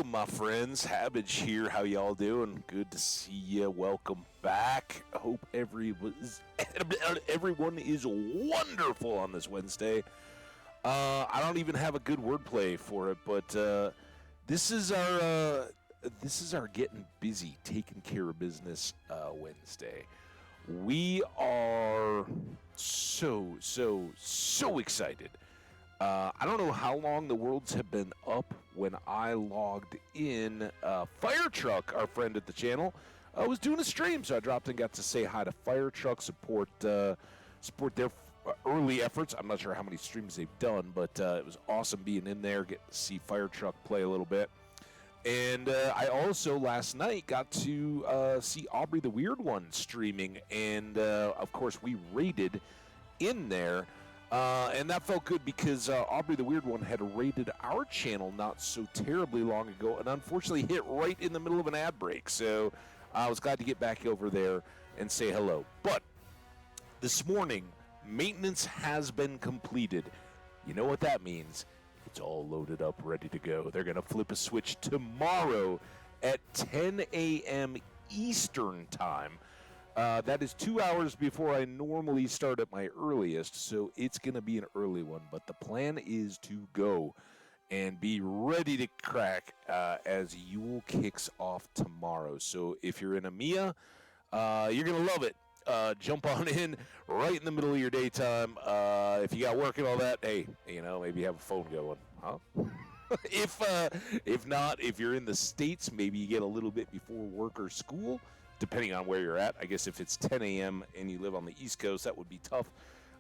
my friends. Habage here. How y'all doing? Good to see you. Welcome back. I hope everyone is wonderful on this Wednesday. I don't even have a good wordplay for it, but this is our getting busy, taking care of business Wednesday. We are so excited. I don't know how long the worlds have been up when I logged in. Fire Truck, our friend at the channel, was doing a stream, so I dropped and got to say hi to Fire Truck, support their early efforts. I'm not sure how many streams they've done, but it was awesome being in there, getting to see Fire Truck play a little bit. And I also last night got to see Aubrey the Weird One streaming, and of course we raided in there. And that felt good because Aubrey the Weird One had raided our channel not so terribly long ago and unfortunately hit right in the middle of an ad break. So I was glad to get back over there and say hello. But this morning, maintenance has been completed. You know what that means? It's all loaded up, ready to go. They're going to flip a switch tomorrow at 10 a.m. Eastern Time. That is 2 hours before I normally start at my earliest, so it's going to be an early one. But the plan is to go and be ready to crack as Yule kicks off tomorrow. So if you're in EMEA, you're going to love it. Jump on in right in the middle of your daytime. If you got work and all that, hey, maybe have a phone going, huh? If not, if you're in the States, maybe you get a little bit before work or school, depending on where you're at. I guess if it's 10 a.m. and you live on the East Coast, that would be tough.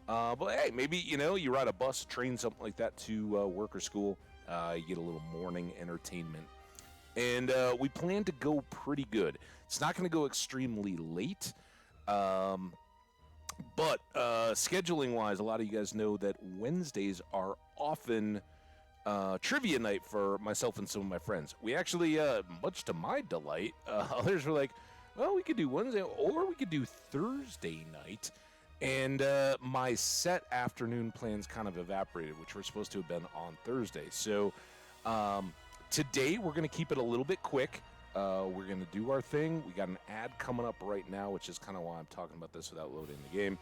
But hey, maybe, you ride a bus, train, something like that to work or school. You get a little morning entertainment. And we plan to go pretty good. It's not going to go extremely late. But scheduling-wise, a lot of you guys know that Wednesdays are often trivia night for myself and some of my friends. We actually, much to my delight, others were like, well, we could do Wednesday or we could do Thursday night. And my set afternoon plans kind of evaporated, which were supposed to have been on Thursday. So today we're going to keep it a little bit quick. We're going to do our thing. We got an ad coming up right now, which is kind of why I'm talking about this without loading the game.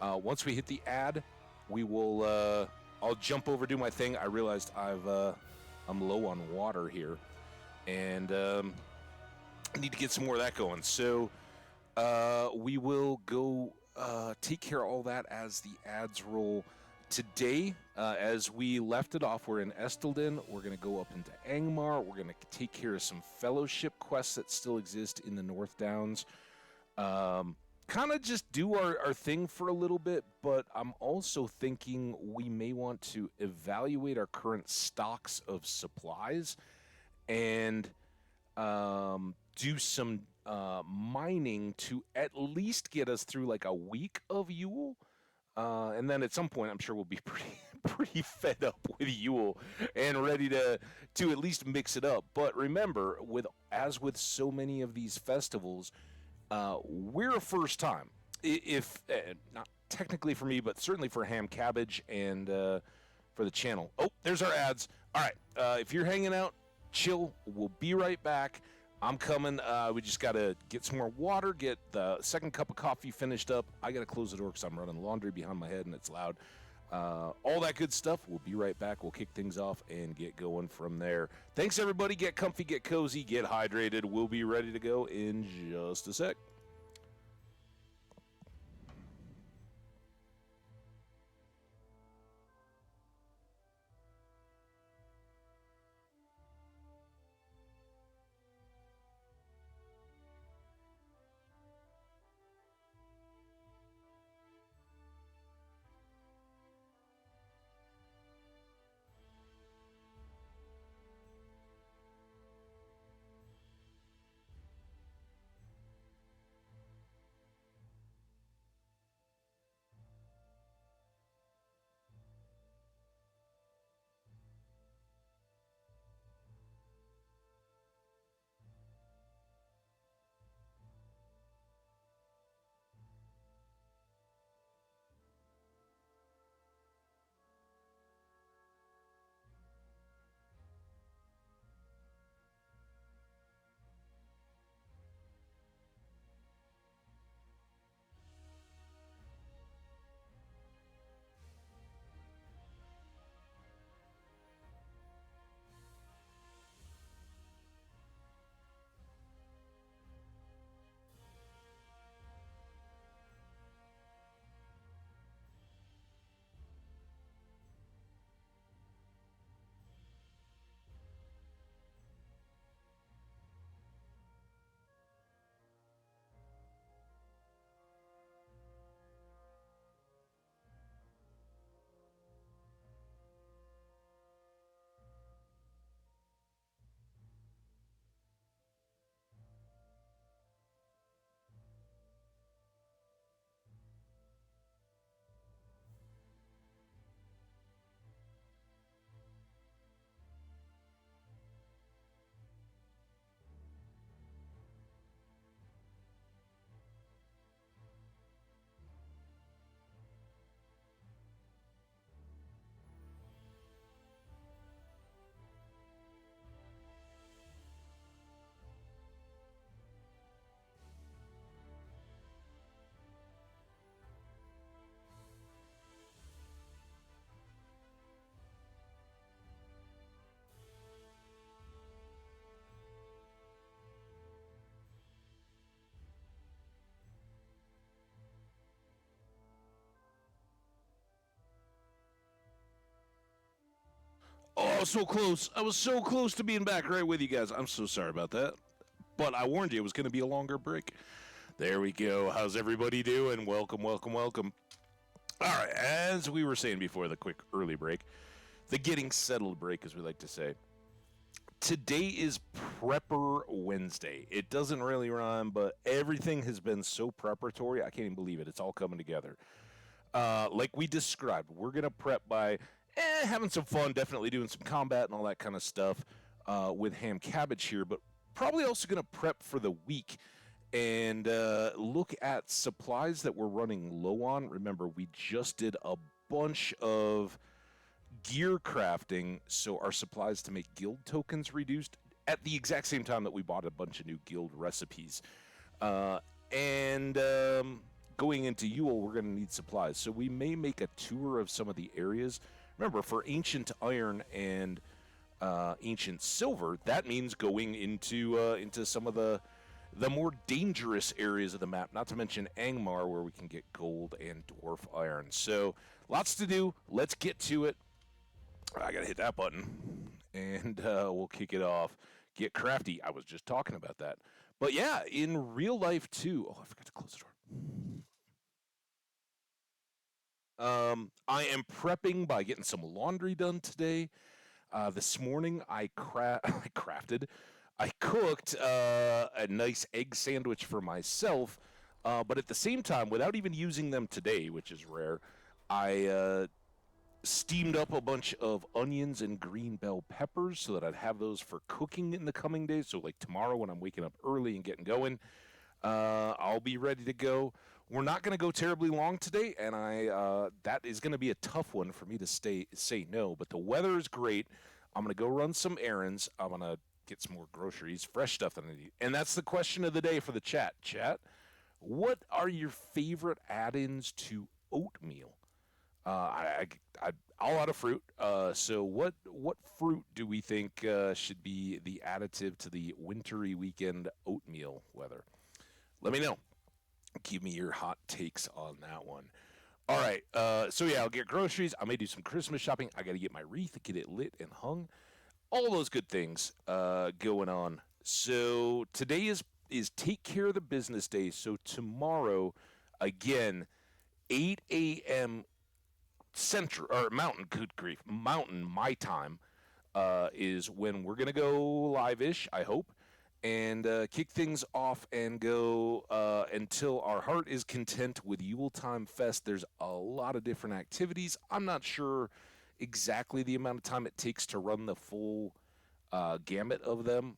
Once we hit the ad, we will. I'll jump over, do my thing. I realized I'm low on water here, and I need to get some more of that going. So we will go take care of all that as the ads roll. Today, as we left it off, we're in Estelden. We're going to go up into Angmar. We're going to take care of some fellowship quests that still exist in the North Downs. Kind of just do our thing for a little bit, but I'm also thinking we may want to evaluate our current stocks of supplies and do some mining to at least get us through like a week of Yule. And then at some point, I'm sure we'll be pretty fed up with Yule and ready to at least mix it up. But remember, as with so many of these festivals, we're a first time. If not technically for me, but certainly for Ham Cabbage and for the channel. Oh, there's our ads. All right, if you're hanging out, chill. We'll be right back. I'm coming. We just got to get some more water, get the second cup of coffee finished up. I got to close the door because I'm running laundry behind my head and it's loud. All that good stuff. We'll be right back. We'll kick things off and get going from there. Thanks, everybody. Get comfy, get cozy, get hydrated. We'll be ready to go in just a sec. I was so close. I was so close to being back right with you guys. I'm so sorry about that. But I warned you it was going to be a longer break. There we go. How's everybody doing? Welcome, welcome, welcome. All right, as we were saying before the quick early break, the getting settled break, as we like to say. Today is Prepper Wednesday. It doesn't really rhyme, but everything has been so preparatory. I can't even believe it. It's all coming together. Like we described, we're going to prep by having some fun, definitely doing some combat and all that kind of stuff with ham cabbage here, but probably also going to prep for the week and look at supplies that we're running low on. Remember, we just did a bunch of gear crafting, so our supplies to make guild tokens reduced at the exact same time that we bought a bunch of new guild recipes. And going into Yule, we're going to need supplies. So we may make a tour of some of the areas. Remember, for ancient iron and ancient silver, that means going into some of the more dangerous areas of the map, not to mention Angmar, where we can get gold and dwarf iron. So lots to do. Let's get to it. I gotta hit that button, and we'll kick it off. Get crafty. I was just talking about that. But yeah, in real life too. Oh, I forgot to close the door. I am prepping by getting some laundry done today. This morning I crafted. I cooked a nice egg sandwich for myself, but at the same time, without even using them today, which is rare, I steamed up a bunch of onions and green bell peppers so that I'd have those for cooking in the coming days. So, like tomorrow when I'm waking up early and getting going, I'll be ready to go. We're not going to go terribly long today, and that is going to be a tough one for me to say no. But the weather is great. I'm going to go run some errands. I'm going to get some more groceries, fresh stuff that I need. And that's the question of the day for the chat. Chat, what are your favorite add-ins to oatmeal? I all out of fruit. So what fruit do we think should be the additive to the wintry weekend oatmeal weather? Let me know. Give me your hot takes on that one. All right. So yeah, I'll get groceries. I may do some Christmas shopping. I got to get my wreath, get it lit and hung. All those good things going on. So today is take care of the business day. So tomorrow, again, 8 a.m. Central or Mountain, good grief, Mountain, my time, is when we're gonna go live-ish. I hope, and kick things off and go until our heart is content with Yule Time Fest. There's a lot of different activities. I'm not sure exactly the amount of time it takes to run the full gamut of them.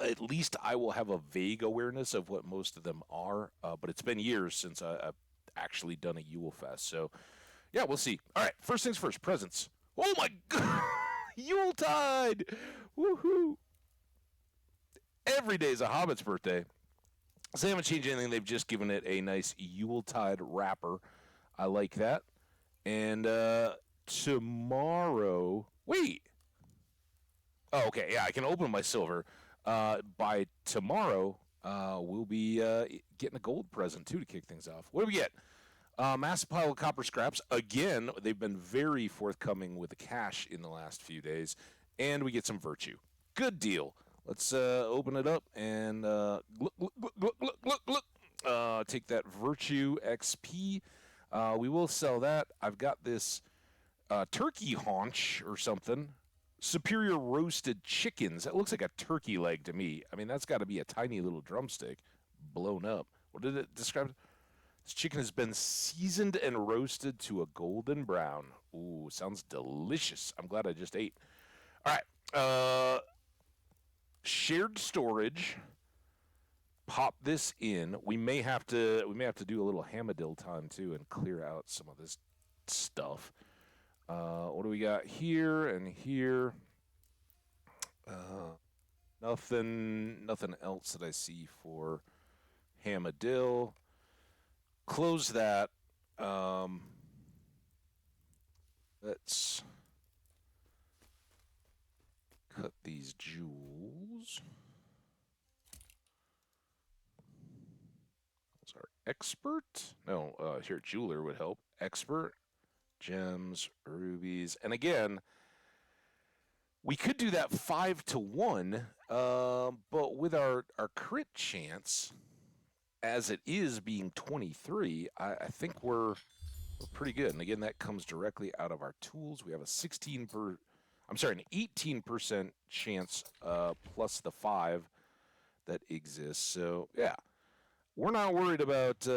At least I will have a vague awareness of what most of them are, but it's been years since I've actually done a Yule Fest, so yeah, we'll see. All right, first things first, presents. Oh my god, Yuletide! Woohoo! Every day is a Hobbit's birthday. So they haven't changed anything. They've just given it a nice Yuletide wrapper. I like that. And tomorrow, wait. Oh, okay. Yeah, I can open my silver. By tomorrow, we'll be getting a gold present too to kick things off. What do we get? Massive pile of copper scraps. Again, they've been very forthcoming with the cash in the last few days. And we get some virtue. Good deal. Let's open it up and look. Take that virtue XP. We will sell that. I've got this turkey haunch or something. Superior roasted chickens. That looks like a turkey leg to me. I mean, that's got to be a tiny little drumstick blown up. What did it describe? This chicken has been seasoned and roasted to a golden brown. Ooh, sounds delicious. I'm glad I just ate. All right. Shared storage. Pop this in. We may have to do a little Hamadil time too and clear out some of this stuff. What do we got here and here? Nothing else that I see for Hamadil. Close that. Let's cut these jewels. That's our expert. No, here, jeweler would help. Expert, gems, rubies. And again, We could do that 5-1, but with our crit chance, as it is being 23, I think we're pretty good. And again, that comes directly out of our tools. We have a 18% chance plus the 5 that exists. So yeah, we're not worried about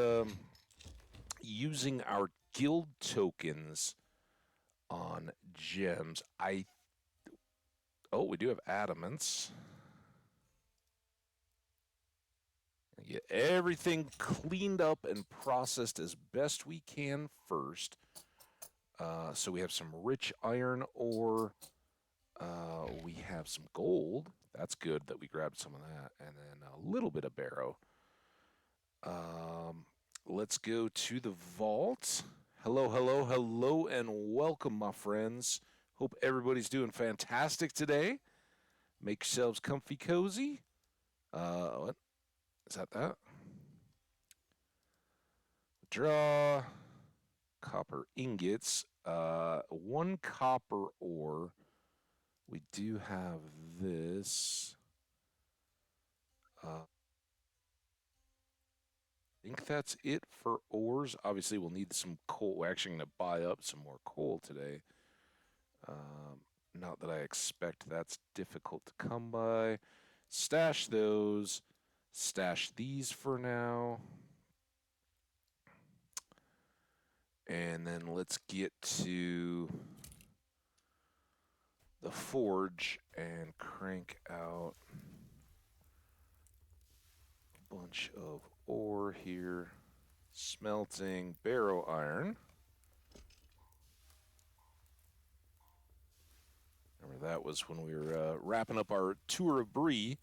using our guild tokens on gems. We do have adamants. Get everything cleaned up and processed as best we can first. So we have some rich iron ore. We have some gold. That's good that we grabbed some of that. And then a little bit of barrow. Let's go to the vault. Hello, hello, hello, and welcome, my friends. Hope everybody's doing fantastic today. Make yourselves comfy, cozy. What? Is that? Draw copper ingots. 1 copper ore. We do have this. I think that's it for ores. Obviously, we'll need some coal. We're actually going to buy up some more coal today. Not that I expect that's difficult to come by. Stash those. Stash these for now. And then let's get to the forge and crank out a bunch of ore here. Smelting barrow iron. Remember that was when we were wrapping up our tour of Bree.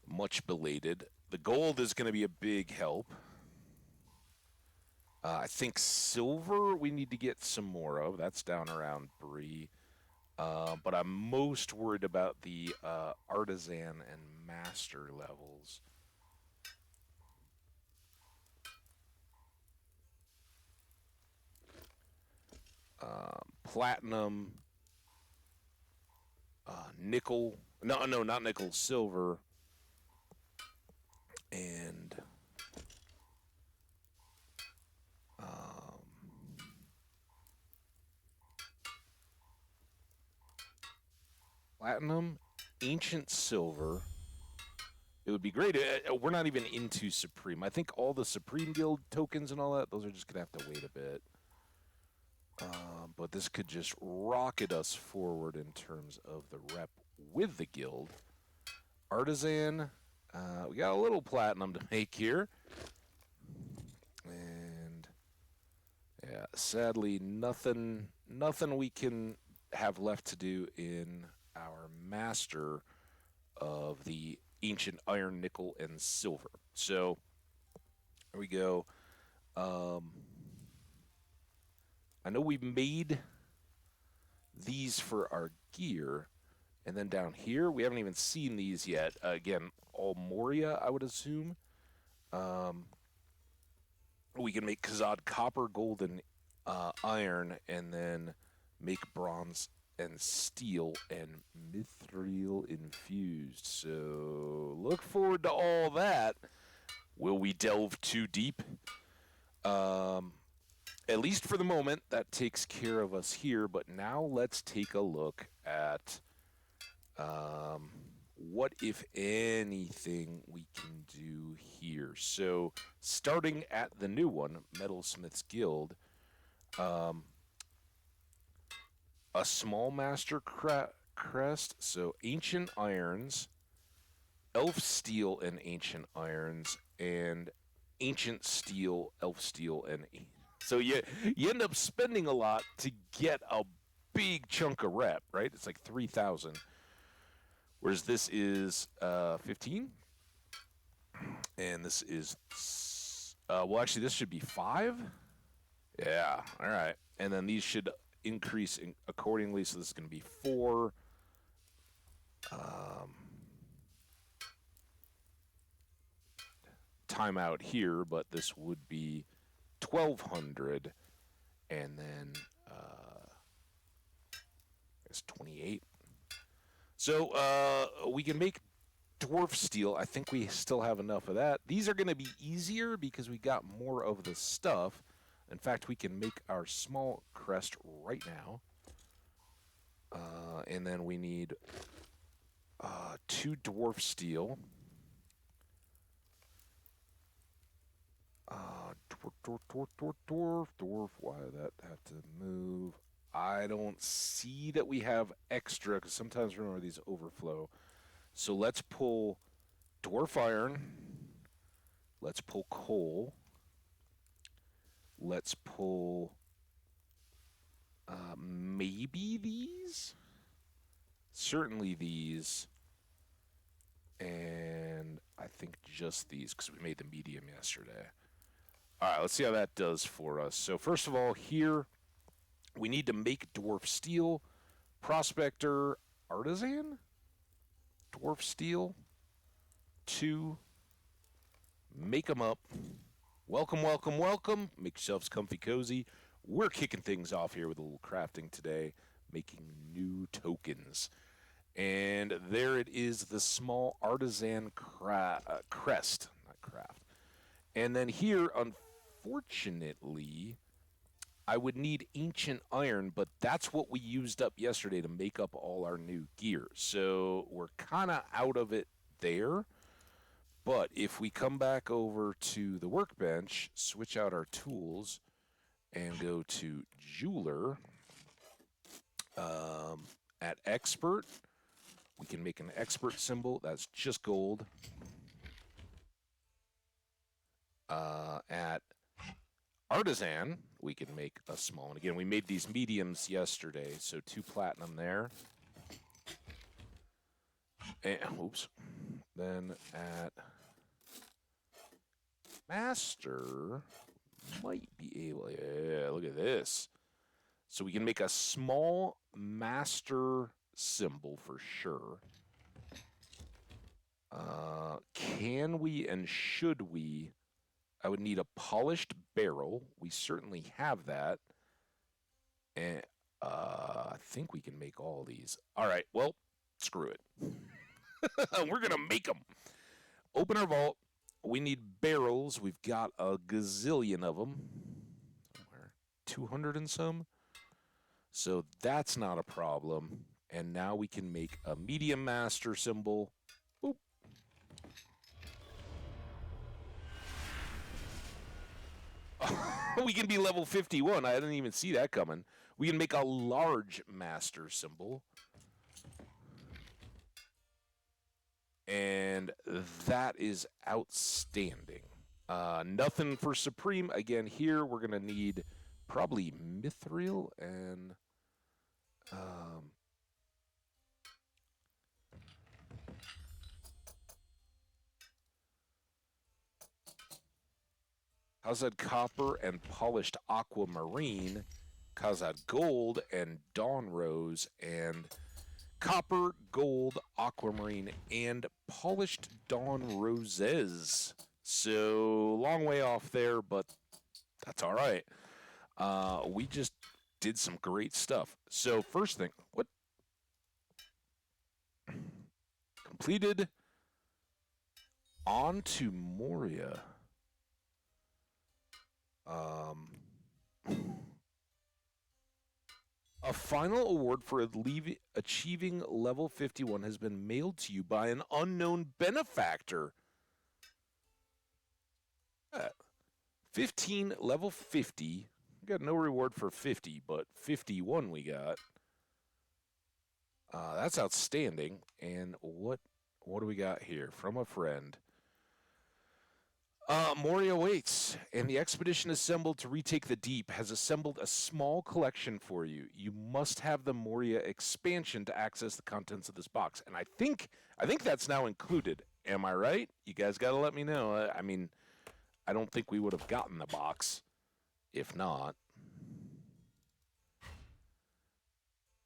Much belated. The gold is going to be a big help. I think silver we need to get some more of. That's down around Bree. But I'm most worried about the artisan and master levels. Platinum, nickel. No, not nickel. Silver. And platinum, ancient silver. It would be great. We're not even into Supreme. I think all the Supreme Guild tokens and all that, those are just going to have to wait a bit. But this could just rocket us forward in terms of the rep with the guild. Artisan, we got a little platinum to make here. And yeah, sadly, nothing we can have left to do in our master of the ancient iron, nickel, and silver. So there we go. I know we've made these for our gear. And then down here, we haven't even seen these yet. Again, all Moria, I would assume. We can make Kazad copper, gold, and iron, and then make bronze and steel and mithril infused. So look forward to all that. Will we delve too deep? At least for the moment, that takes care of us here. But now let's take a look at what, if anything, we can do here. So starting at the new one, Metalsmith's Guild, a small master crest, so ancient irons, elf steel and ancient irons, and ancient steel, elf steel, and so you end up spending a lot to get a big chunk of rep, right? It's like 3,000. Whereas this is 15, and this is well, actually, this should be 5. Yeah, all right. And then these should increase accordingly. So this is going to be 4. Timeout here, but this would be 1,200, and then it's 28. So we can make dwarf steel. I think we still have enough of that. These are going to be easier because we got more of the stuff. In fact, we can make our small crest right now. And then we need 2 dwarf steel. Dwarf. Why did that have to move? I don't see that we have extra because sometimes, remember, these overflow. So let's pull dwarf iron. Let's pull coal. Let's pull maybe these. Certainly these. And I think just these because we made the medium yesterday. All right, let's see how that does for us. So first of all, here we need to make dwarf steel, prospector, artisan, dwarf steel, 2, make them up. Welcome, welcome, welcome. Make yourselves comfy, cozy. We're kicking things off here with a little crafting today, making new tokens. And there it is, the small artisan crest, not craft. And then here, unfortunately, I would need ancient iron, but that's what we used up yesterday to make up all our new gear. So we're kind of out of it there. But if we come back over to the workbench, switch out our tools, and go to jeweler, at expert, we can make an expert symbol. That's just gold. At artisan, we can make a small one. Again, we made these mediums yesterday, so 2 platinum there. And, oops. Then at master, might be able, yeah, look at this. So we can make a small master symbol for sure. Can we and should we? I would need a polished barrel. We certainly have that. And I think we can make all these. All right, well, screw it. We're going to make them. Open our vault. We need barrels. We've got a gazillion of them. Somewhere. 200 and some. So that's not a problem. And now we can make a medium master symbol. Boop. We can be level 51. I didn't even see that coming. We can make a large master symbol. And that is outstanding. Nothing for Supreme. Again, here we're going to need probably Mithril and... Khazad Copper and Polished Aquamarine, Khazad Gold and Dawn Rose, and Copper, Gold, Aquamarine, and Polished Dawn Roses. So, long way off there, but that's all right. We just did some great stuff. So, first thing, what? Completed on to Moria. A final award for achieving level 51 has been mailed to you by an unknown benefactor. 15, level 50. We got no reward for 50, but 51 we got. That's outstanding. And what do we got here? From a friend. Moria waits, and the expedition assembled to retake the deep has assembled a small collection for you. You must have the Moria expansion to access the contents of this box, and I think that's now included. Am I right? You guys got to let me know. I mean, I don't think we would have gotten the box if not.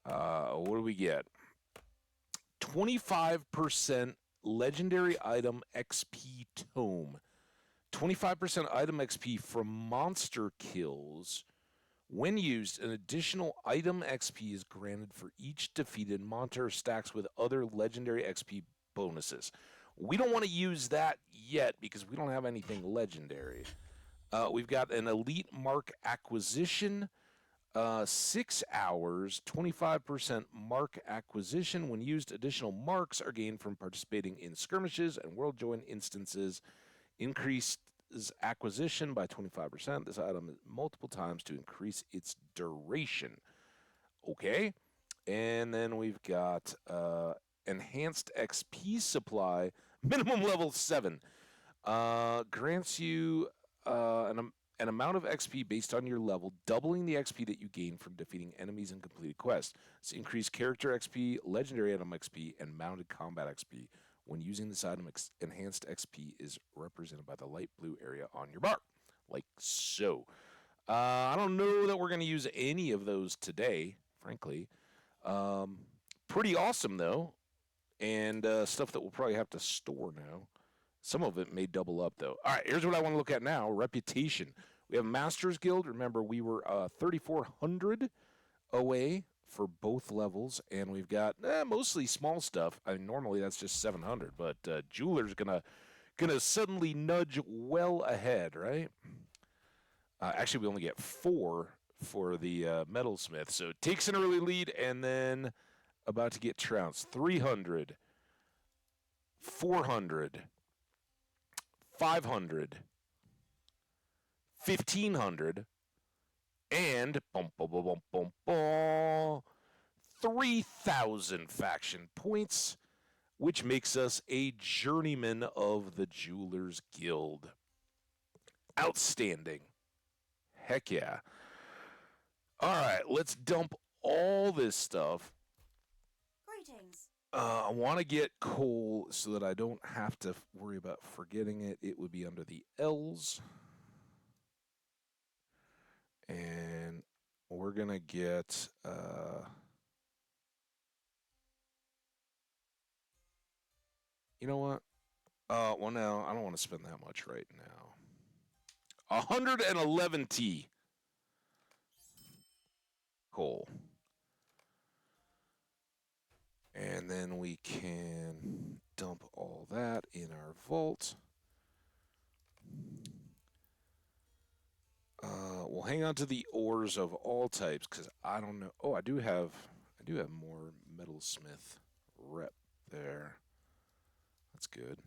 What do we get? 25% legendary item XP tome. 25% item XP from monster kills When used, an additional item XP is granted for each defeated monster stacks with other legendary XP bonuses. We don't want to use that yet because we don't have anything legendary. We've got an elite mark acquisition, 6 hours, 25% mark acquisition. When used, additional marks are gained from participating in skirmishes and world join instances. Increased acquisition by 25%. This item multiple times to increase its duration. Okay. And then we've got enhanced XP supply, minimum level 7. Grants you an amount of XP based on your level, doubling the XP that you gain from defeating enemies and completed quests. It's increased character XP, legendary item XP, and mounted combat XP. When using this item, enhanced XP is represented by the light blue area on your bar, like so. I don't know that we're going to use any of those today, frankly. Pretty awesome, though, and stuff that we'll probably have to store now. Some of it may double up, though. All right, here's what I want to look at now. Reputation. We have Masters Guild. Remember, we were 3,400 away for both levels, and we've got mostly small stuff. I mean, normally that's just 700, but Jeweler's gonna suddenly nudge well ahead, right? Actually, we only get 4 for the Metalsmith, so it takes an early lead, and then about to get trounced. 300, 400, 500, 1,500, and 3,000 faction points, which makes us a journeyman of the Jewelers Guild. Outstanding. Heck yeah. All right, let's dump all this stuff. Greetings. I want to get coal so that I don't have to worry about forgetting it. It would be under the L's. And we're going to get... you know what? Well, no, I don't want to spend that much right now. 111 T. Coal. And then we can dump all that in our vault. We'll hang on to the ores of all types because I don't know. Oh, I do have more metalsmith rep there. That's good.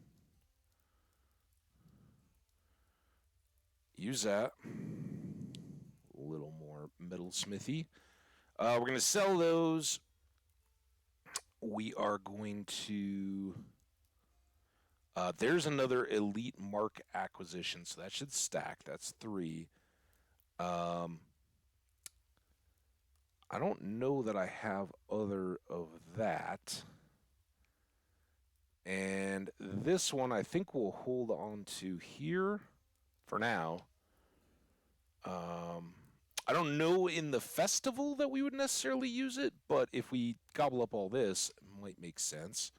Use that. A little more metalsmithy. We're going to sell those. We are going to... there's another elite mark acquisition, so that should stack. That's 3. I don't know that I have other of that. And this one I think we'll hold on to here for now. I don't know in the festival that we would necessarily use it, but if we gobble up all this, it might make sense.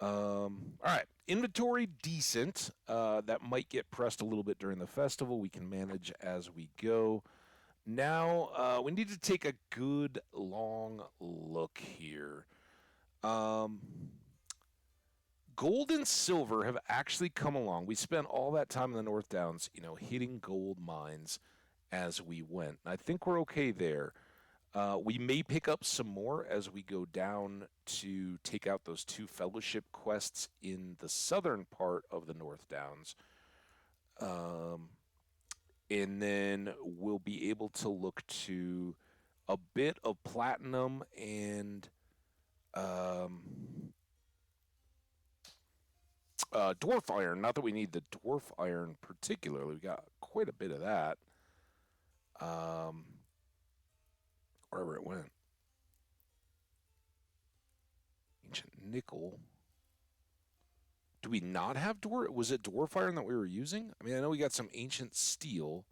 All right, inventory decent. That might get pressed a little bit during the festival. We can manage as we go. Now, we need to take a good long look here. Gold and silver have actually come along. We spent all that time in the North Downs, hitting gold mines as we went. I think we're okay there. We may pick up some more as we go down to take out those 2 fellowship quests in the southern part of the North Downs. And then we'll be able to look to a bit of platinum and dwarf iron. Not that we need the dwarf iron particularly. We got quite a bit of that. Wherever it went. Ancient nickel. Do we not have dwarf? Was it dwarf iron that we were using? I mean, I know we got some ancient steel,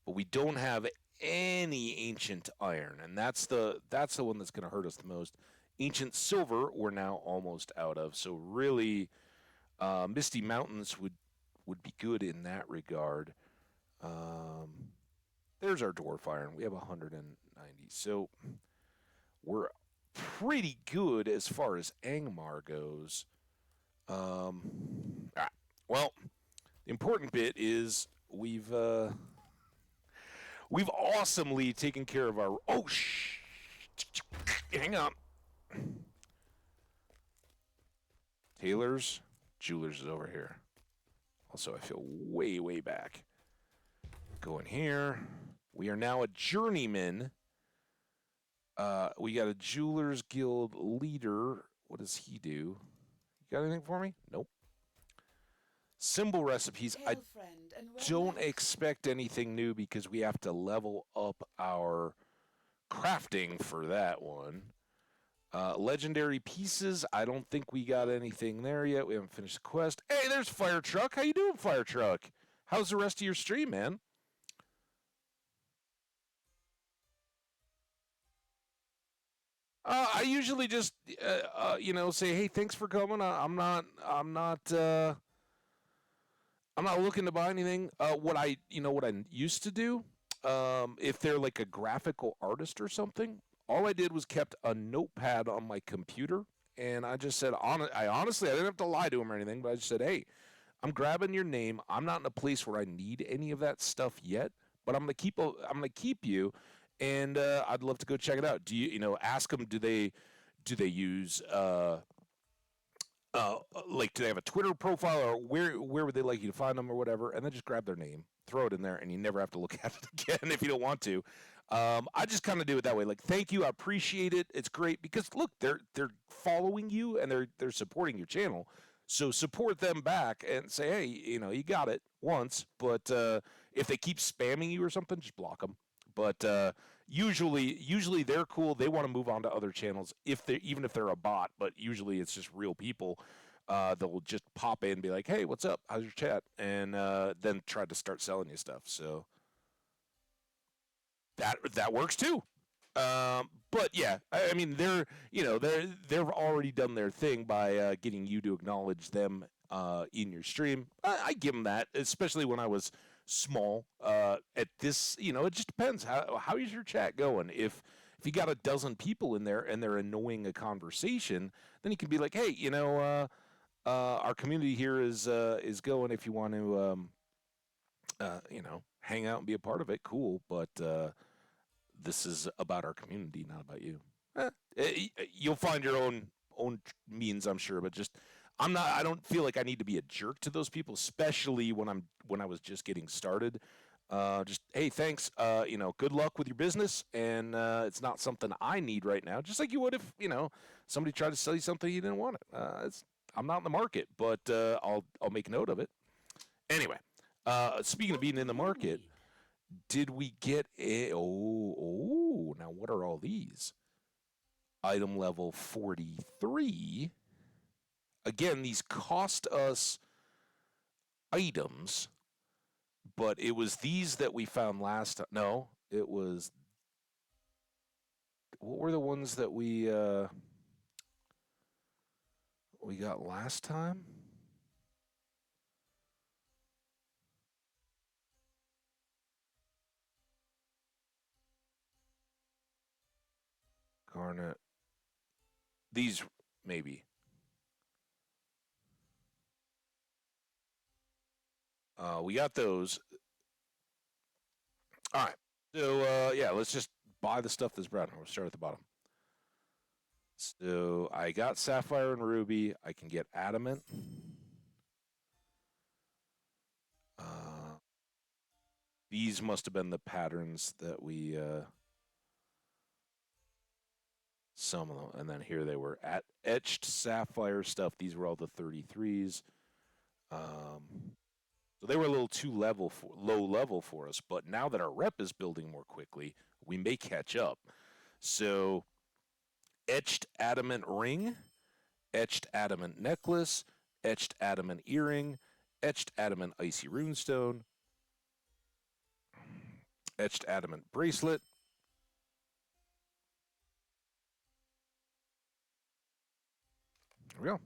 but we don't have any ancient iron, and that's the one that's going to hurt us the most. Ancient silver we're now almost out of, so really, Misty Mountains would be good in that regard. There's our dwarf iron. We have 190. So we're pretty good as far as Angmar goes. All right. Well, the important bit is we've awesomely taken care of our. Oh hang on. Taylor's Jewelers is over here. Also, I feel way back. Go in here. We are now a journeyman. We got a Jewelers Guild leader. What does he do? You got anything for me? Nope. Symbol recipes. I don't expect anything new because we have to level up our crafting for that one. Legendary pieces. I don't think we got anything there yet. We haven't finished the quest. Hey, there's Fire Truck. How you doing, Fire Truck? How's the rest of your stream, man? I usually just, say, hey, thanks for coming. I'm not looking to buy anything. What I used to do, if they're like a graphical artist or something, all I did was kept a notepad on my computer, and I just said, I didn't have to lie to him or anything, but I just said, hey, I'm grabbing your name. I'm not in a place where I need any of that stuff yet, but I'm gonna keep you, and I'd love to go check it out. Do ask them? Do they use like, do they have a Twitter profile, or where would they like you to find them or whatever, and then just grab their name, throw it in there, and you never have to look at it again if you don't want to. I just kind of do it that way. Like, thank you, I appreciate it. It's great because look, they're following you and they're supporting your channel. So support them back and say, hey, you got it once, but if they keep spamming you or something, just block them. But usually they're cool. They want to move on to other channels even if they're a bot. But usually it's just real people. They'll just pop in and be like, "Hey, what's up? How's your chat?" And then try to start selling you stuff. So that works too. But yeah, I mean they've already done their thing by getting you to acknowledge them in your stream. I give them that, especially when I was small. At this, it just depends. How is your chat going? If you got a dozen people in there and they're annoying a conversation, then you can be like, hey, our community here is going. If you want to, hang out and be a part of it, cool. But this is about our community, not about you. You'll find your own means, I'm sure, but just I'm not. I don't feel like I need to be a jerk to those people, especially when I was just getting started. Just hey, thanks. Good luck with your business, and it's not something I need right now. Just like you would if somebody tried to sell you something you didn't want it. I'm not in the market, but I'll make note of it. Anyway, speaking of being in the market, did we get a now what are all these? Item level 43. Again, these cost us items, but it was these that we found last time. No, it was what were the ones that we got last time? Garnet. These maybe. We got those. All right. So yeah, let's just buy the stuff that's brown. We'll start at the bottom. So I got sapphire and ruby. I can get adamant. These must have been the patterns that we some of them, and then here they were at etched sapphire stuff. These were all the 33s. So they were a little too low level for us, but now that our rep is building more quickly, we may catch up. So etched adamant ring, etched adamant necklace, etched adamant earring, etched adamant icy runestone, etched adamant bracelet. There we go.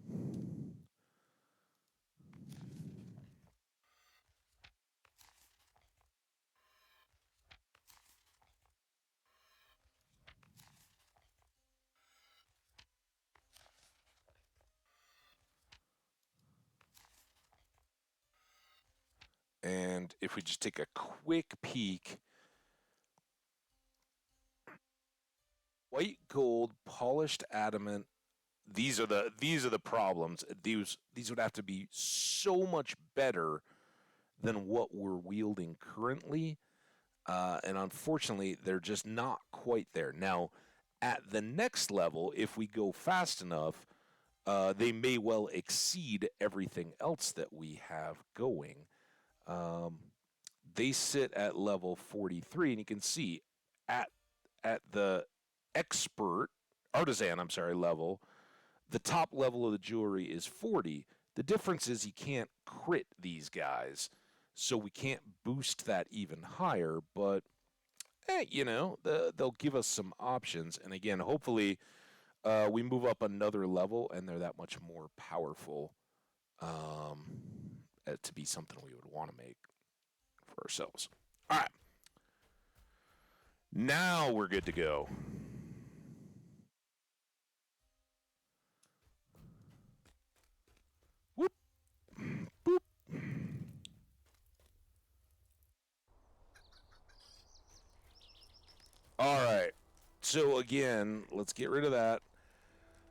And if we just take a quick peek, white gold, polished adamant. These are the problems. These would have to be so much better than what we're wielding currently, and unfortunately, they're just not quite there. Now, at the next level, if we go fast enough, they may well exceed everything else that we have going. Um, they sit at level 43, and you can see at the expert artisan, I'm sorry, level, the top level of the jewelry is 40. The difference is you can't crit these guys, so we can't boost that even higher. But they'll give us some options. And again, hopefully, we move up another level and they're that much more powerful to be something we would want to make for ourselves. All right. Now we're good to go. Whoop. Boop. All right. So again, let's get rid of that.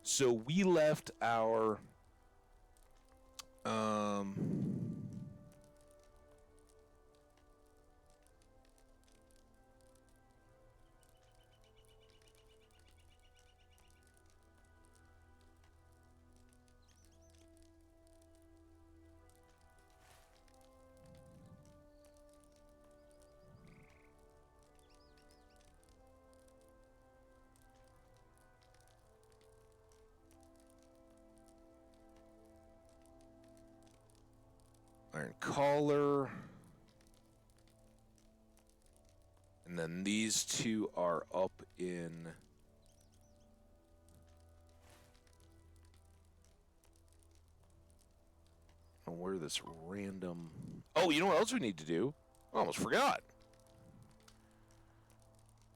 So we left our iron collar. And then these two are up in where this random. Oh, you know what else we need to do? I almost forgot.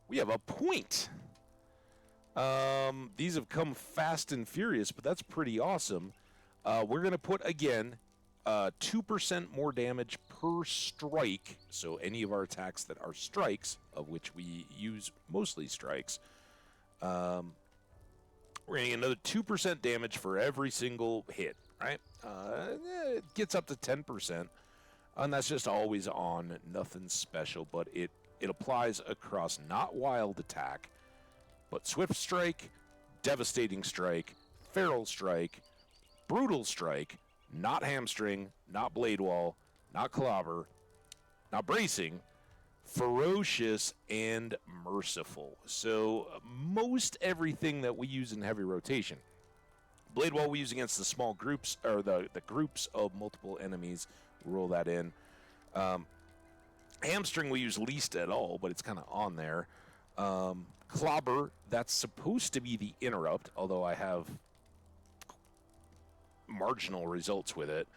We have a point. These have come fast and furious, but that's pretty awesome. We're going to put, again, 2% more damage per strike. So any of our attacks that are strikes, of which we use mostly strikes, we're going to get another 2% damage for every single hit, right? It gets up to 10%, and that's just always on, nothing special, but it applies across not wild attack, but swift strike, devastating strike, feral strike, brutal strike, not hamstring, not blade wall, not clobber, not bracing, ferocious, and merciful. So most everything that we use in heavy rotation. Blade wall we use against the small groups, or the groups of multiple enemies. Roll that in. Hamstring we use least at all, but it's kind of on there. Clobber, that's supposed to be the interrupt, although I have marginal results with it.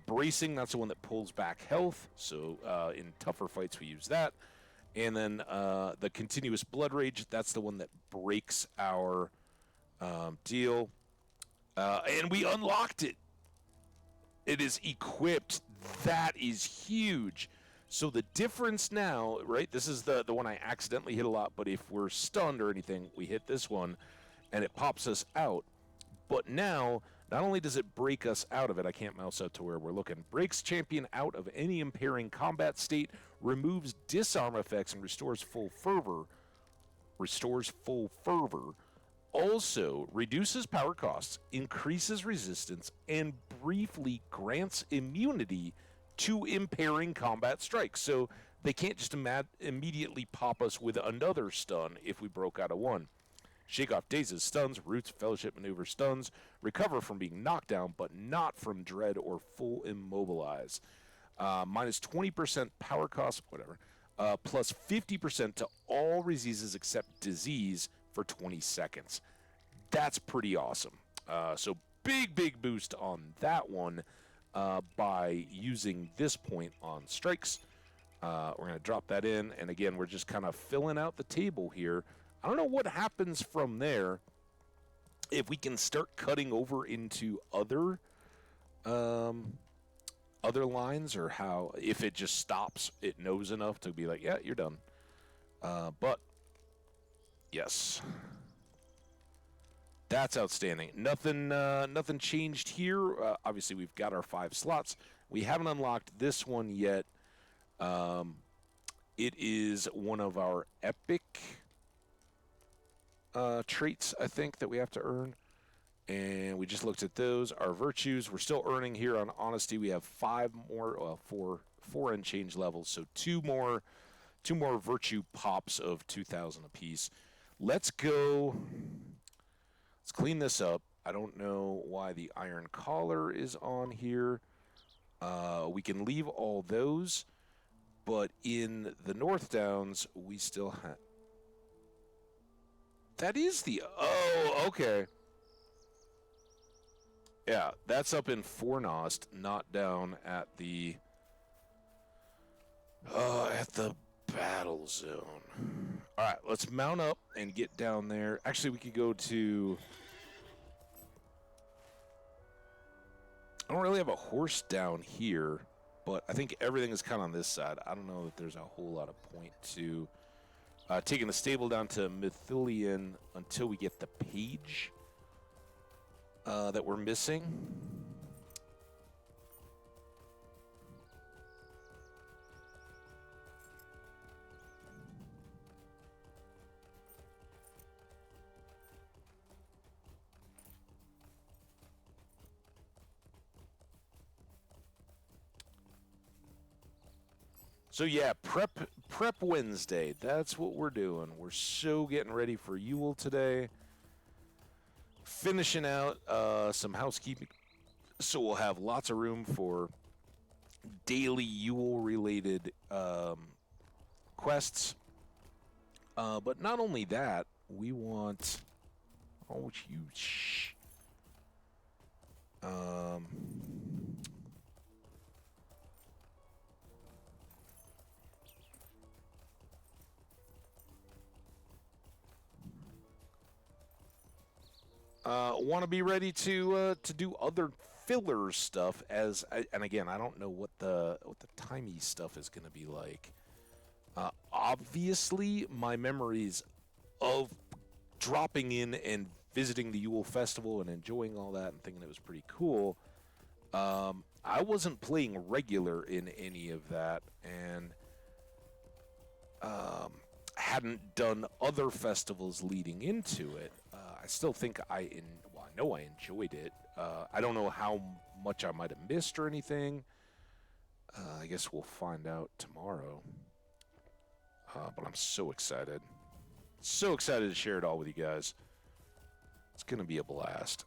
Bracing, that's the one that pulls back health, so in tougher fights we use that. And then the continuous blood rage, that's the one that breaks our deal. And we unlocked it. It is equipped. That is huge. So the difference now, right, this is the one I accidentally hit a lot, but if we're stunned or anything, we hit this one, and it pops us out. But now, not only does it break us out of it, I can't mouse out to where we're looking, breaks champion out of any impairing combat state, removes disarm effects, and restores full fervor. Also reduces power costs, increases resistance, and briefly grants immunity to impairing combat strikes. So they can't just immediately pop us with another stun if we broke out of one. Shake off dazes, stuns, roots, fellowship maneuver stuns, recover from being knocked down, but not from dread or full immobilize. Minus 20% power cost, whatever, plus 50% to all diseases except disease for 20 seconds. That's pretty awesome. So big boost on that one by using this point on strikes. We're going to drop that in, and again, we're just kind of filling out the table here. I don't know what happens from there if we can start cutting over into other other lines or how, if it just stops, it knows enough to be like, yeah, you're done. But, yes. That's outstanding. Nothing changed here. Obviously, we've got our 5 slots. We haven't unlocked this one yet. It is one of our epic traits, I think, that we have to earn. And we just looked at those. Our virtues, we're still earning here on honesty. We have 5 more, well, four and change levels. So two more virtue pops of 2,000 apiece. Let's go. Let's clean this up. I don't know why the iron collar is on here. We can leave all those, but in the North Downs, we still have... That is the... Oh, okay. Yeah, that's up in Fornost, not down at the battle zone. All right, let's mount up and get down there. Actually, we could go to... I don't really have a horse down here, but I think everything is kind of on this side. I don't know that there's a whole lot of point to taking the stable down to Mythilian until we get the page that we're missing. So yeah, prep Wednesday. That's what we're doing. We're so getting ready for Yule today. Finishing out some housekeeping, so we'll have lots of room for daily Yule-related quests. But not only that, we want... Oh, you... Shh. Want to be ready to do other filler stuff and again, I don't know what the timey stuff is going to be like. Obviously, my memories of dropping in and visiting the Yule Festival and enjoying all that and thinking it was pretty cool. I wasn't playing regular in any of that, and hadn't done other festivals leading into it. I still think I know I enjoyed it. I don't know how much I might have missed or anything. I guess we'll find out tomorrow. But I'm so excited. So excited to share it all with you guys. It's going to be a blast.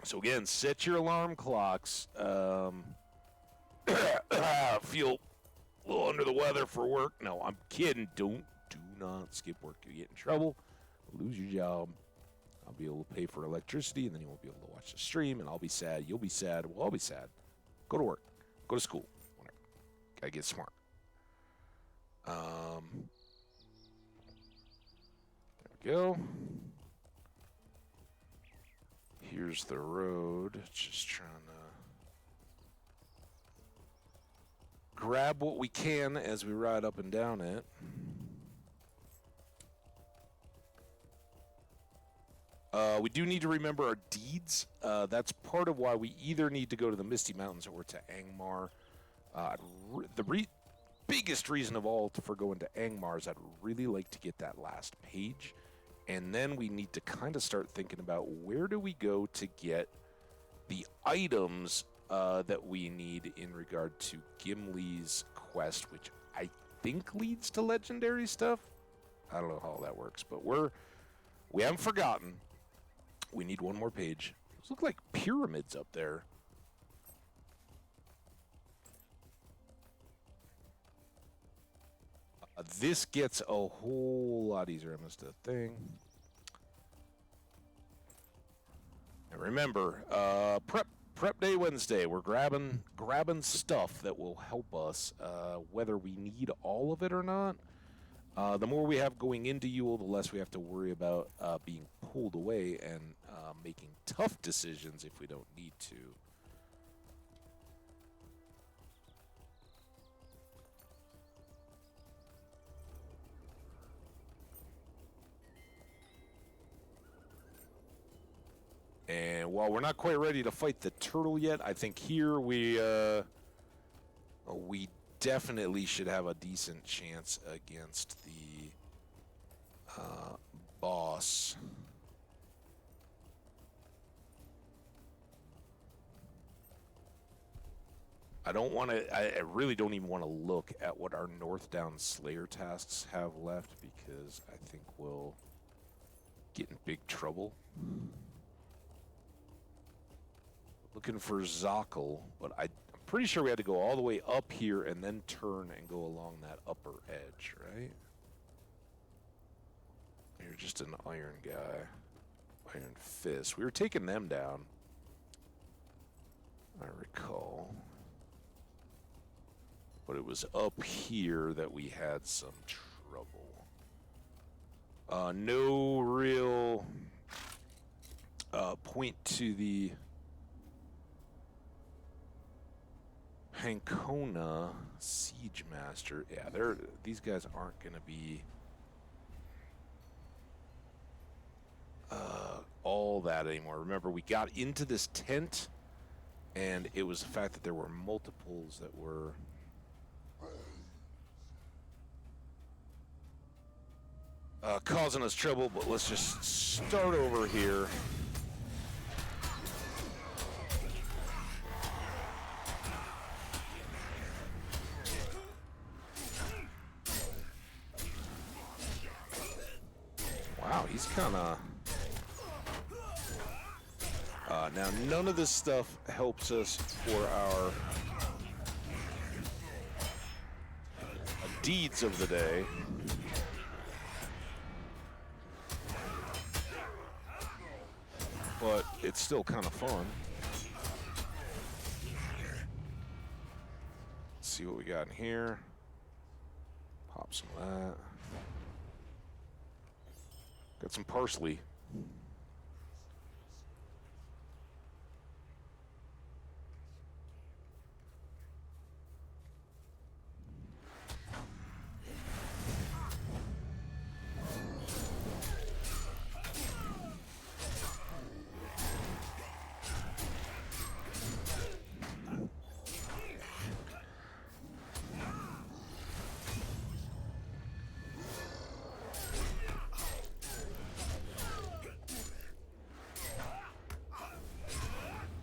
So again, set your alarm clocks. Feel a little under the weather for work. No, I'm kidding. Do not skip work. You get in trouble. Lose your job. I'll be able to pay for electricity, and then you won't be able to watch the stream, and I'll be sad. You'll be sad. We'll all be sad. Go to work. Go to school. Whatever. Gotta get smart. There we go. Here's the road. Just trying to grab what we can as we ride up and down it. We do need to remember our deeds. That's part of why we either need to go to the Misty Mountains or to Angmar. The biggest reason of all for going to Angmar is I'd really like to get that last page. And then we need to kind of start thinking about where do we go to get the items that we need in regard to Gimli's quest, which I think leads to legendary stuff. I don't know how that works, but we haven't forgotten. We need one more page. Those look like pyramids up there. This gets a whole lot easier. I missed a thing. And remember, prep day Wednesday. We're grabbing stuff that will help us, whether we need all of it or not. The more we have going into Yule, the less we have to worry about being pulled away and making tough decisions if we don't need to. And while we're not quite ready to fight the turtle yet, I think here we definitely should have a decent chance against the boss. I don't want to, I really don't even want to look at what our Northdown Slayer tasks have left because I think we'll get in big trouble. Looking for Zockel, but I'm pretty sure we had to go all the way up here and then turn and go along that upper edge, right? You're just an iron guy. Iron Fist. We were taking them down, I recall. But it was up here that we had some trouble. No real point to the Hankona Siege Master. Yeah, these guys aren't going to be all that anymore. Remember, we got into this tent, and it was the fact that there were multiples that were causing us trouble, but let's just start over here. Wow, he's kind of... now, none of this stuff helps us for our deeds of the day. But it's still kind of fun. Let's see what we got in here. Pop some of that. Got some parsley.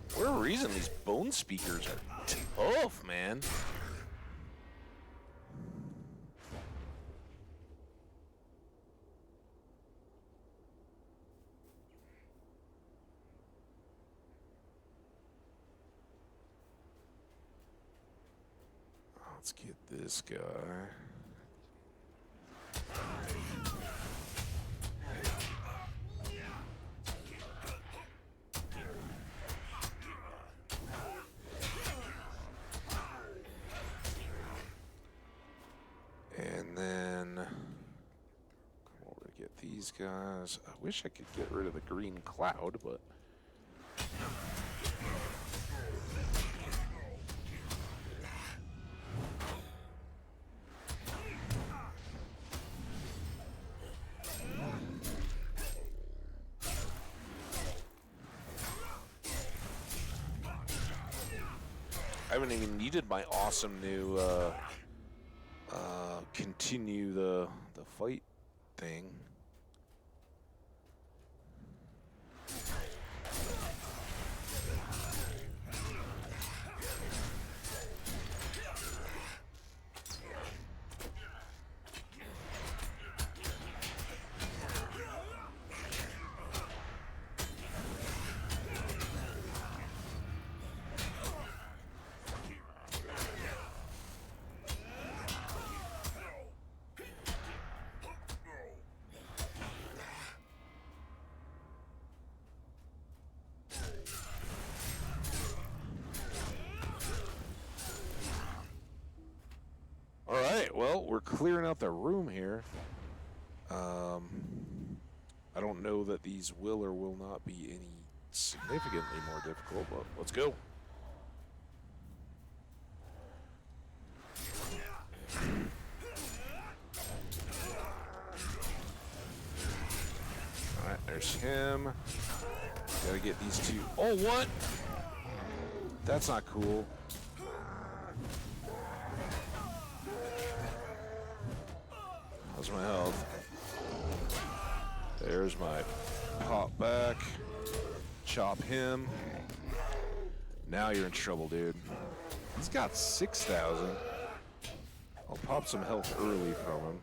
For a reason, these bone speakers are tough, man. Let's get this guy. And then come over to get these guys. I wish I could get rid of the green cloud, but I haven't even needed my awesome new continue the fight thing. Well, we're clearing out the room here. I don't know that these will or will not be any significantly more difficult, but let's go. All right, there's him. Gotta get these two. Oh, what? That's not cool. How's my health? There's my pop back. Chop him. Now you're in trouble, dude. He's got 6,000. I'll pop some health early from him.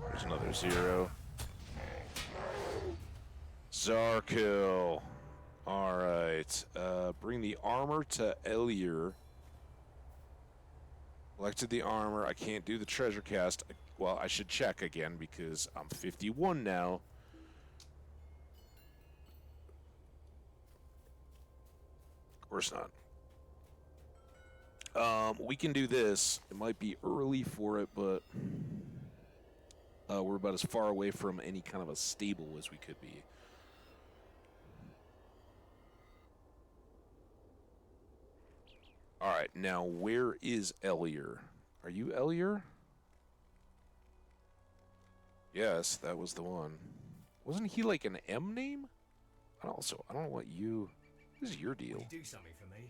There's another 0. Zarkill. Alright. Bring the armor to Elier. Collected the armor. I can't do the treasure cast. Well, I should check again because I'm 51 now. Of course not. We can do this. It might be early for it, but we're about as far away from any kind of a stable as we could be. All right, now where is Elier? Are you Elier? Yes, that was the one. Wasn't he like an M name? I don't know what you... This is your deal. Would you do something for me?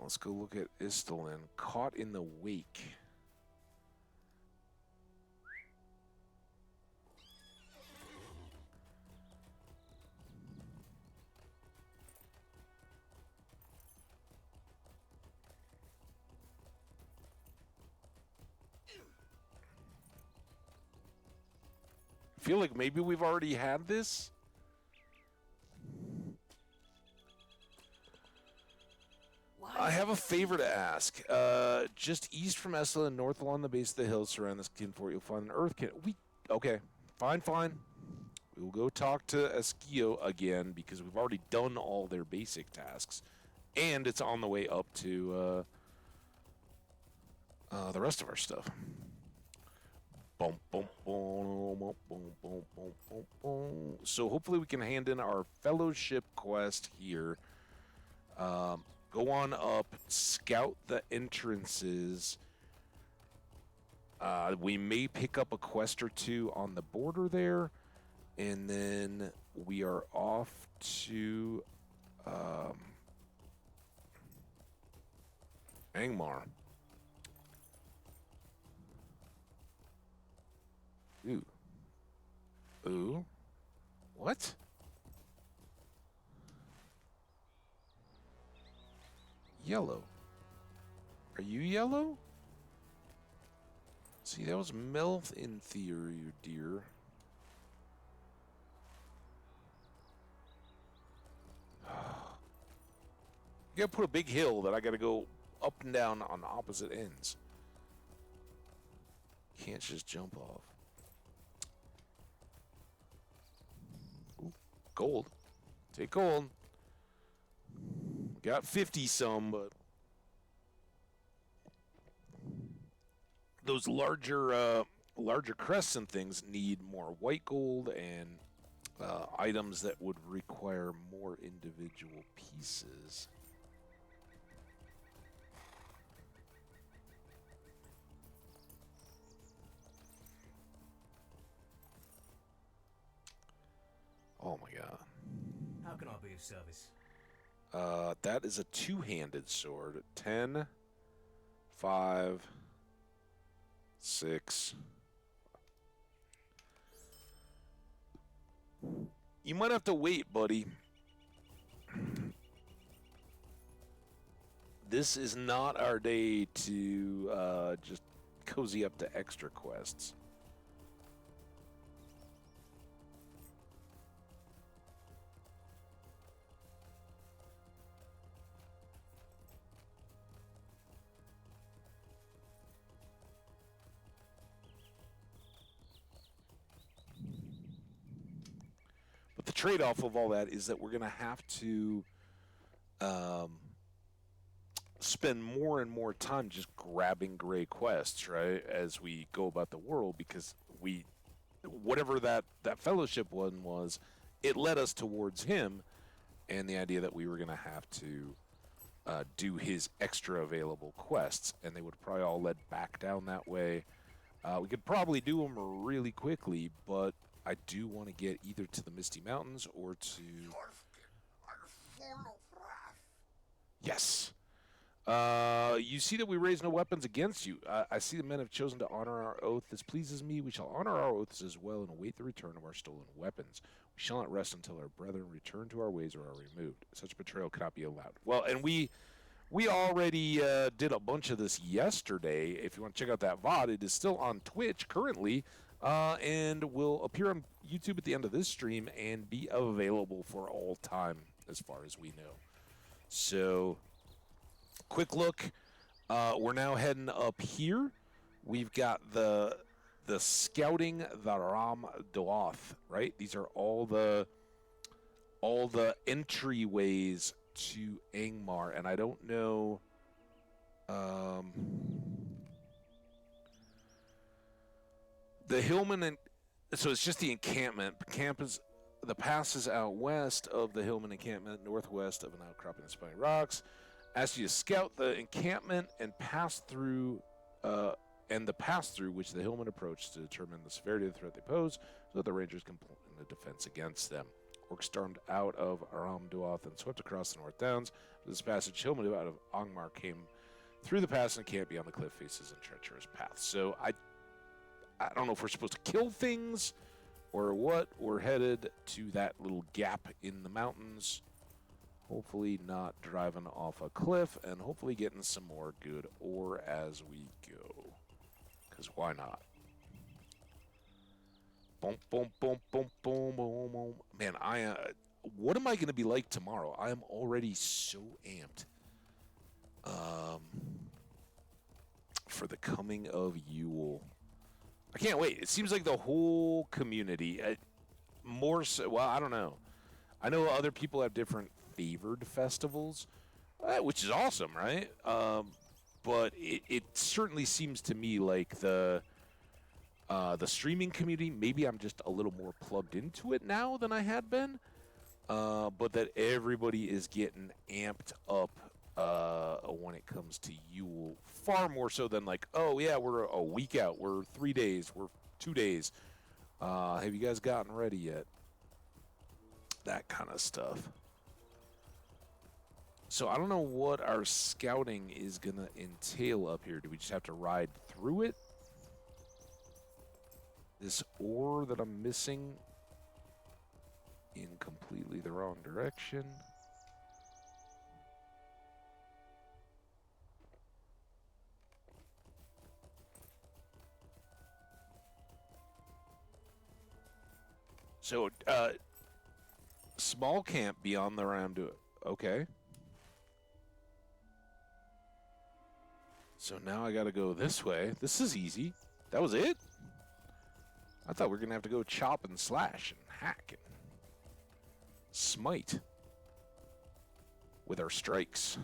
Let's go look at Istalin. Caught in the Wake. I feel like maybe we've already had this. I have a favor to ask. Just east from Esla and north along the base of the hills surround this kin fort, you'll find an earth kin. Okay, fine. We will go talk to Esquio again because we've already done all their basic tasks, and it's on the way up to the rest of our stuff. So hopefully we can hand in our fellowship quest here. Go on up, scout the entrances. We may pick up a quest or two on the border there, and then we are off to Angmar. Ooh. What? Yellow. Are you yellow? See, that was Melth in theory, dear. You gotta put a big hill that I gotta go up and down on opposite ends. Can't just jump off. Ooh, gold. Take gold. Got 50 some, but those larger crests and things need more white gold and items that would require more individual pieces. Oh my god. How can I be of service? That is a two-handed sword. 10, 5, 6. You might have to wait, buddy. This is not our day to just cozy up to extra quests. But the trade-off of all that is that we're going to have to spend more and more time just grabbing gray quests, right, as we go about the world, because whatever that fellowship one was it led us towards him and the idea that we were going to have to do his extra available quests, and they would probably all lead back down that way. We could probably do them really quickly, but I do want to get either to the Misty Mountains or to... Yes. You see that we raise no weapons against you. I see the men have chosen to honor our oath. This pleases me. We shall honor our oaths as well and await the return of our stolen weapons. We shall not rest until our brethren return to our ways or are removed. Such betrayal cannot be allowed. Well, and we already did a bunch of this yesterday. If you want to check out that VOD, it is still on Twitch currently, and will appear on YouTube at the end of this stream and be available for all time as far as we know. So... quick look, we're now heading up here. We've got the scouting the Ram Doath, right? These are all the entryways to Angmar, and I don't know the Hillman, and so it's just the encampment. The pass is out west of the Hillman encampment, northwest of an outcropping of spiny rocks. Asks you to scout the encampment and pass through, the pass-through which the Hillmen approach to determine the severity of the threat they pose, so that the Rangers can plan a defense against them. Orcs stormed out of Aram Duath and swept across the North Downs. For this passage, Hillmen out of Angmar came through the pass and camped beyond the cliff faces and treacherous paths. So I don't know if we're supposed to kill things or what. We're headed to that little gap in the mountains. Hopefully not driving off a cliff, and hopefully getting some more good ore as we go. Because why not? Boom, boom, boom, boom, boom, boom, boom. Man, what am I going to be like tomorrow? I am already so amped for the coming of Yule. I can't wait. It seems like the whole community, more so, well, I don't know. I know other people have different favored festivals, which is awesome, right? But it certainly seems to me like the streaming community, maybe I'm just a little more plugged into it now than I had been, but that everybody is getting amped up when it comes to Yule, far more so than like, oh yeah, we're a week out, we're 3 days, we're 2 days. Have you guys gotten ready yet? That kind of stuff. So I don't know what our scouting is going to entail up here. Do we just have to ride through it? This ore that I'm missing in completely the wrong direction. So, small camp beyond the Ramdu. Okay. So now I got to go this way. This is easy. That was it? I thought we were going to have to go chop and slash and hack and smite with our strikes.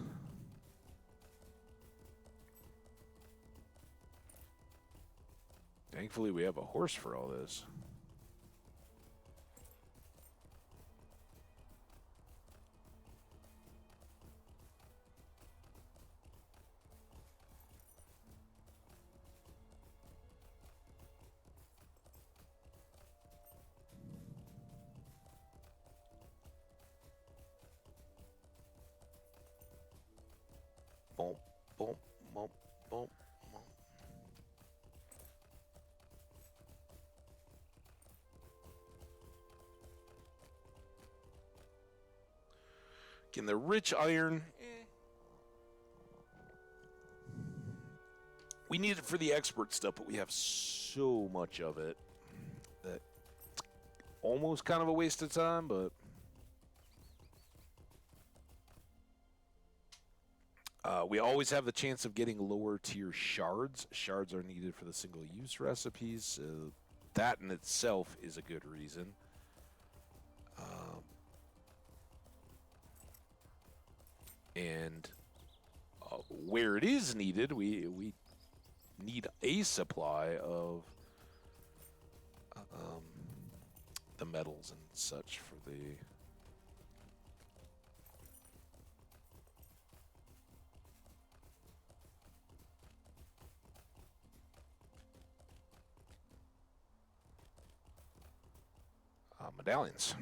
Thankfully, we have a horse for all this. Boom, boom, boom, boom, boom. Again, the rich iron. We need it for the expert stuff, but we have so much of it that it's almost kind of a waste of time, but... we always have the chance of getting lower tier shards. Shards are needed for the single use recipes. That in itself is a good reason. And where it is needed, we need a supply of the metals and such for the... medallions.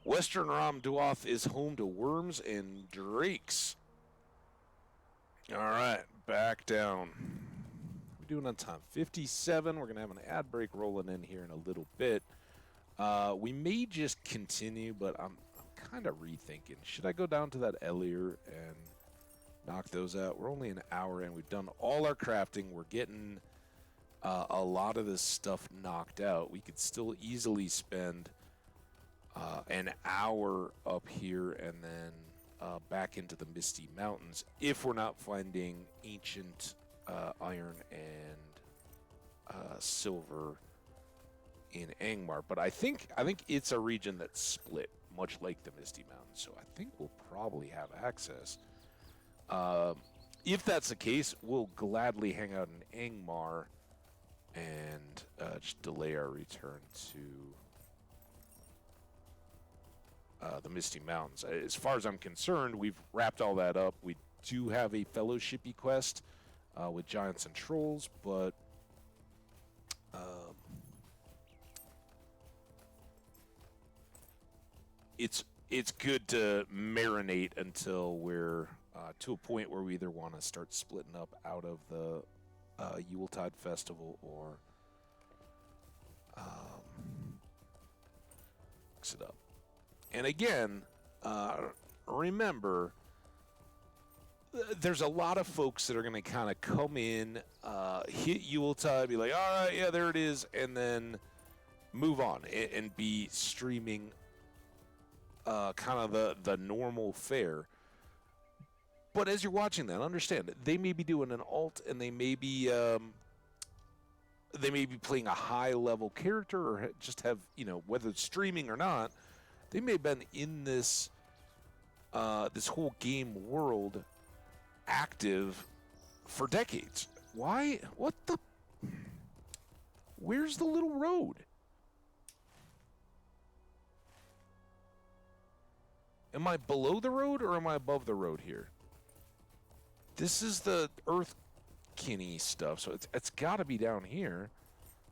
Western Ramduoth is home to worms and drakes. All right, back down. We're doing on time 57. We're going to have an ad break rolling in here in a little bit. We may just continue, but I'm kind of rethinking. Should I go down to that Ellier and knock those out? We're only an hour in. We've done all our crafting. We're getting a lot of this stuff knocked out. We could still easily spend an hour up here and then back into the Misty Mountains if we're not finding ancient iron and silver in Angmar. But I think it's a region that's split, much like the Misty Mountains. So I think we'll probably have access. If that's the case, we'll gladly hang out in Angmar and just delay our return to the Misty Mountains. As far as I'm concerned, we've wrapped all that up. We do have a fellowshipy quest with giants and trolls, but it's good to marinate until we're to a point where we either want to start splitting up out of the Yuletide festival or mix it up. And again, remember, there's a lot of folks that are going to kind of come in, hit Yuletide, be like, all right, yeah, there it is, and then move on and be streaming kind of the normal fare. But as you're watching that, understand, they may be doing an alt, and they may be playing a high-level character or just have, whether it's streaming or not, they may have been in this this whole game world active for decades. Why? What the? Where's the little road? Am I below the road or am I above the road here? This is the Earth Kinney stuff, so it's got to be down here.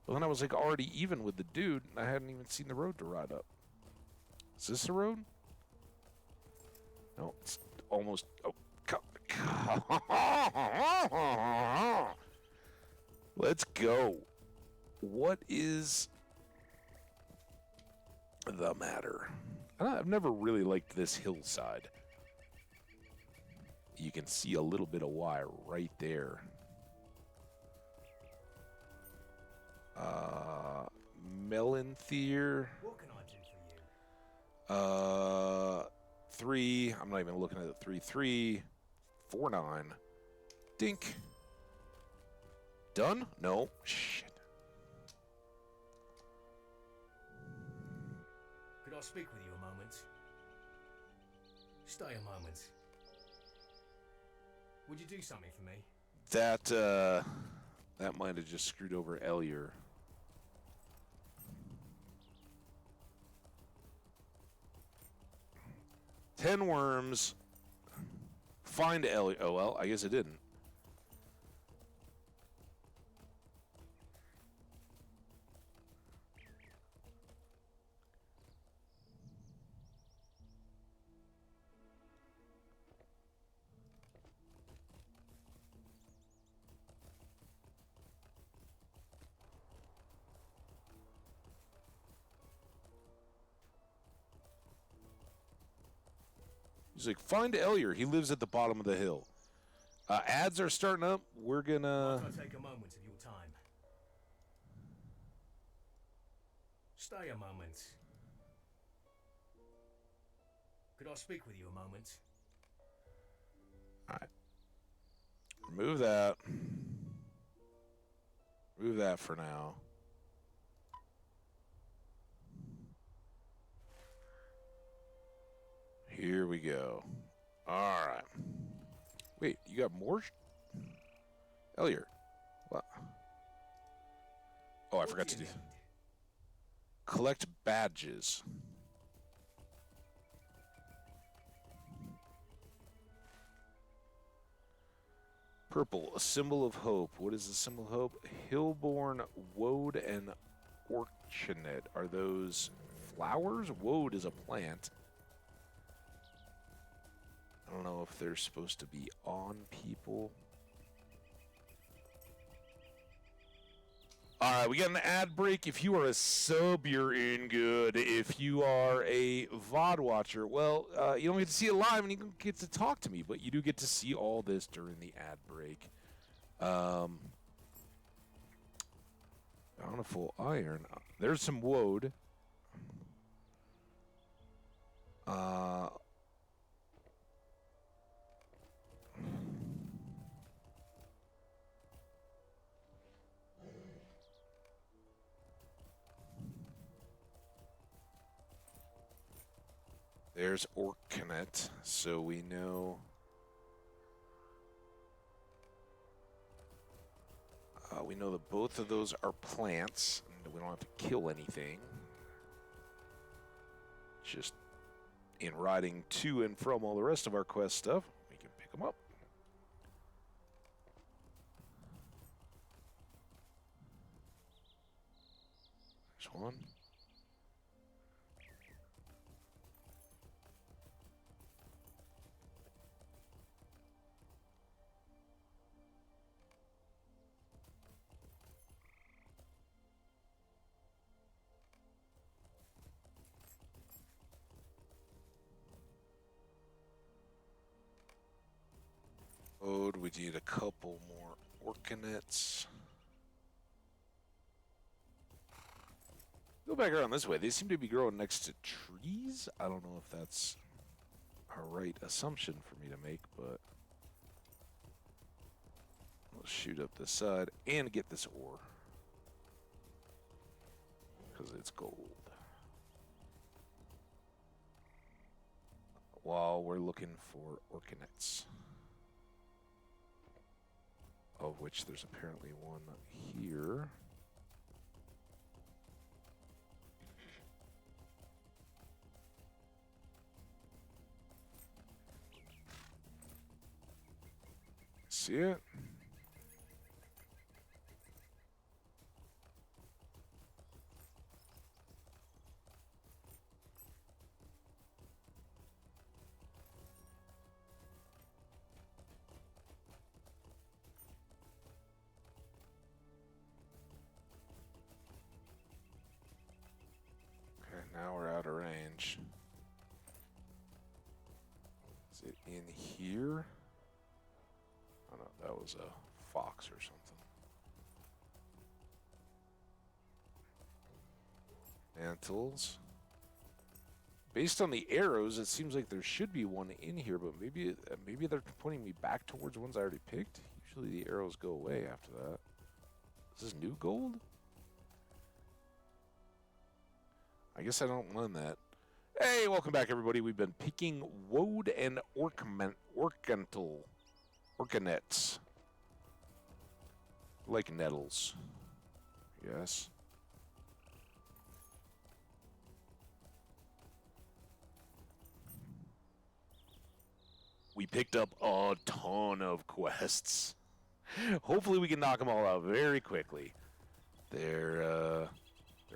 But then I was like already even with the dude, and I hadn't even seen the road to ride up. Is this the road? No, it's almost... Oh, let's go. What is the matter? I've never really liked this hillside. You can see a little bit of wire right there. Melanthier. What can I do for you? 3. I'm not even looking at it. 3, 3, 4, 9. Dink. Done? No. Shit. Could I speak with you a moment? Stay a moment. Would you do something for me? That might have just screwed over Ellier. Ten worms. Find Ellier. Oh, well, I guess it didn't. He's like, find Ellier. He lives at the bottom of the hill. Ads are starting up. We're gonna... Might I take a moment of your time? Stay a moment. Could I speak with you a moment? Alright. Remove that. Remove that for now. Here we go. Alright. Wait, you got more? Elliot. What? Oh, I forgot to do. Collect badges. Purple, a symbol of hope. What is the symbol of hope? Hillborn, woad, and orchinet. Are those flowers? Woad is a plant. I don't know if they're supposed to be on people. Alright, we got an ad break. If you are a sub, you're in good. If you are a VOD watcher, well, you don't get to see it live and you don't get to talk to me, but you do get to see all this during the ad break. Bountiful iron. There's some woad. There's orchinet, so we know. We know that both of those are plants, and we don't have to kill anything. Just in riding to and from all the rest of our quest stuff, we can pick them up. There's one. We need a couple more orchinets. Go back around this way. They seem to be growing next to trees. I don't know if that's a right assumption for me to make, but let's shoot up this side and get this ore because it's gold. While we're looking for orchinets, of which there's apparently one here. See it? Now we're out of range. Is it in here? Oh no, that was a fox or something. Mantles. Based on the arrows, it seems like there should be one in here, but maybe they're pointing me back towards ones I already picked. Usually the arrows go away after that. Is this new gold? I guess I don't learn that. Hey, welcome back, everybody. We've been picking woad and orchinets. Like nettles. Yes. We picked up a ton of quests. Hopefully we can knock them all out very quickly. They're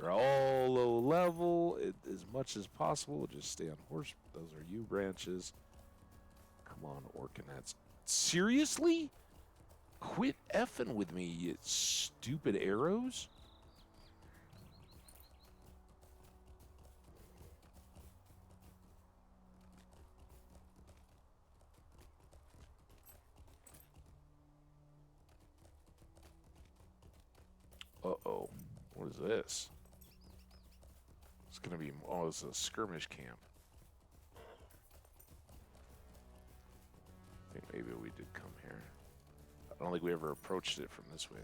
all low level as much as possible. Just stay on horse. Those are you branches. Come on, orchinets. Seriously? Quit effing with me, you stupid arrows. Uh-oh. What is this? It's gonna be, oh, it's a skirmish camp. Maybe we did come here. I don't think we ever approached it from this way,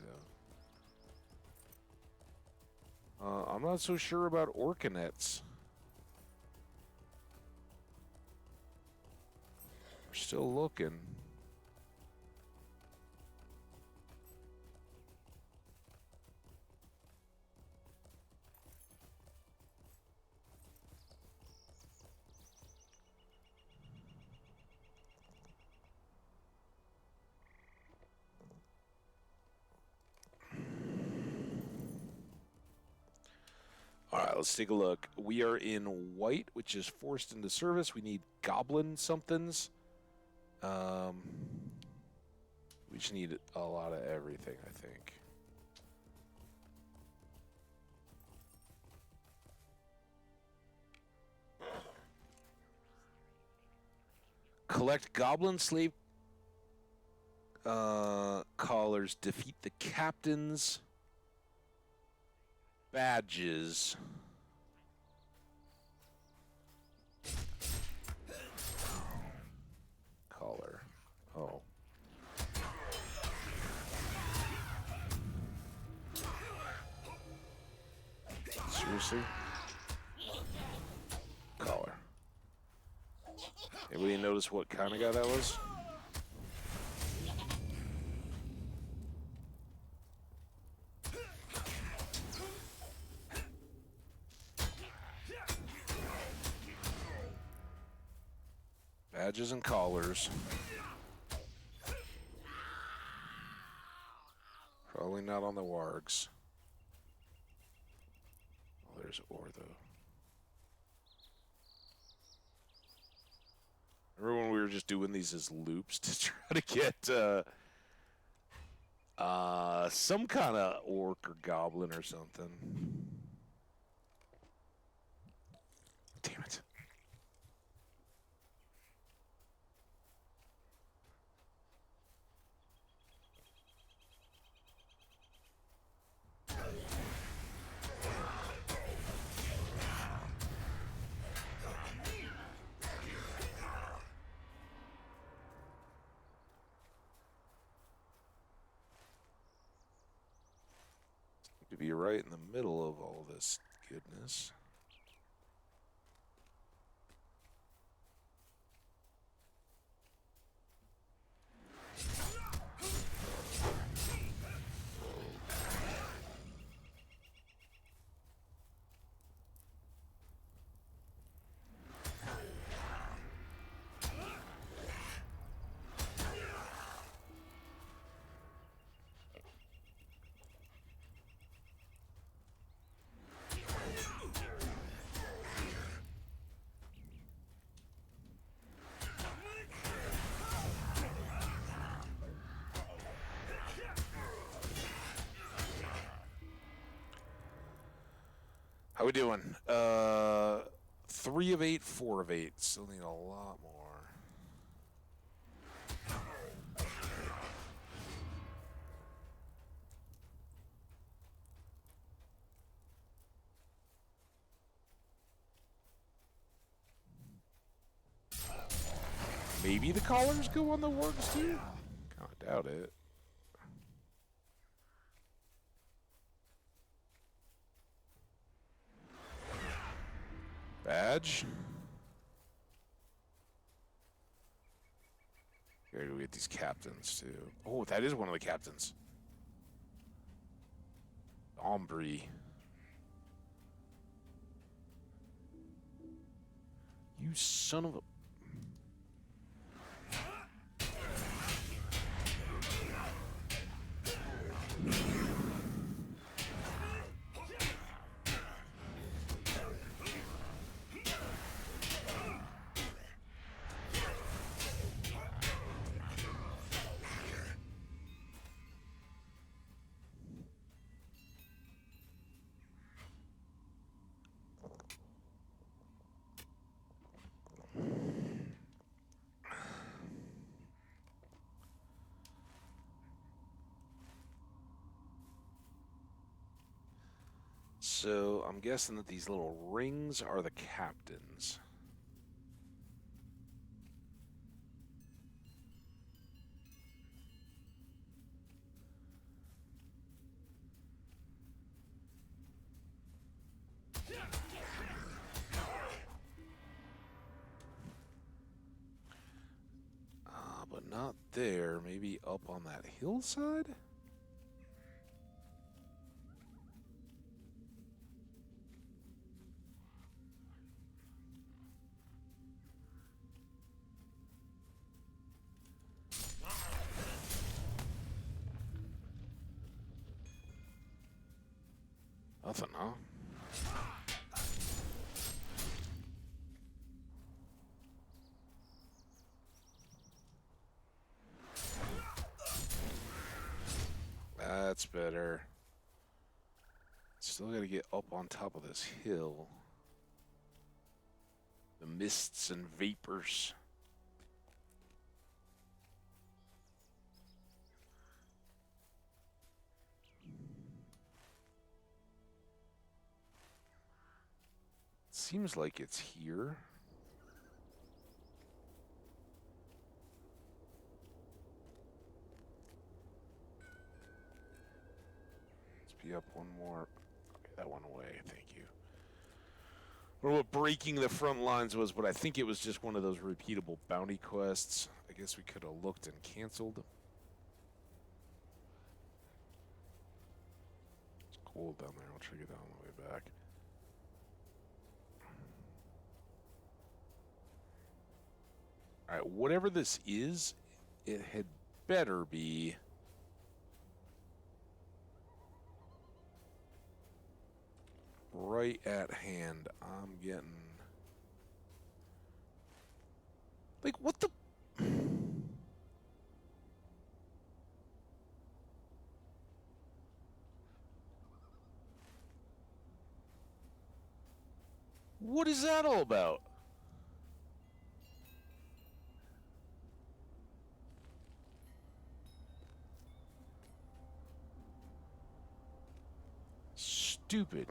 though. I'm not so sure about Orcanets. We're still looking. All right, let's take a look. We are in white, which is forced into service. We need goblin somethings. We just need a lot of everything, I think. Collect goblin slave collars. Defeat the captains. Badges. Collar. Oh. Seriously? Collar. Anybody notice what kind of guy that was? Badges and collars. Probably not on the wargs. Oh, there's Ortho. Remember when we were just doing these as loops to try to get some kind of orc or goblin or something? Damn it. To be right in the middle of all this goodness. How we doing? 3 of 8, 4 of 8. Still need a lot more. Maybe the collars go on the wargs too? Kind of doubt it. Badge. Here we get these captains too. Oh, that is one of the captains. Ombre. You son of a... So I'm guessing that these little rings are the captains. not there. Maybe up on that hillside? Nothing, huh? That's better. Still gotta get up on top of this hill. The mists and vapors. Seems like it's here. Let's be up one more. Okay, that one away, thank you. I don't know what breaking the front lines was, but I think it was just one of those repeatable bounty quests. I guess we could have looked and canceled. It's cold down there. I'll check it out on the way back. Alright, whatever this is, it had better be right at hand. I'm getting... Like, what the... What is that all about? Stupid.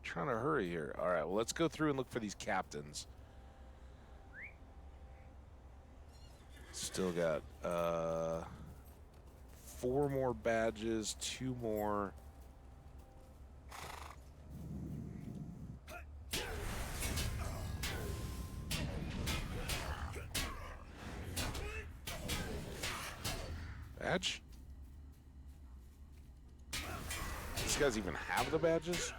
Trying to hurry here. All right, well, let's go through and look for these captains. Still got 4 more badges, 2 more. Badge? These guys even have the badges?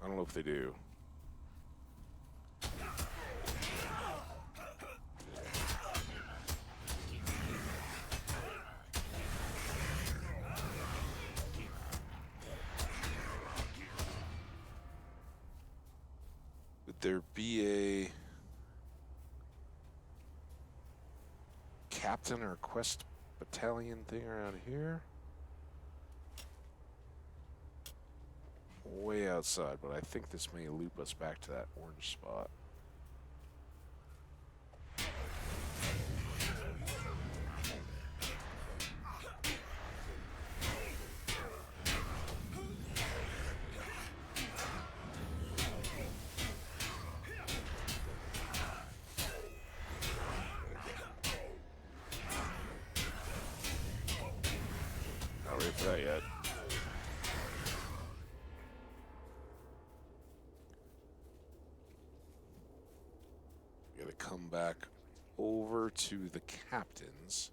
I don't know if they do. Would there be a captain or quest battalion thing around here? Way outside, but I think this may loop us back to that orange spot. Not ready for that yet. Come back over to the captains.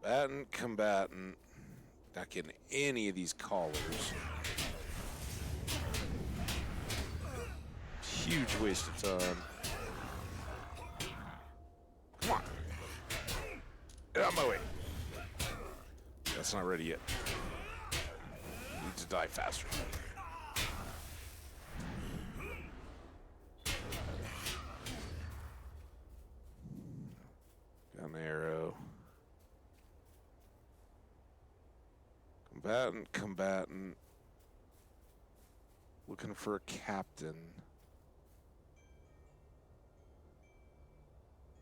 Combatant, combatant. Not getting any of these collars. Huge waste of time. Come on. Get out of my way. That's not ready yet. Need to die faster. Got an arrow. Combatant, combatant. Looking for a captain.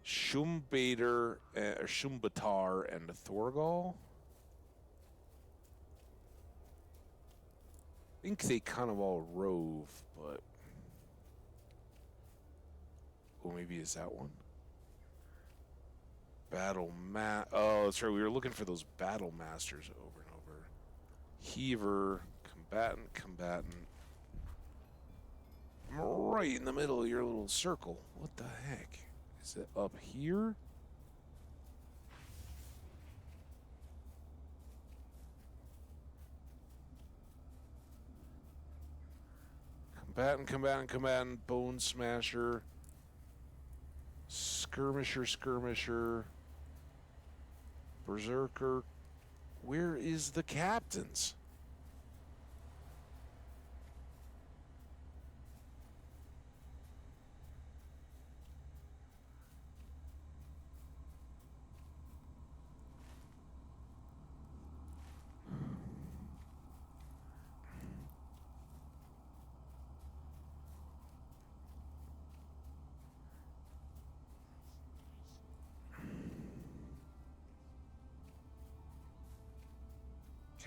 Shumbater, Shumbatar, and Thorgal. think they kind of all rove, but... Oh, maybe is that one? Oh, that's right. We were looking for those battle masters over and over. Heaver, combatant. I'm right in the middle of your little circle. What the heck? Is it up here? Combatant, bone smasher. Skirmisher. Berserker. Where is the captains?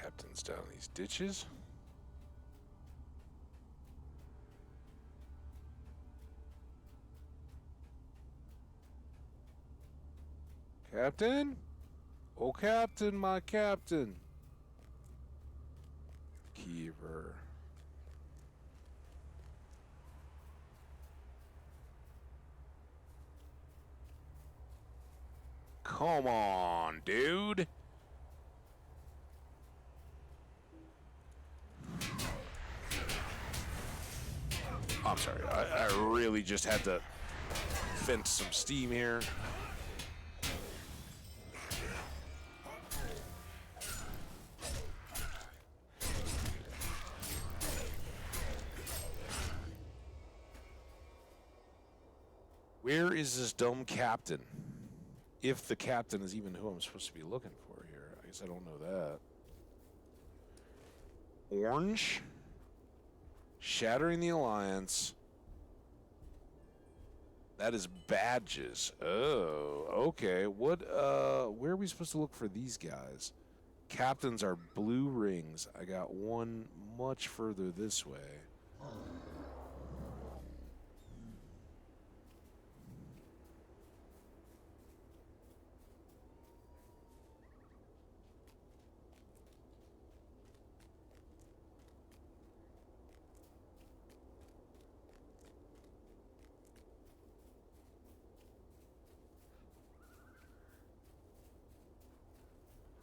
Captains down these ditches. Captain? Oh, Captain, my Captain. Keeper. Come on, dude. I'm sorry, I really just had to vent some steam here. Where is this dumb captain? If the captain is even who I'm supposed to be looking for here. I guess I don't know that. Orange? Shattering the Alliance. That is badges. Oh, okay. What, where are we supposed to look for these guys? Captains are blue rings. I got one much further this way.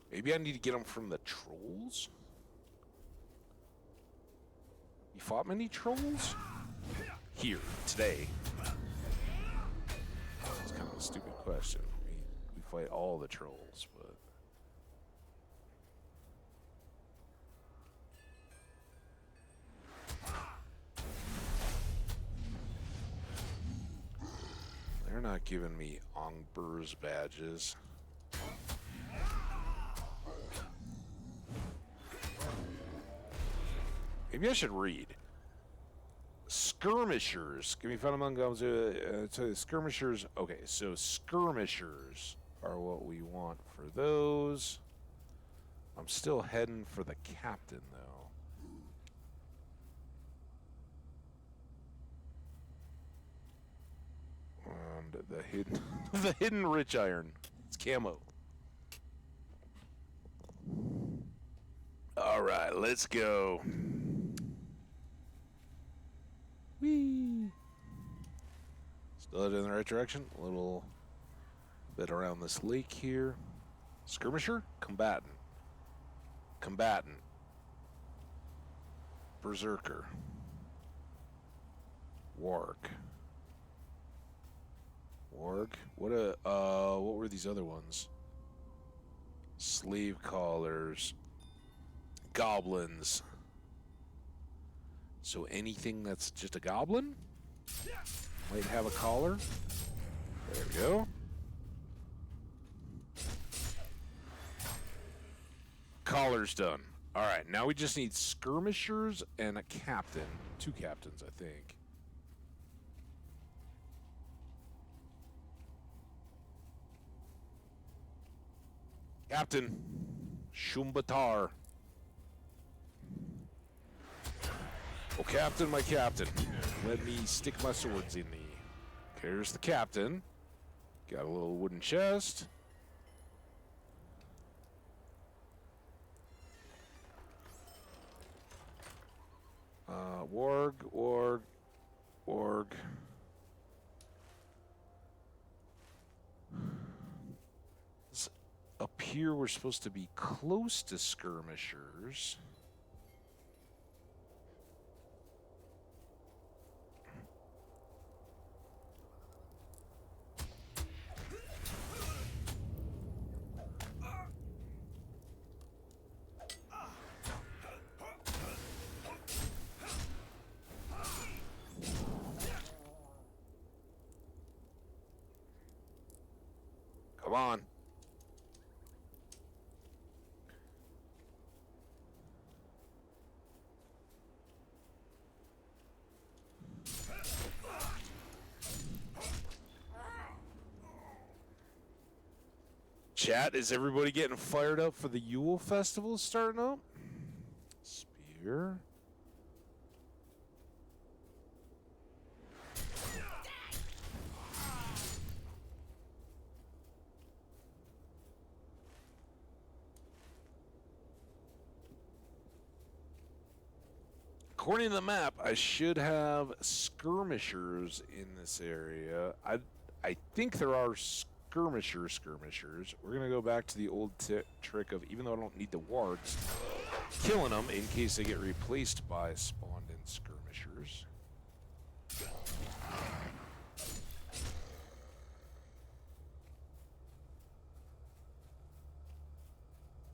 Maybe I need to get them from the trolls? You fought many trolls? Here, today. It's kind of a stupid question. We fight all the trolls, but... They're not giving me Angmar's badges. Maybe I should read. Skirmishers. Can be found among guns. Skirmishers. Okay, so skirmishers are what we want for those. I'm still heading for the captain, though. And the hidden, the hidden rich iron. It's camo. All right, let's go. Whee! Still headed in the right direction. A little bit around this lake here. Skirmisher? Combatant. Berserker. Warg. What were these other ones? Slave callers. Goblins. So anything that's just a goblin might have a collar. There we go. Collar's done. All right, now we just need skirmishers and a captain. 2 captains, I think. Captain Shumbatar. Oh, Captain, my Captain. Let me stick my swords in thee. There's the Captain. Got a little wooden chest. Warg. Up here, we're supposed to be close to skirmishers. Come on. Chat, is everybody getting fired up for the Yule festival starting up? Spear. According to the map, I should have skirmishers in this area. I think there are skirmishers. We're going to go back to the old trick of, even though I don't need the wargs, killing them in case they get replaced by spawned-in skirmishers.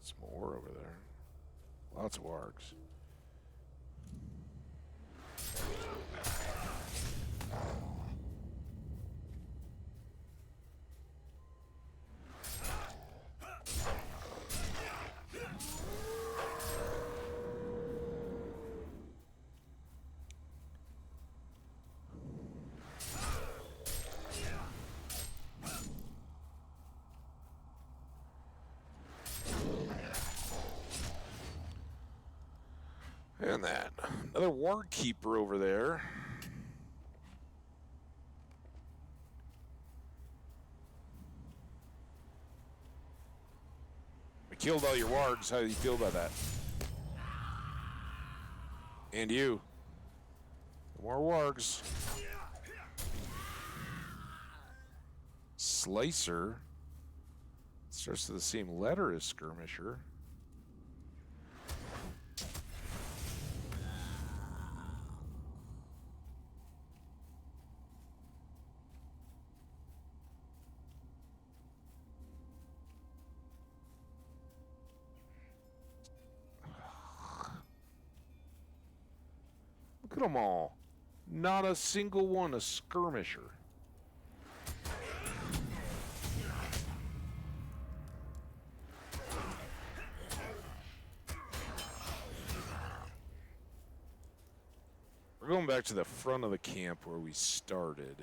Some more over there. Lots of wargs. And that. Another Warg Keeper over there. We killed all your wargs. How do you feel about that? And you. More wargs. Slicer. Starts with the same letter as Skirmisher. Look at them all. Not a single one a skirmisher. We're going back to the front of the camp where we started.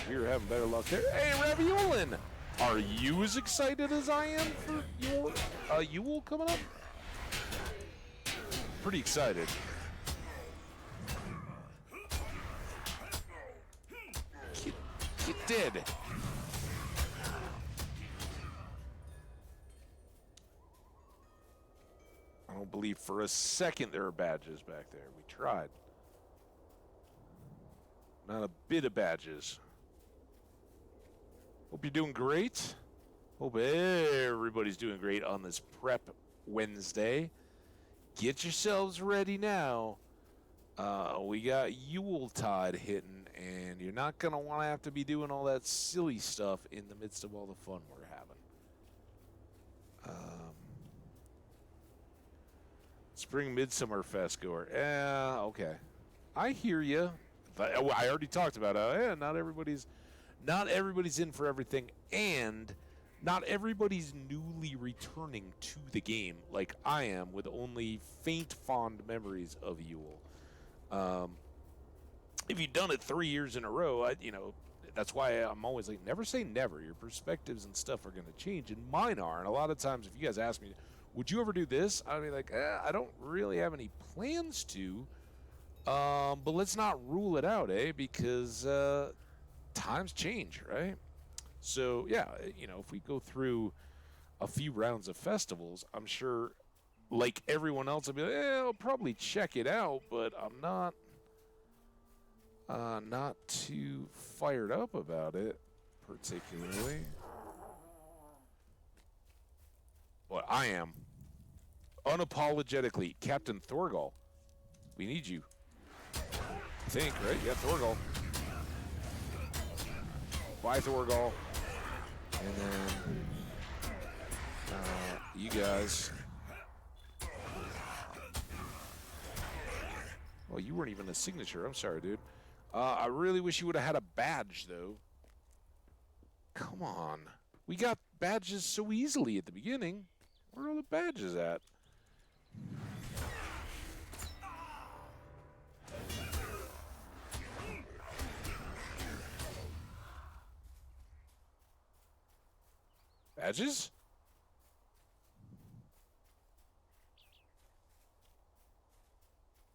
We were having better luck there. Hey, Raviolin! Are you as excited as I am for your Yule coming up? Pretty excited. Get dead. I don't believe for a second there are badges back there. We tried. Not a bit of badges. Hope you're doing great. Hope everybody's doing great on this Prep Wednesday. Get yourselves ready now. We got Yuletide hitting, and you're not going to want to have to be doing all that silly stuff in the midst of all the fun we're having. Spring Midsummer Fest goer. Yeah, okay. I hear you. I already talked about not everybody's in for everything, and not everybody's newly returning to the game like I am with only faint fond memories of Yule. If you've done it 3 years in a row, that's why I'm always like, never say never. Your perspectives and stuff are going to change, and mine are. And a lot of times, if you guys ask me, Would you ever do this? I'd be like, I don't really have any plans to. But let's not rule it out, because times change, right? So, yeah, if we go through a few rounds of festivals, I'm sure, like everyone else, I'll be like, I'll probably check it out, but I'm not too fired up about it, particularly. But I am. Unapologetically, Captain Thorgal. We need you. I think, right? Yeah, Thorgal. Bye, Thorgal. And then you guys. Well, you weren't even a signature. I'm sorry, dude. I really wish you would have had a badge, though. Come on. We got badges so easily at the beginning. Where are all the badges at? Badges?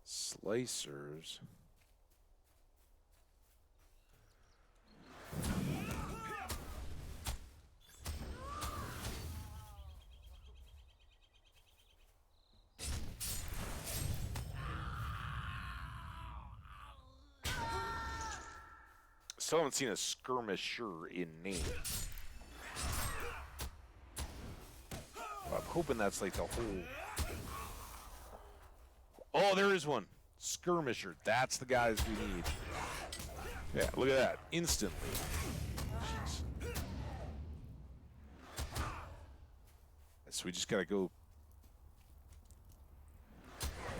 Slicers. Still haven't seen a skirmisher in name. I'm hoping that's like the whole... Oh, there is one. Skirmisher. That's the guys we need. Yeah, look at that. Instantly. Jeez. So we just gotta go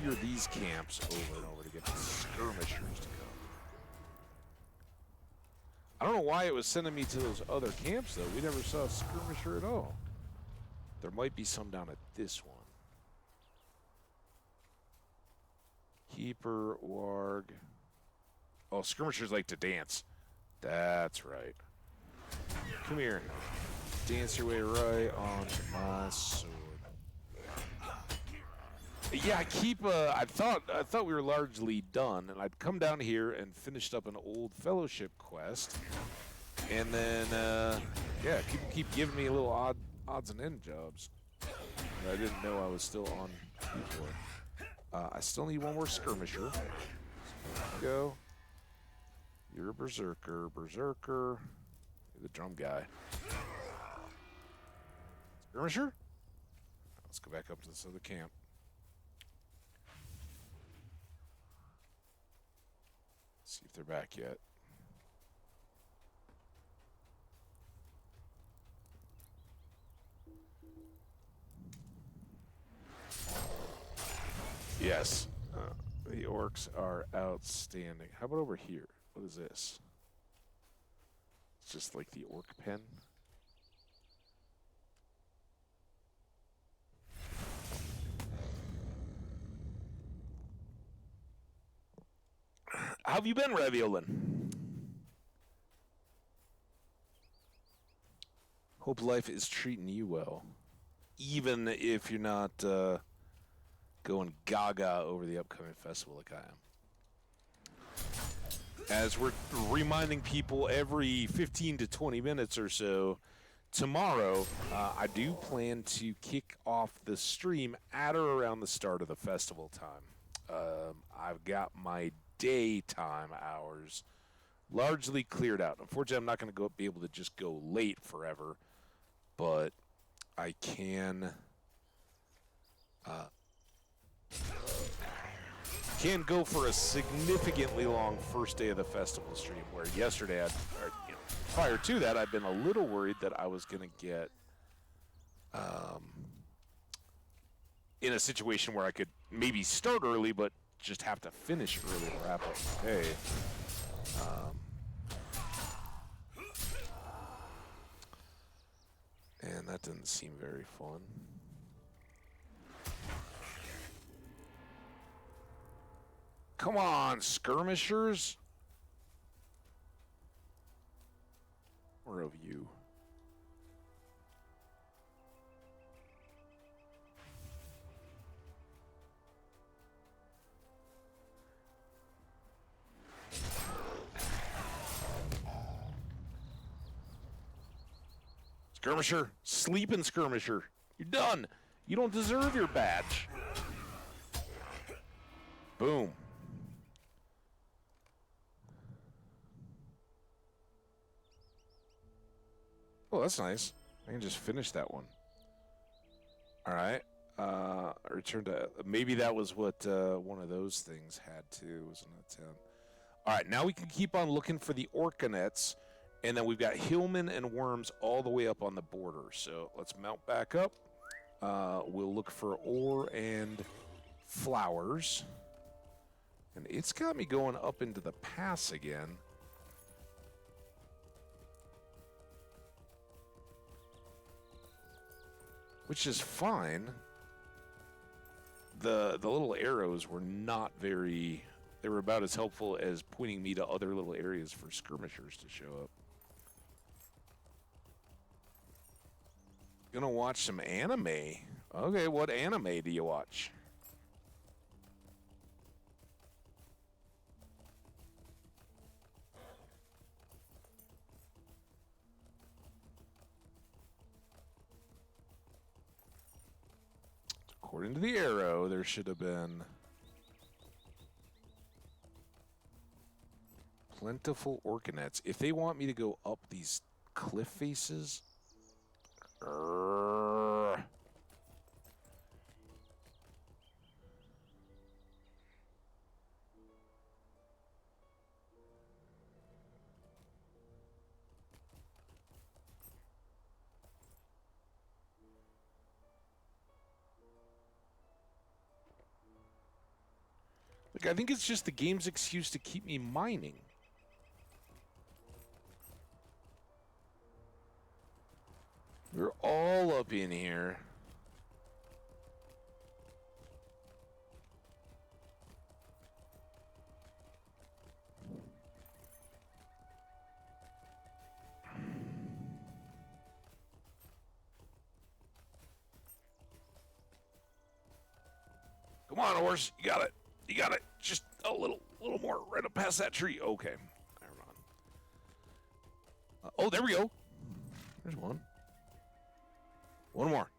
clear these camps over and over to get the skirmishers to come. I don't know why it was sending me to those other camps, though. We never saw a skirmisher at all. There might be some down at this one. Keeper, Warg. Oh, skirmishers like to dance. That's right. Come here. Dance your way right onto my sword. Yeah, I thought we were largely done, and I'd come down here and finished up an old fellowship quest, and then yeah, people keep giving me little odds and end jobs that I didn't know I was still on before. I still need one more skirmisher. So let's go. You're a berserker. You're the drum guy. Skirmisher? Let's go back up to this other camp. See if they're back yet. Yes. The orcs are outstanding. How about over here? What is this? It's just like the orc pen. How have you been, Raviolin? Hope life is treating you well. Even if you're not going gaga over the upcoming festival like I am. As we're reminding people every 15 to 20 minutes or so, tomorrow I do plan to kick off the stream at or around the start of the festival time. I've got my daytime hours largely cleared out. Unfortunately, I'm not going to be able to just go late forever, but I can go for a significantly long first day of the festival stream, where yesterday, prior to that, I'd been a little worried that I was going to get in a situation where I could maybe start early, but just have to finish early to wrap up my day. And that didn't seem very fun. Come on, skirmishers. More of you. Skirmisher. Sleeping skirmisher. You're done. You don't deserve your badge. Boom. Oh, that's nice. I can just finish that one. All right. Return to... Maybe that was what one of those things had too. Was an attempt. All right, now we can keep on looking for the Orcanets, and then we've got Hillmen and Worms all the way up on the border. So let's mount back up. We'll look for ore and flowers. And it's got me going up into the pass again. Which is fine. The little arrows were not very... They were about as helpful as pointing me to other little areas for skirmishers to show up. Gonna watch some anime. Okay, what anime do you watch? According to the arrow, there should have been... Plentiful Orcanets. If they want me to go up these cliff faces... Like, I think it's just the game's excuse to keep me mining. We're all up in here. Come on, horse. You got it. You got it. Just a little more. Right up past that tree. Okay. Never mind. Oh, there we go. There's one. One more.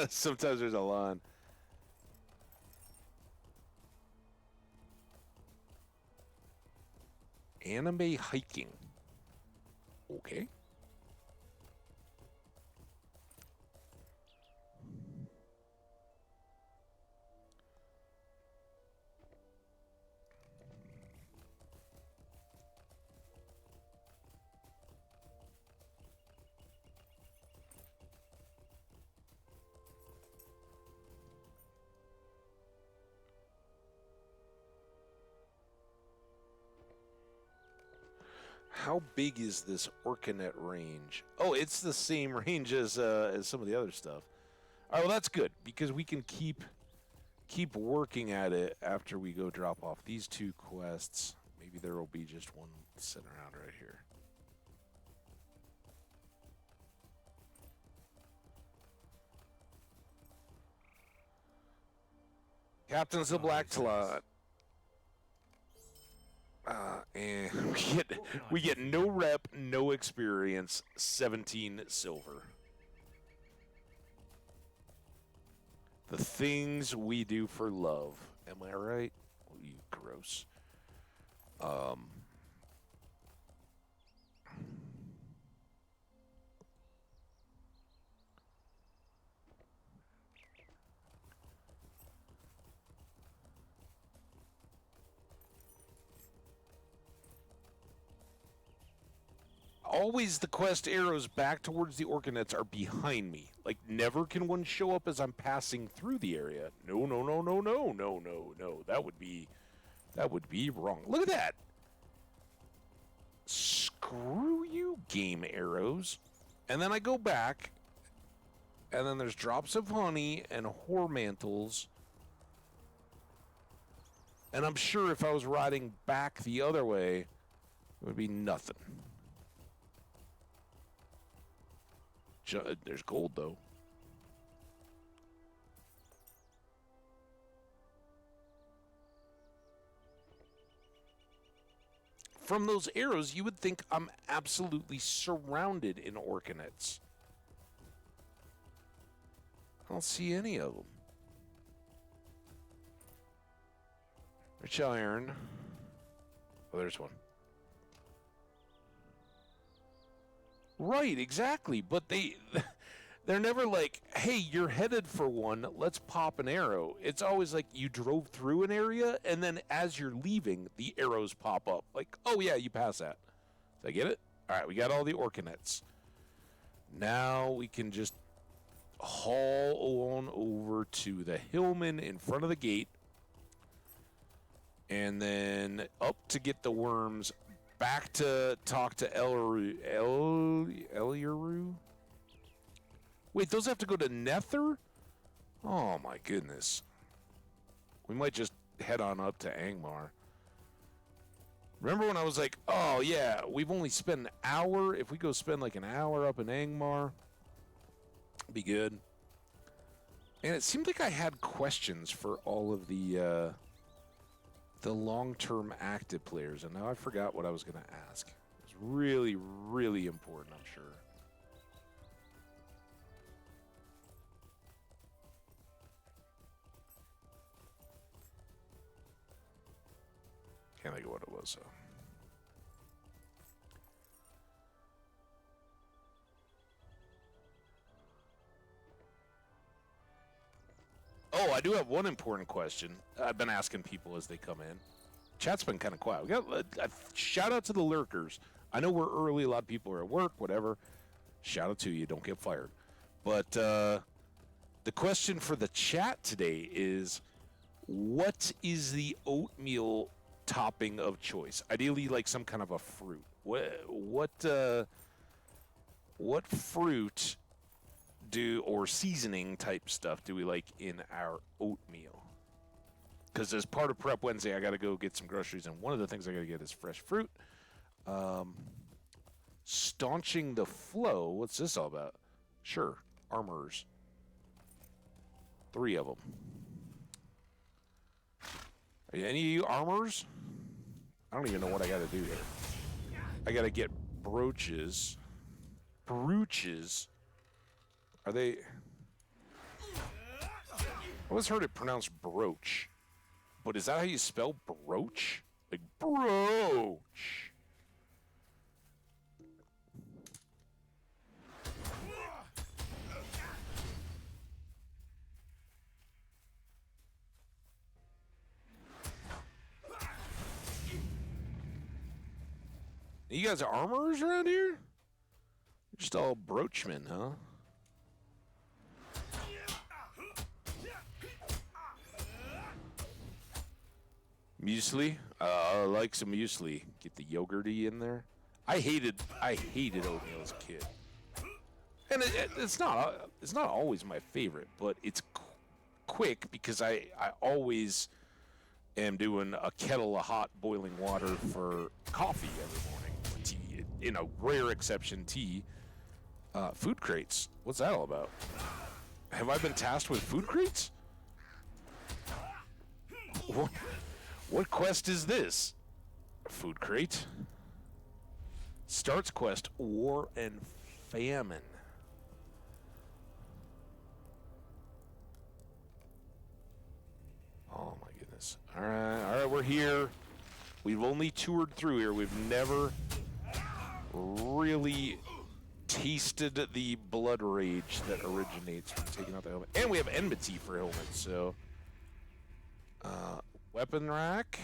Sometimes there's a line. Anime hiking. Okay. How big is this Orcanet range? Oh, it's the same range as some of the other stuff. All right, well that's good because we can keep working at it after we go drop off these two quests. Maybe there will be just one sitting around right here. Captain's the Black Slot. And we get no rep, no experience, 17 silver. The things we do for love. Am I right? Oh, you gross. Always the quest arrows back towards the Orcanets are behind me. Like, never can one show up as I'm passing through the area. No, no, no, no, no, no, no, no. That would be wrong. Look at that. Screw you, game arrows. And then I go back, and then there's drops of honey and whore mantles. And I'm sure if I was riding back the other way, It would be nothing. There's gold, though. From those arrows, you would think I'm absolutely surrounded in Orcanets. I don't see any of them. Rich iron. Oh, there's one. Right, exactly. But they're never like, hey, you're headed for one, let's pop an arrow. It's always like you drove through an area, and then as you're leaving, the arrows pop up. Like, oh yeah, you pass that. Did I get it? All right, we got all the Orcanets. Now we can just haul on over to the Hillman in front of the gate, and then up to get the worms, back to talk to Eliaru. Wait, those have to go to Nether? Oh my goodness. We might just head on up to Angmar. Remember when I was like, oh yeah, we've only spent an hour. If we go spend like an hour up in Angmar, be good. And it seemed like I had questions for all of the long-term active players, and now I forgot what I was going to ask. It was really, really important, I'm sure. Can't think of what it was, though. Oh, I do have one important question. I've been asking people as they come in. Chat's been kind of quiet. We got a shout out to the lurkers. I know we're early. A lot of people are at work, whatever. Shout out to you. Don't get fired. But the question for the chat today is, what is the oatmeal topping of choice? Ideally, like some kind of a fruit. What fruit or seasoning type stuff do we like in our oatmeal? Because as part of Prep Wednesday, I got to go get some groceries, and one of the things I got to get is fresh fruit. Staunching the flow. What's this all about? Sure, armors. 3 of them. Are any of you armors? I don't even know what I got to do here. I got to get brooches. Brooches. Are they? I always heard it pronounced brooch. But is that how you spell brooch? Like brooch. You guys are armorers around here? Just all broachmen, huh? Muesli? I like some muesli. Get the yogurty in there. I hated oatmeal as a kid. And it's not always my favorite, but it's quick because I always am doing a kettle of hot boiling water for coffee every morning. Or tea, in a rare exception, tea. Food crates. What's that all about? Have I been tasked with food crates? What quest is this? Food crate. Starts quest, War and Famine. Oh my goodness. Alright, we're here. We've only toured through here. We've never really tasted the blood rage that originates from taking out the helmet. And we have enmity for helmets, so... weapon rack.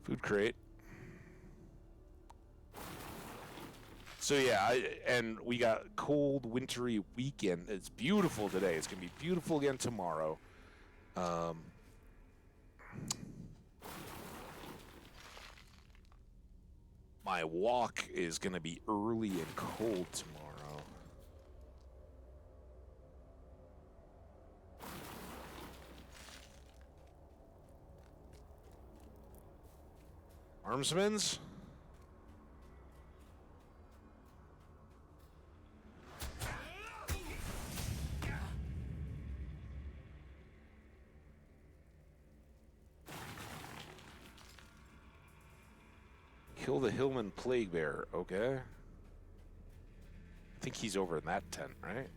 Food crate. So yeah, and we got cold, wintry weekend. It's beautiful today. It's going to be beautiful again tomorrow. My walk is going to be early and cold tomorrow. Armsmans? Kill the Hillman Plague Bearer. Okay. I think he's over in that tent, right?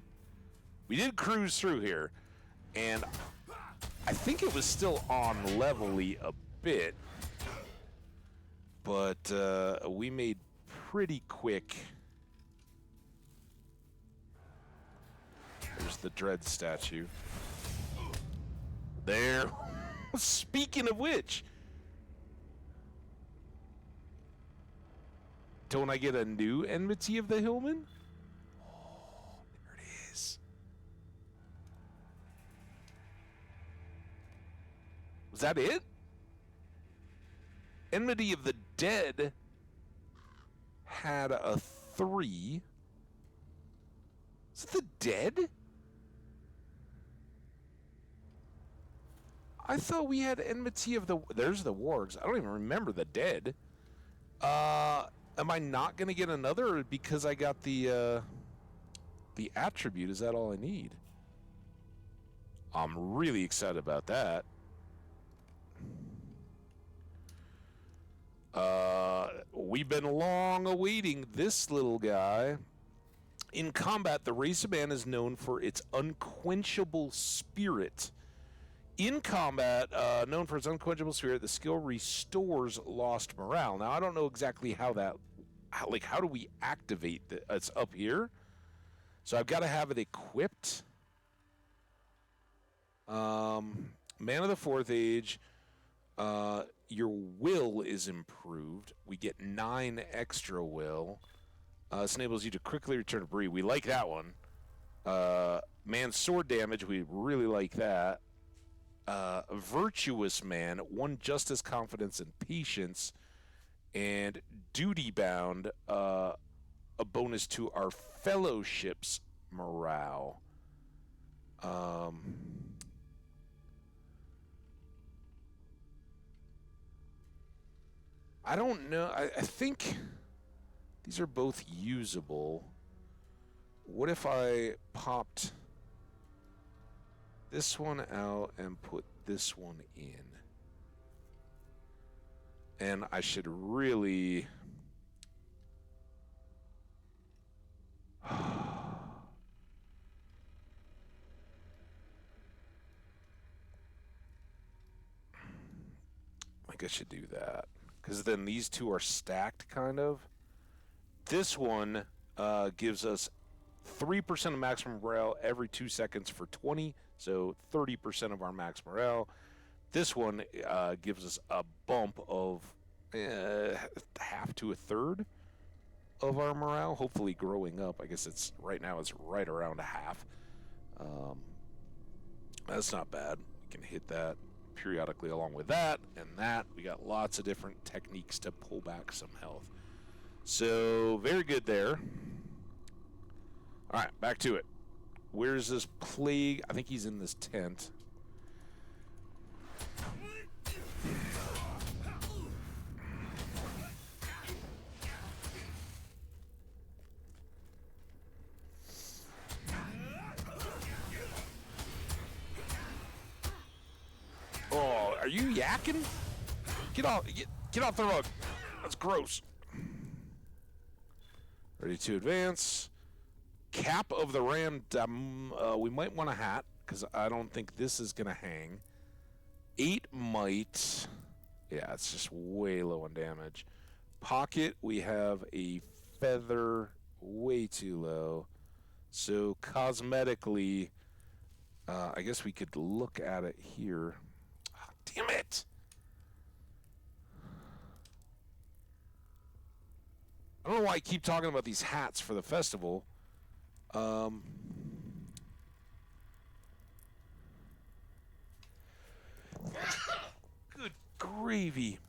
We did cruise through here, and I think it was still on levelly a bit, but we made pretty quick. There's the Dread statue. There. Speaking of which, don't I get a new Enmity of the Hillman? Oh, there it is. Was that it? Enmity of the Dead had a 3. Is it the Dead? I thought we had Enmity of the... There's the Wargs. I don't even remember the Dead. Am I not going to get another because I got the attribute? Is that all I need? I'm really excited about that. We've been long awaiting this little guy. In combat, the race of man is known for its unquenchable spirit. In combat, known for its unquenchable spirit, the skill restores lost morale. Now, I don't know exactly how that, how do we activate it? It's up here. So I've got to have it equipped. Man of the Fourth Age, your will is improved. We get 9 extra will. This enables you to quickly return to breed. We like that one. Man sword damage, we really like that. Virtuous Man, 1 justice, confidence, and patience, and duty bound, a bonus to our fellowship's morale. I don't know. I think these are both usable. What if I popped this one out and put this one in? And I should really... I guess I should do that. Because then these two are stacked, kind of. This one gives us 3% of maximum morale every 2 seconds for 20, so 30% of our max morale. This one gives us a bump of half to a third of our morale, hopefully growing up. I guess it's right now it's right around a half. That's not bad. We can hit that periodically along with that and that. We got lots of different techniques to pull back some health. So, very good there. All right, back to it. Where's this plague? I think he's in this tent. Oh, are you yakking? Get off the rug. That's gross. Ready to advance. Cap of the Ram. We might want a hat, because I don't think this is going to hang. 8 might. Yeah, it's just way low on damage. Pocket, we have a feather, way too low. So, cosmetically, I guess we could look at it here. Oh, damn it! I don't know why I keep talking about these hats for the festival. Good gravy.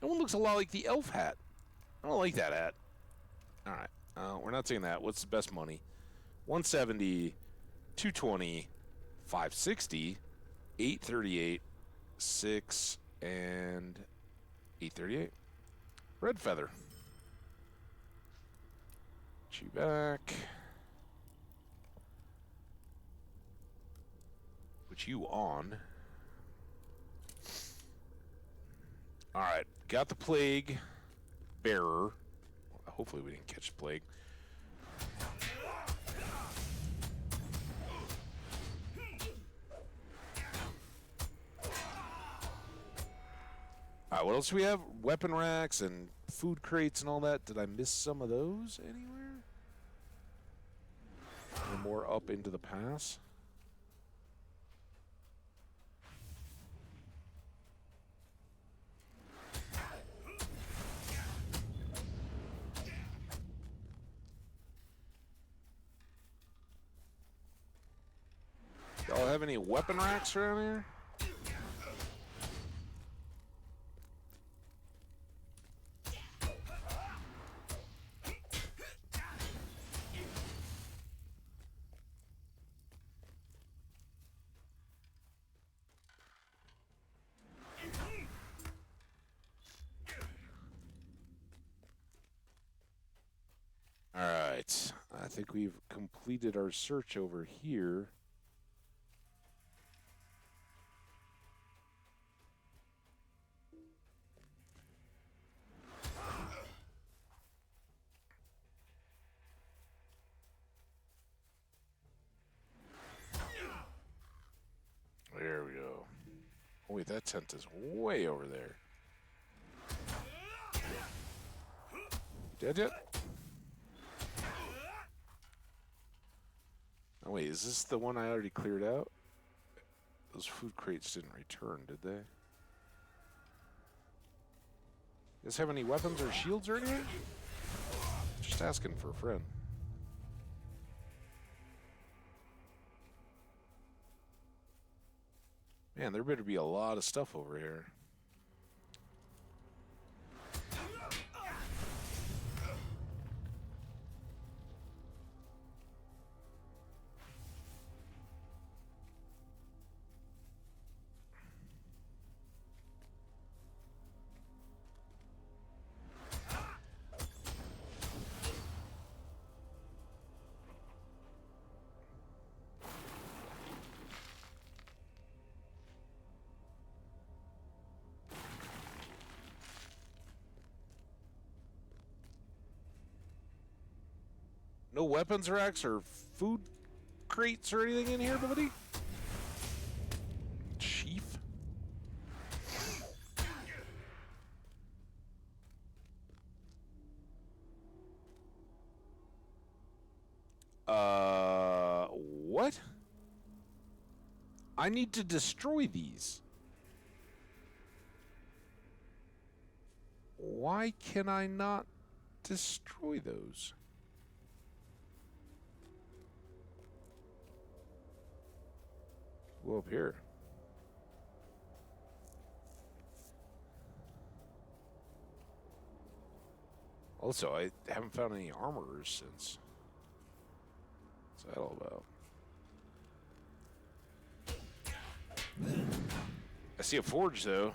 That one looks a lot like the elf hat. I don't like that hat. All right. We're not taking that. What's the best money? 170, 220, 560, 838, 6, and 838. Red feather. Put you back. Put you on. Alright, got the plague bearer. Hopefully we didn't catch the plague. Alright, what else do we have? Weapon racks and food crates and all that. Did I miss some of those anywhere? Or more up into the pass? Y'all have any weapon racks around here? Alright, I think we've completed our search over here. There we go. Oh wait, that tent is way over there. Dead yet? Oh wait, is this the one I already cleared out? Those food crates didn't return, did they? You guys have any weapons or shields or anything? Just asking for a friend. Man, there better be a lot of stuff over here. No weapons racks or food crates or anything in here, buddy? Chief? What? I need to destroy these. Why can I not destroy those? Go up here. Also, I haven't found any armorers since. What's that all about? I see a forge, though.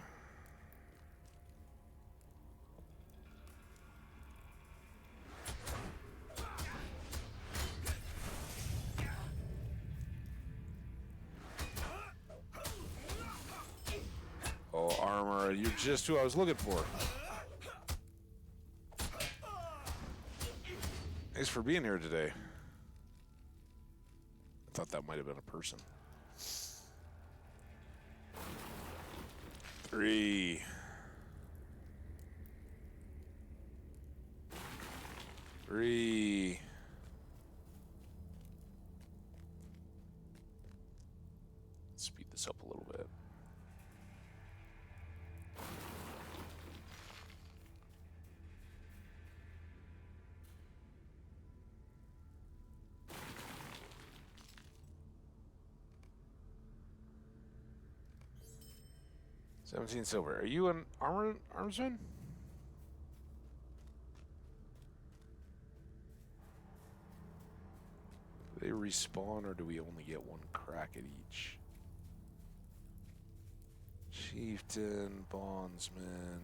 Oh, armor. You're just who I was looking for. Thanks for being here today. I thought that might have been a person. 3. Speed this up a little bit. $17 silver. Are you an armsman? Do they respawn, or do we only get one crack at each? Chieftain, bondsman.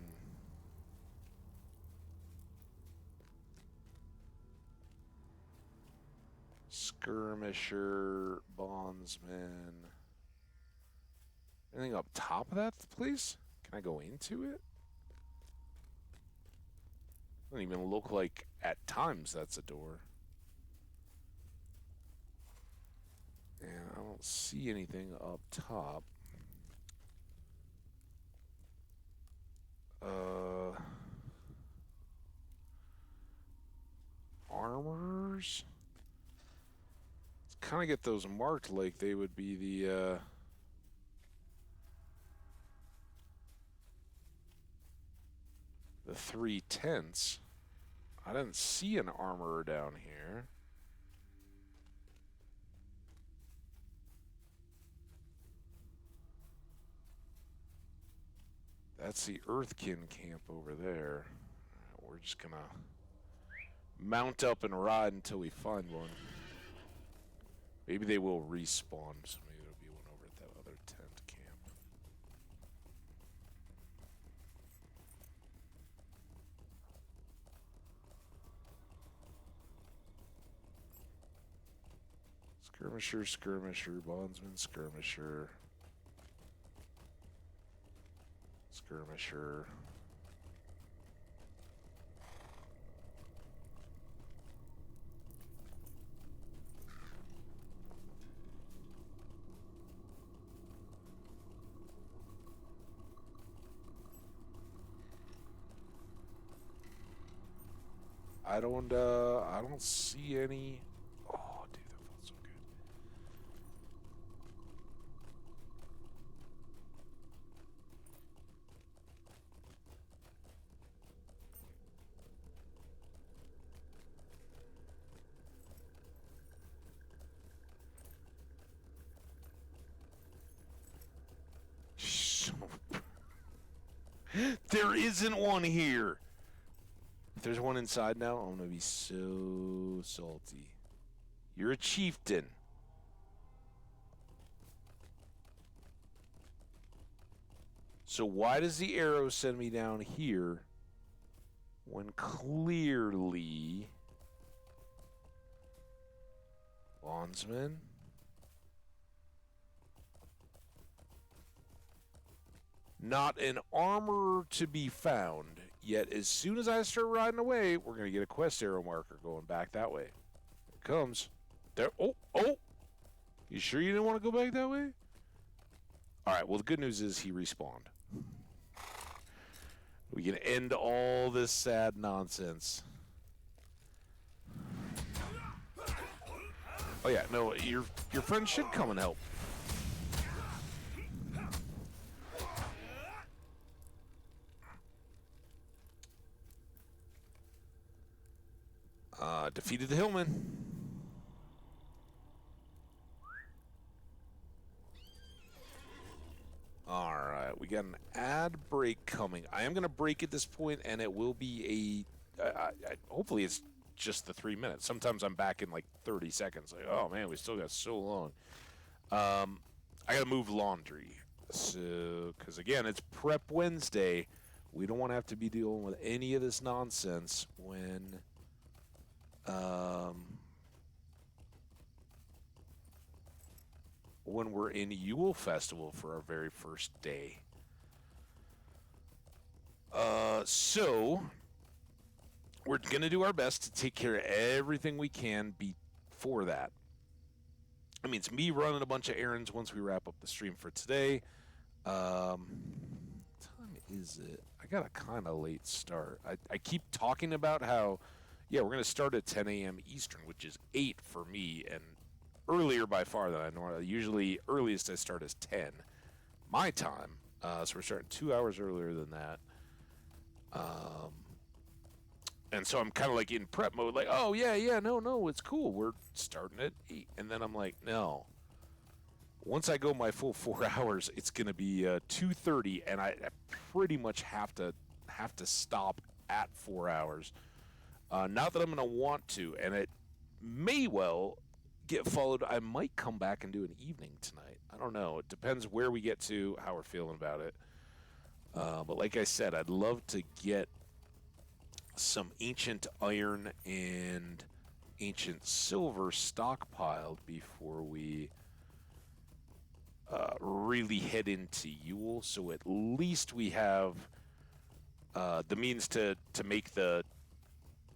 Skirmisher, bondsman. Anything up top of that, please? Can I go into it? Doesn't even look like at times that's a door. And I don't see anything up top. Armors? Let's kind of get those marked like they would be the 3 tents. I didn't see an armorer down here. That's the Earthkin camp over there. We're just gonna mount up and ride until we find one. Maybe they will respawn, so maybe there'll be one over at that other tent camp. Skirmisher, skirmisher, bondsman, skirmisher. Skirmisher. I don't see any. Oh, dude, that felt so good. There isn't one here. If there's one inside now, I'm gonna be so salty. You're a chieftain. So why does the arrow send me down here when clearly bondsman? Not an armorer to be found. Yet as soon as I start riding away, we're going to get a quest arrow marker going back that way. Here it comes. There. Oh. You sure you didn't want to go back that way? All right, well, the good news is he respawned. We can end all this sad nonsense. Oh, yeah, no, your friend should come and help. Defeated the Hillman. Alright, we got an ad break coming. I am going to break at this point, and it will be hopefully it's just the 3 minutes. Sometimes I'm back in like 30 seconds. Like, oh man, we still got so long. I got to move laundry. So, because again, it's Prep Wednesday. We don't want to have to be dealing with any of this nonsense when we're in Yule Festival for our very first day. So we're going to do our best to take care of everything we can before that. I mean, it's me running a bunch of errands once we wrap up the stream for today. What time is it? I got a kind of late start. I keep talking about how, yeah, we're going to start at 10 a.m. Eastern, which is 8 for me, and earlier by far than I normally. Usually earliest I start is 10 my time. So we're starting 2 hours earlier than that. And so I'm kind of like in prep mode, like, oh, yeah, no, it's cool. We're starting at 8. And then I'm like, no. Once I go my full 4 hours, it's going to be 2:30, and I pretty much have to stop at 4 hours. Not that I'm going to want to, and it may well get followed. I might come back and do an evening tonight. I don't know. It depends where we get to, how we're feeling about it. But like I said, I'd love to get some ancient iron and ancient silver stockpiled before we really head into Yule, so at least we have the means to make the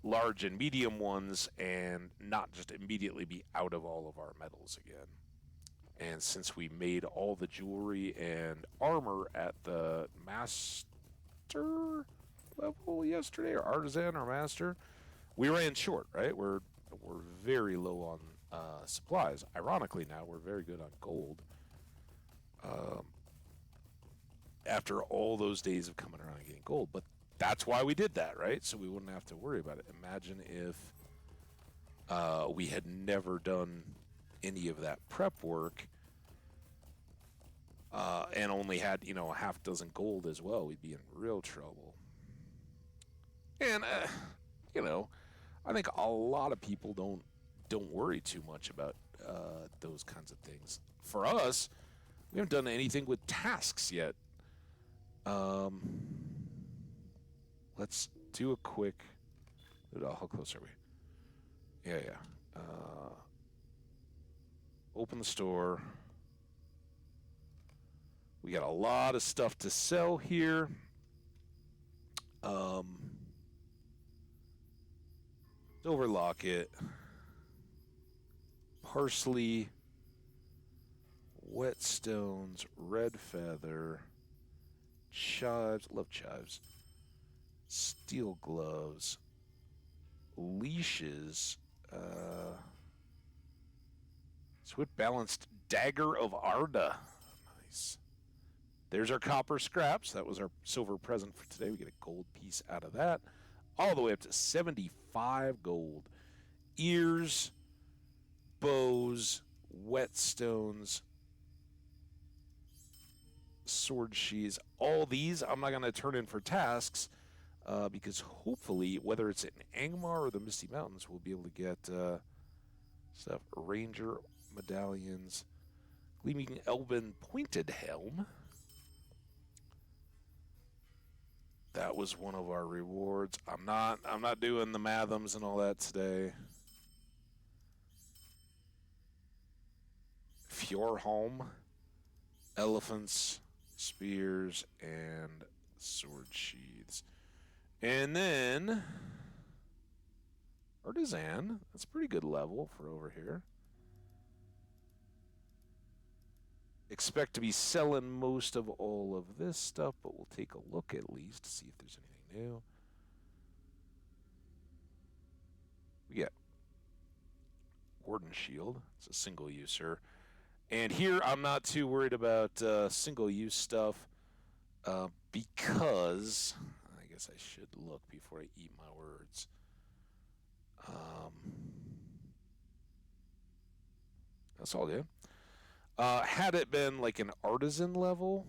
large and medium ones and not just immediately be out of all of our metals again. And since we made all the jewelry and armor at the master level yesterday, or artisan or master, we ran short, right? We're very low on supplies. Ironically, now we're very good on gold. After all those days of coming around and getting gold, but that's why we did that, right? So we wouldn't have to worry about it. Imagine if we had never done any of that prep work and only had, a half dozen gold as well. We'd be in real trouble. And I think a lot of people don't worry too much about those kinds of things. For us, we haven't done anything with tasks yet. Let's do a quick. How close are we? Yeah. Open the store. We got a lot of stuff to sell here. Silver locket, parsley, whetstones, red feather, chives, love chives, steel gloves, leashes, swift balanced dagger of Arda. Nice. There's our copper scraps. That was our silver present for today. We get a gold piece out of that. All the way up to 75 gold. Ears, bows, whetstones, sword sheaths. All these I'm not going to turn in for tasks because hopefully, whether it's in Angmar or the Misty Mountains, we'll be able to get stuff. Ranger medallions, gleaming elven pointed helm. That was one of our rewards. I'm not doing the mathums and all that today. Fjordholm, elephants, spears, and sword sheaths. And then artisan. That's a pretty good level for over here. Expect to be selling most of all of this stuff, but we'll take a look at least to see if there's anything new. We got Warden Shield. It's a single user. And here I'm not too worried about single use stuff because I guess I should look before I eat my words. That's all good. Had it been like an artisan level,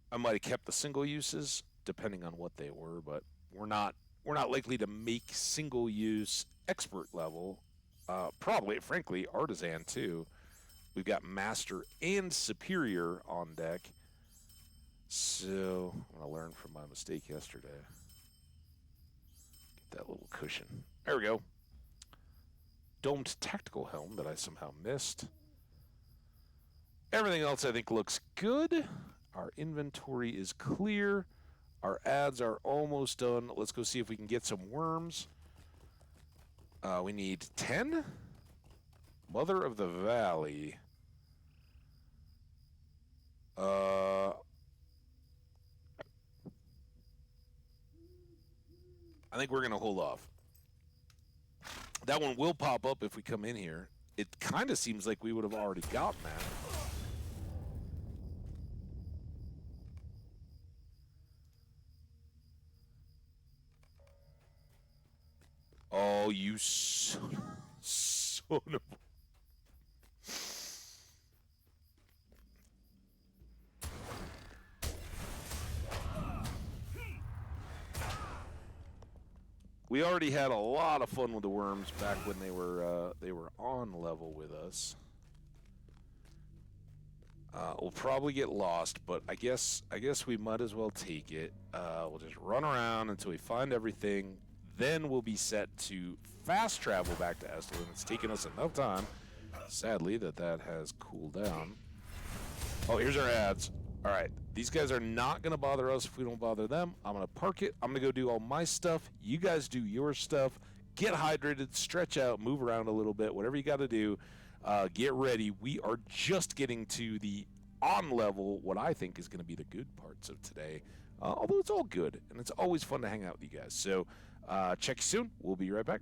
I might have kept the single uses depending on what they were, but we're not likely to make single use expert level. Probably, frankly, artisan too. We've got master and superior on deck. So I'm gonna learn from my mistake yesterday. Get that little cushion. There we go. Domed tactical helm that I somehow missed. Everything else I think looks good. Our inventory is clear. Our ads are almost done. Let's go see if we can get some worms. We need 10. Mother of the Valley. I think we're going to hold off. That one will pop up if we come in here. It kind of seems like we would have already gotten that. Oh, you son of... We already had a lot of fun with the worms back when they were on level with us. We'll probably get lost, but I guess we might as well take it. We'll just run around until we find everything. Then we'll be set to fast travel back to Estelin. It's taken us enough time, sadly, that has cooled down. Oh, here's our ads. All right, these guys are not going to bother us if we don't bother them. I'm going to park it. I'm going to go do all my stuff. You guys do your stuff. Get hydrated, stretch out, move around a little bit, whatever you got to do. Get ready. We are just getting to the on level, what I think is going to be the good parts of today. Although it's all good, and it's always fun to hang out with you guys. So check you soon. We'll be right back.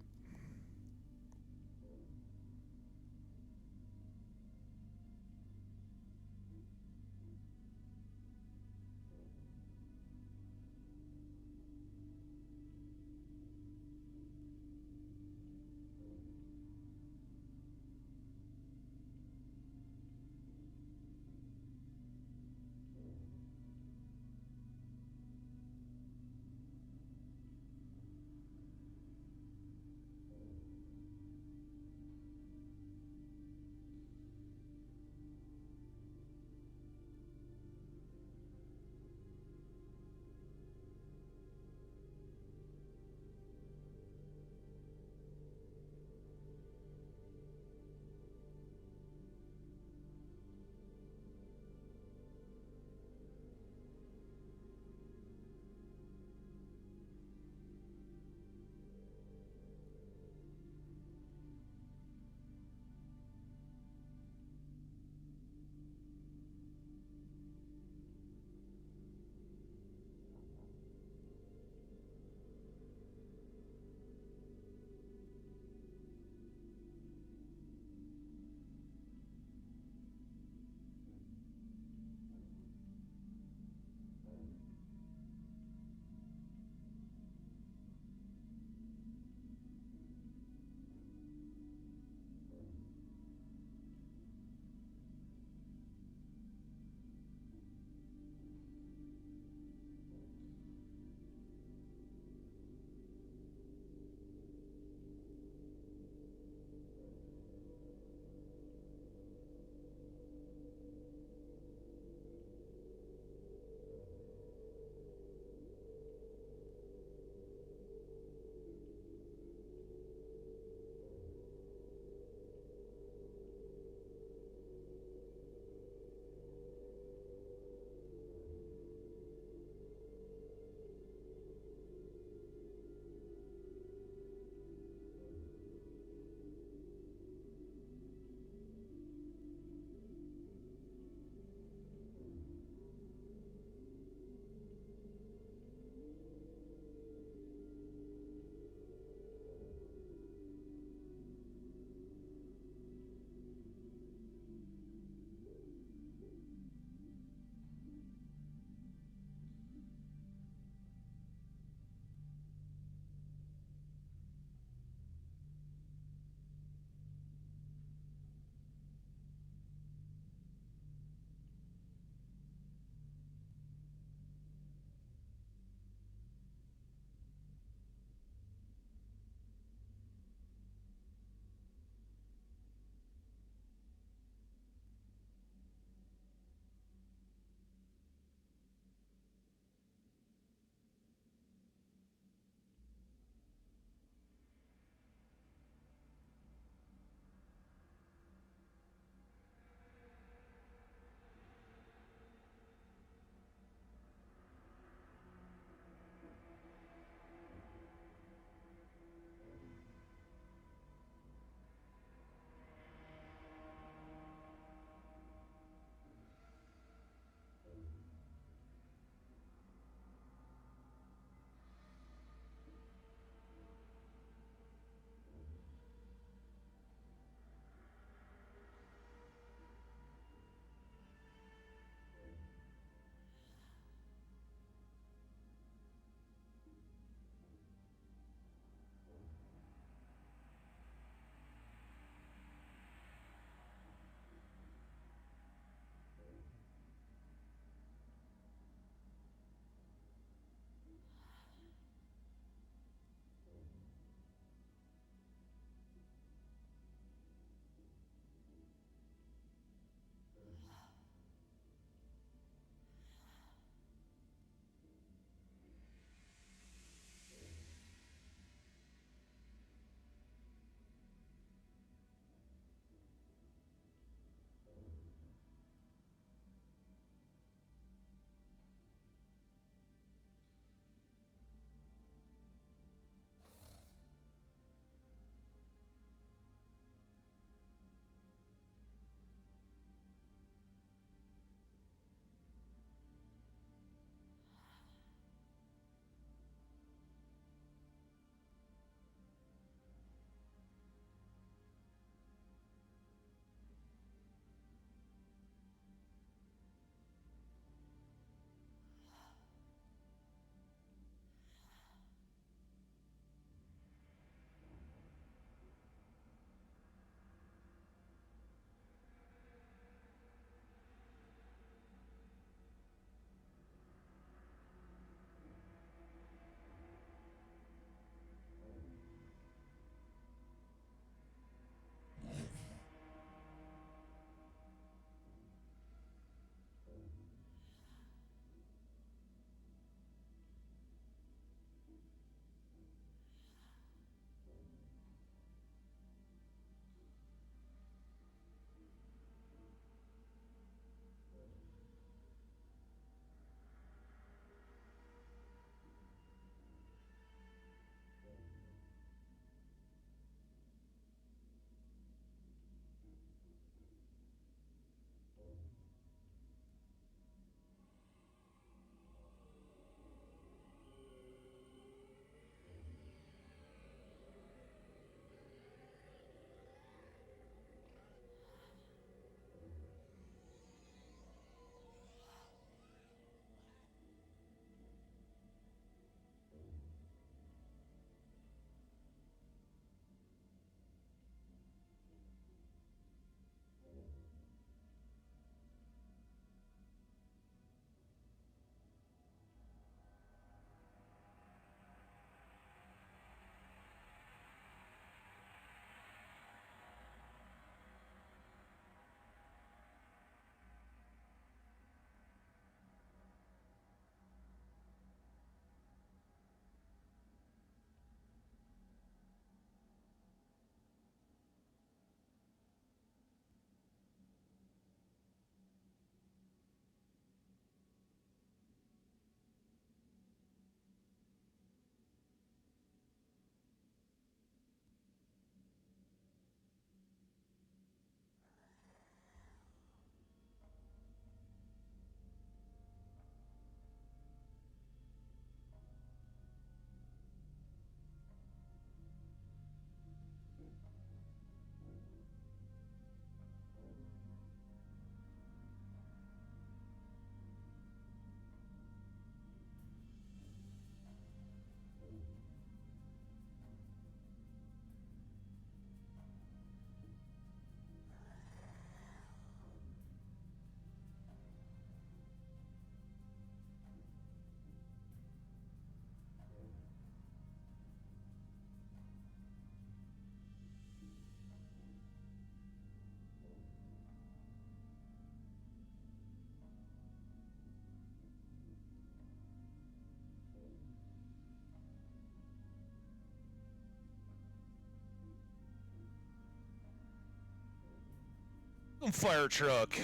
Welcome, fire truck.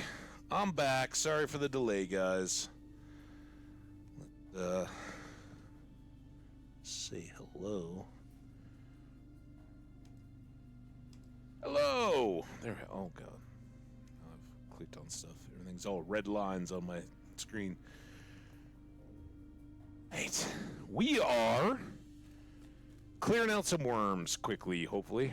I'm back. Sorry for the delay, guys. Say hello. Hello. There. Oh god. I've clicked on stuff. Everything's all red lines on my screen. Right. We are clearing out some worms quickly, hopefully.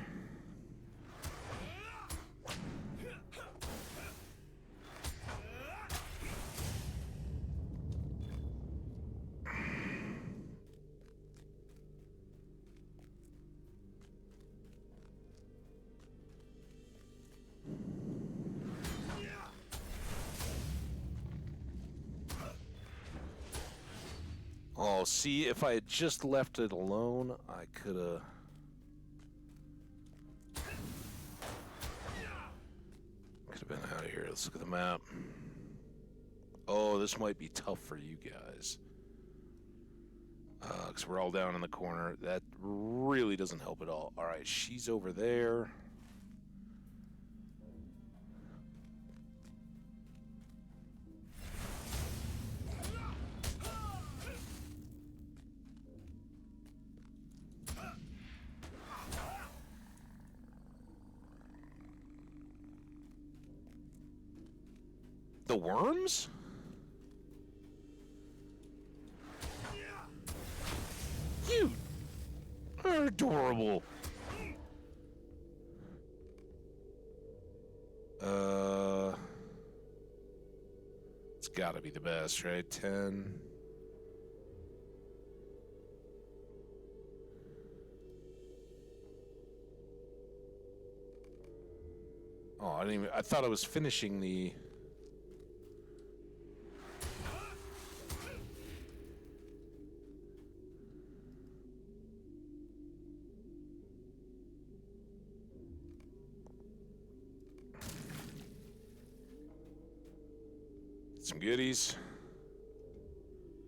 Oh, see, if I had just left it alone, I could have... Could have been out of here. Let's look at the map. Oh, this might be tough for you guys. Because we're all down in the corner. That really doesn't help at all. Alright, she's over there. The worms? You are adorable. It's gotta be the best, right? 10. Oh, I didn't even... I thought I was finishing the... Some goodies.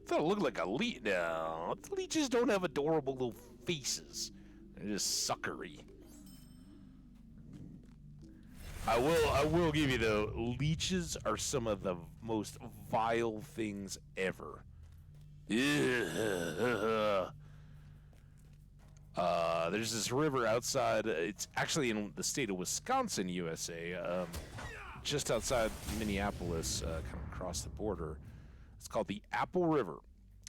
Thought it looked like a leech. No, the leeches don't have adorable little faces. They're just suckery. I will give you though, leeches are some of the most vile things ever. There's this river outside. It's actually in the state of Wisconsin, USA. Just outside Minneapolis, kind of across the border. It's called the Apple River.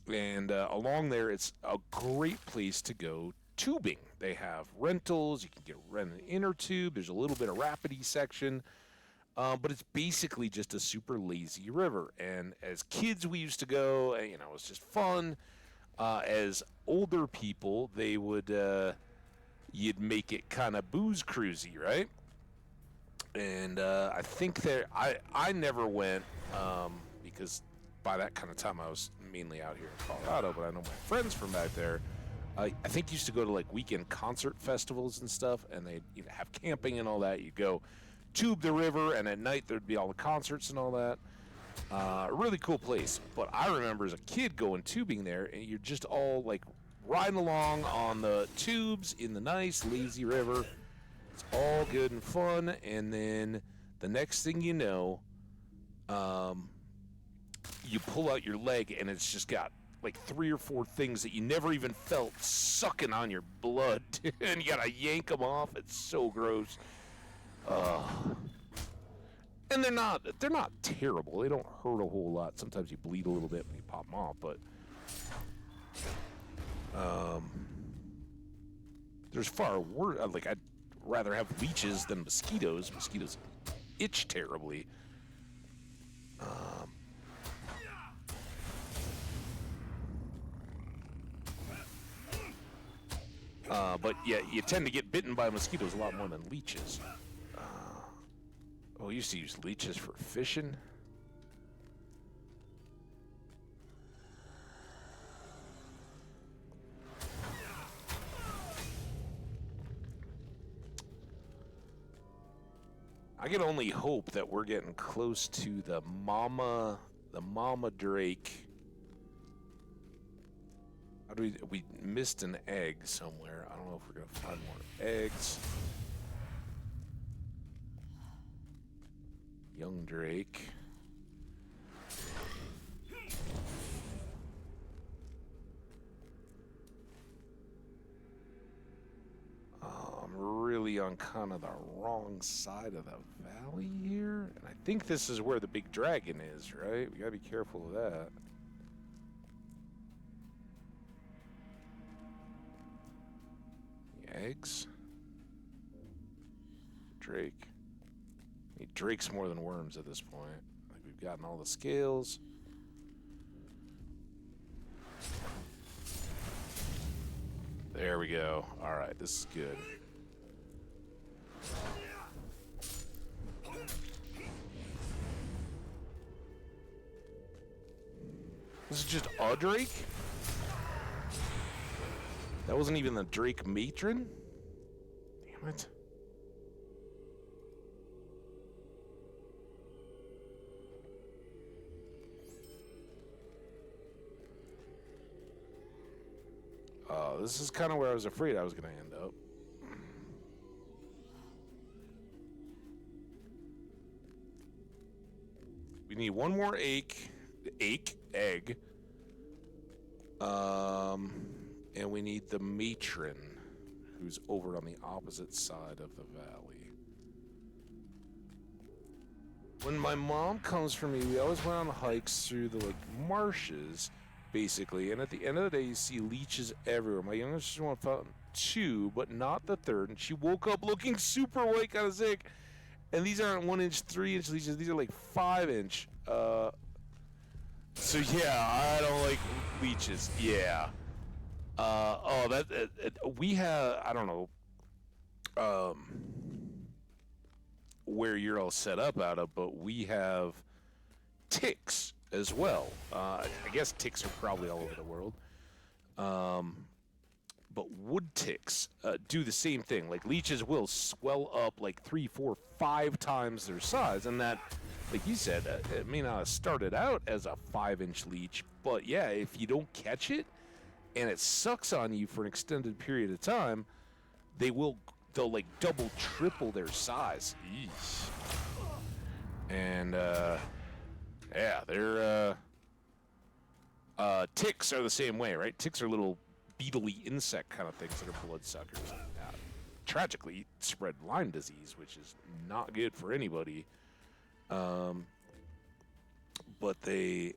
And along there, it's a great place to go tubing. They have rentals. You can rent an inner tube. There's a little bit of rapidy section. But it's basically just a super lazy river. And as kids, we used to go, and, you know, it was just fun. As older people, they would, you'd make it kind of booze cruisy, right? And I think I never went because by that kind of time I was mainly out here in Colorado, but I know my friends from back there, I think used to go to like weekend concert festivals and stuff, and they'd have camping and all that. You'd go tube the river, and at night there'd be all the concerts and all that. Really cool place. But I remember as a kid going tubing there, and you're just all like riding along on the tubes in the nice lazy river. It's all good and fun, and then the next thing you know, you pull out your leg, and it's just got like 3 or 4 things that you never even felt sucking on your blood, and you gotta yank them off. It's so gross. And they're not terrible. They don't hurt a whole lot. Sometimes you bleed a little bit when you pop them off, but there's far worse. Like, I'd rather have leeches than mosquitoes. Mosquitoes itch terribly. But yeah, you tend to get bitten by mosquitoes a lot more than leeches. Oh, I used to use leeches for fishing. I can only hope that we're getting close to the mama drake. How do we missed an egg somewhere. I don't know if we're gonna find more eggs. young Drake. I'm really on kind of the wrong side of the valley here. And I think this is where the big dragon is, right? We gotta be careful of that. The eggs. Drake. Need drakes more than worms at this point. Like we've gotten all the scales. There we go. Alright, this is good. This is just a Drake? That wasn't even the Drake matron? Damn it. This is kind of where I was afraid I was going to end up. We need one more egg. And we need the matron, who's over on the opposite side of the valley. When my mom comes for me, we always went on hikes through the marshes, basically. And at the end of the day, you see leeches everywhere. My youngest sister found 2, but not the 3rd. And she woke up looking super white, kind of sick. And these aren't 1-inch, 3-inch leeches. These are like 5-inch. So yeah, I don't like leeches. Yeah. We have, I don't know, where you're all set up out of, but we have ticks as well. I guess ticks are probably all over the world. But wood ticks do the same thing. Like leeches will swell up like 3, 4, 5 times their size, and that, like you said, it may not have started out as a 5-inch leech, but yeah, if you don't catch it and it sucks on you for an extended period of time, they'll like double, triple their size. Eesh. And yeah, they're ticks are the same way, right? Ticks are little beetly insect kind of things that are bloodsuckers. Tragically, spread Lyme disease, which is not good for anybody. But they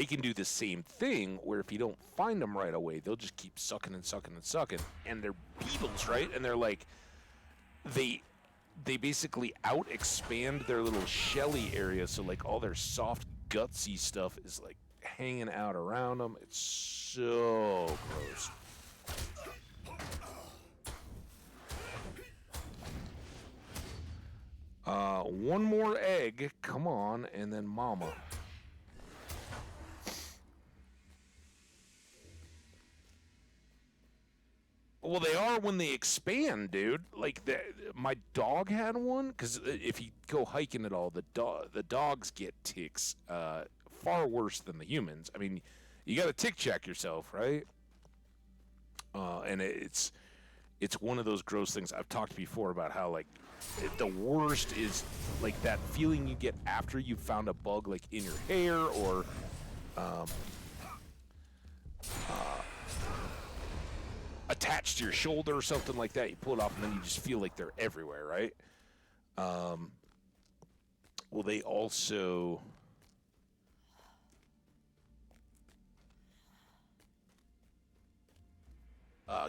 can do the same thing where if you don't find them right away, they'll just keep sucking and sucking and sucking. And they're beetles, right? And they're like, they basically out-expand their little shelly area, so like all their soft, gutsy stuff is like hanging out around them. It's so gross. One more egg, come on, and then mama. Well, they are when they expand, dude. Like, my dog had one, because if you go hiking at all, the dogs get ticks far worse than the humans. I mean, you got to tick check yourself, right? And it's one of those gross things. I've talked before about how, like, the worst is, like, that feeling you get after you've found a bug, like, in your hair or attached to your shoulder or something like that. You pull it off and then you just feel like they're everywhere, right? Well, they also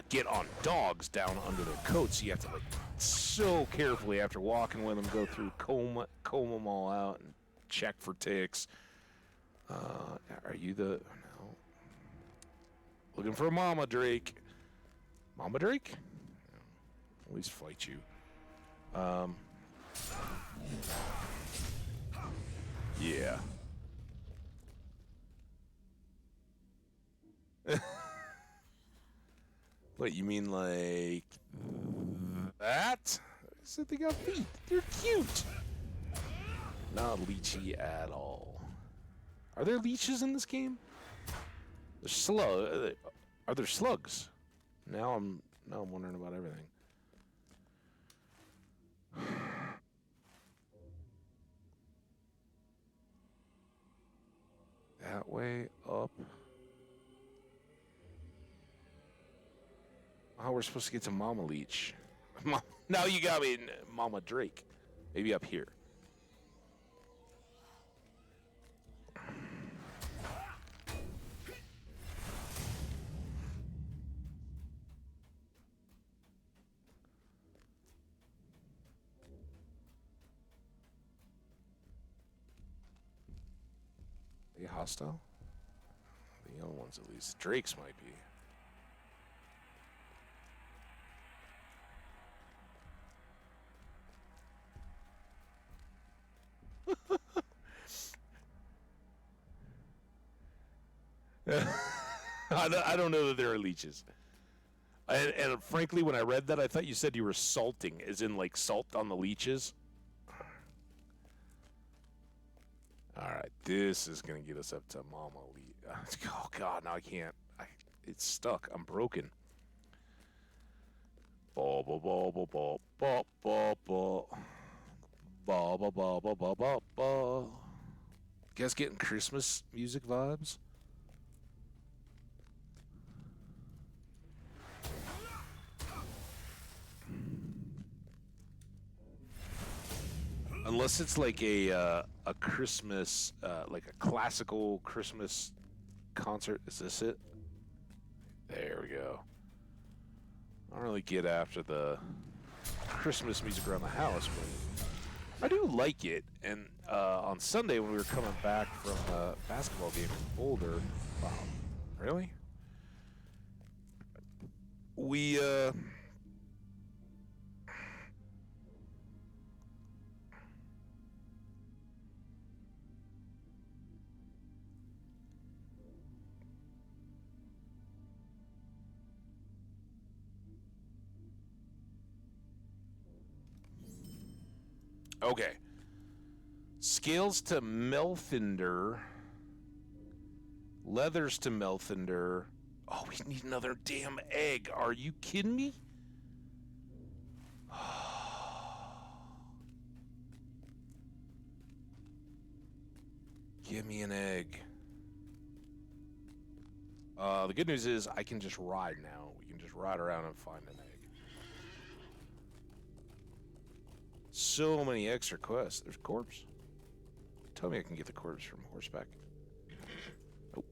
get on dogs down under their coats, so you have to, like, so carefully after walking with them, go through, comb them all out and check for ticks. Are you the... No. Looking for Mama Drake. Mama Drake? Always fight you. Yeah. What, you mean like that? I said they got feet. They're cute. Not leechy at all. Are there leeches in this game? There's slug. Are there slugs? Now I'm wondering about everything. Oh, we're supposed to get to Mama Leech. Now you got me in Mama Drake. Maybe up here. Are they hostile? The young ones, at least. Drakes might be. I don't know that there are leeches. And frankly, when I read that, I thought you said you were salting, as in like salt on the leeches. All right, this is gonna get us up to Mama Leech. Oh God, now I can't. It's stuck. I'm broken. Ba ba ba ba ba ba ba ba ba ba ba ba ba ba ba. Guys, getting Christmas music vibes. Unless it's like a Christmas, like a classical Christmas concert. Is this it? There we go. I don't really get after the Christmas music around the house, but I do like it. And on Sunday when we were coming back from a basketball game in Boulder, wow, really? We okay. Scales to Melthinder. Leathers to Melthinder. Oh, we need another damn egg. Are you kidding me? Give me an egg. The good news is I can just ride now. We can just ride around and find an egg. So many extra quests. There's corpse. Tell me I can get the corpse from horseback. Oh.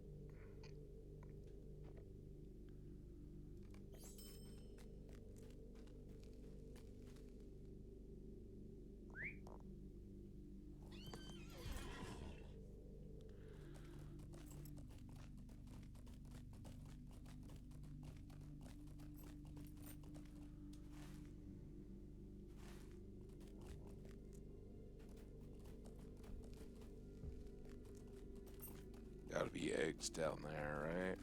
Gotta be eggs down there, right?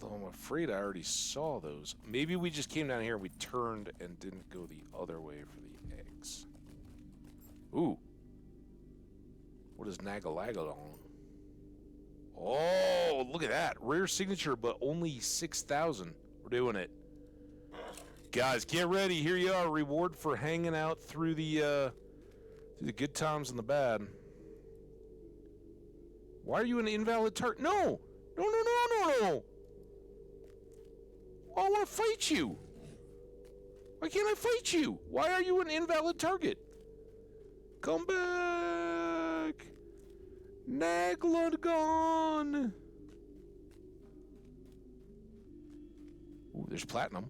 Although I'm afraid I already saw those. Maybe we just came down here and we turned and didn't go the other way for the eggs. Ooh. What is Nagalagadon? Oh, look at that. Rare signature, but only 6,000. We're doing it. Guys, get ready. Here you are. Reward for hanging out through the good times and the bad. Why are you an invalid target? No! No, no, no, no, no! I want to fight you. Why can't I fight you? Why are you an invalid target? Come back! Naglodgon! Ooh, there's platinum.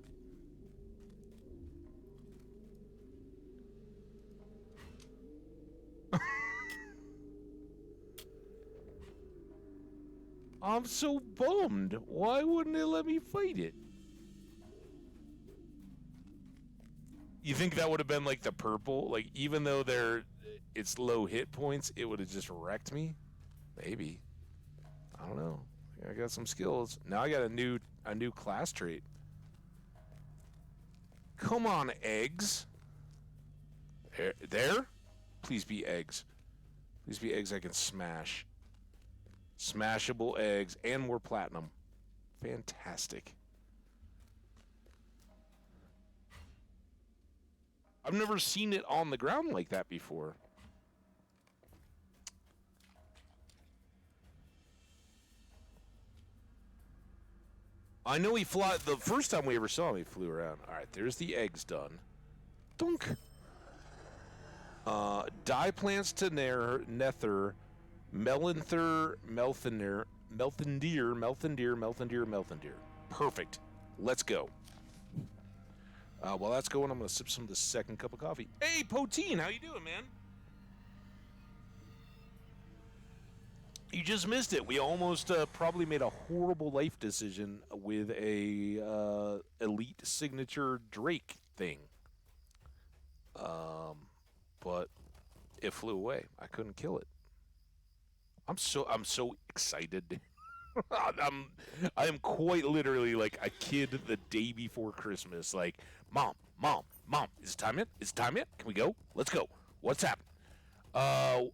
I'm so bummed. Why wouldn't it let me fight it? You think that would have been like the purple? Like, even though it's low hit points, it would have just wrecked me? Maybe. I don't know. I got some skills. Now I got a new class trait. Come on, eggs. There? Please be eggs. Please be eggs I can smash. Smashable eggs and more platinum. Fantastic. I've never seen it on the ground like that before. I know he fly. The first time we ever saw him, he flew around. All right, there's the eggs done. Dunk. Dye plants to nether, melanther, melthendeer. Perfect. Let's go. While that's going, I'm going to sip some of the second cup of coffee. Hey, Poteen, how you doing, man? You just missed it. We almost probably made a horrible life decision with a elite signature Drake thing. But it flew away. I couldn't kill it. I'm so excited. I am quite literally like a kid the day before Christmas. Like, mom, is it time yet? Is it time yet? Can we go? Let's go. What's happening?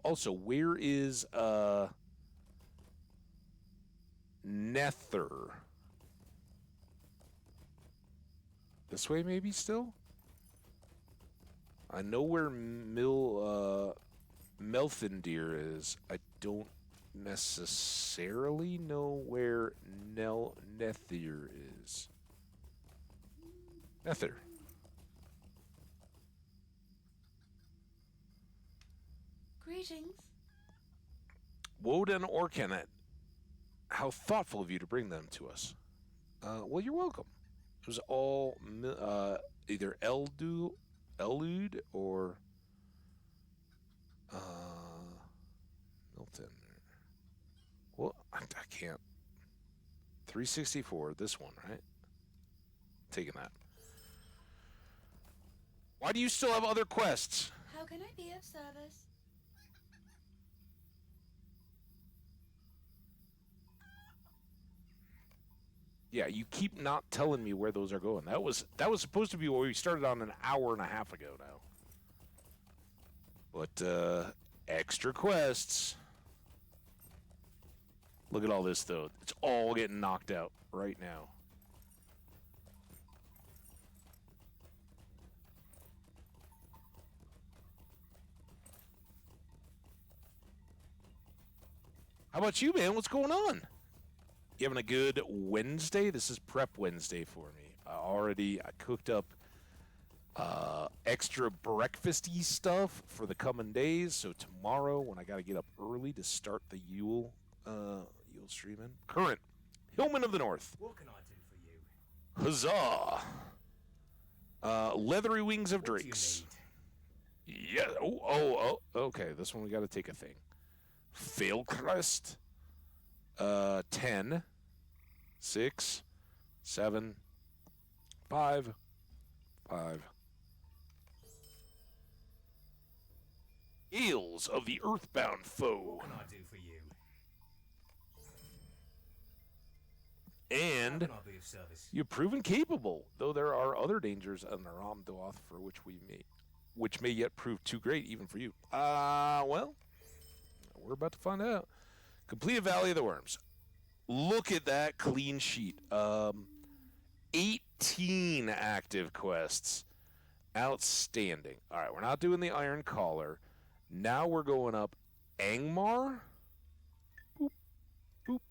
Also, where is Nether? This way, maybe still. I know where Melthendeer is. I don't necessarily know where Nether is. Nether. Greetings. Woden or Kenneth, how thoughtful of you to bring them to us. Well, you're welcome. It was all either Elude or Milton. Well, I can't. 364, this one, right? Taking that. Why do you still have other quests? How can I be of service? Yeah, you keep not telling me where those are going. That was supposed to be what we started on an hour and a half ago now. But extra quests. Look at all this though. It's all getting knocked out right now. How about you, man? What's going on? You having a good Wednesday? This is prep Wednesday for me. I cooked up extra breakfasty stuff for the coming days. So tomorrow, when I got to get up early to start the Yule streaming, current Hillman of the North. What can I do for you? Huzzah! Leathery wings of What do you drakes. need? Yeah. Oh. Okay. This one we got to take a thing. Fail crest. 10, 6, 7, 5, 5. Eels of the earthbound foe. What can I do for you? And How can I be of service? you've proven capable, though there are other dangers on the Ramdoth for which may yet prove too great even for you. Well, we're about to find out. Complete Valley of the Worms. Look at that clean sheet. 18 active quests. Outstanding. All right, we're not doing the Iron Collar. Now we're going up Angmar. Boop, boop.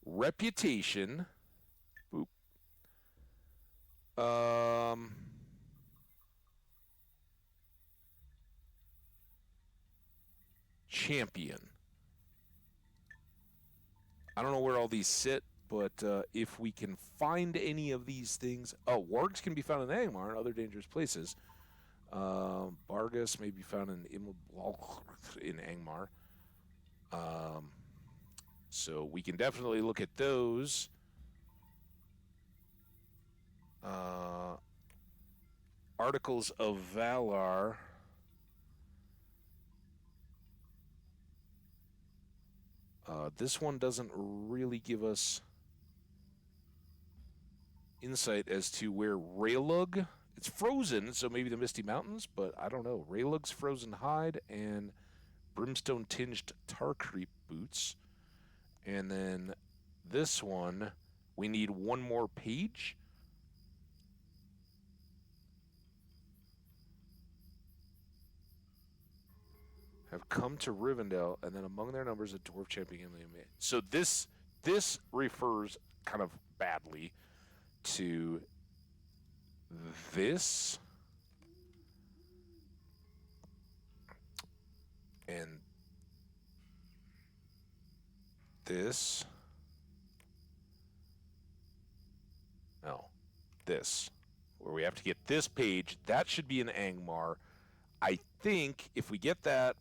Reputation. Boop. Champion. I don't know where all these sit, but if we can find any of these things... Oh, wargs can be found in Angmar and other dangerous places. Bargus may be found in Angmar. So we can definitely look at those. Articles of Valar... this one doesn't really give us insight as to where Raylug... It's frozen, so maybe the Misty Mountains, but I don't know. Raylug's frozen hide and brimstone-tinged Tarcreep boots. And then this one, we need one more page. have come to Rivendell, and then among their numbers a dwarf champion. So this refers kind of badly to this and this. No, this. Where we have to get this page. That should be an Angmar. I think if we get that,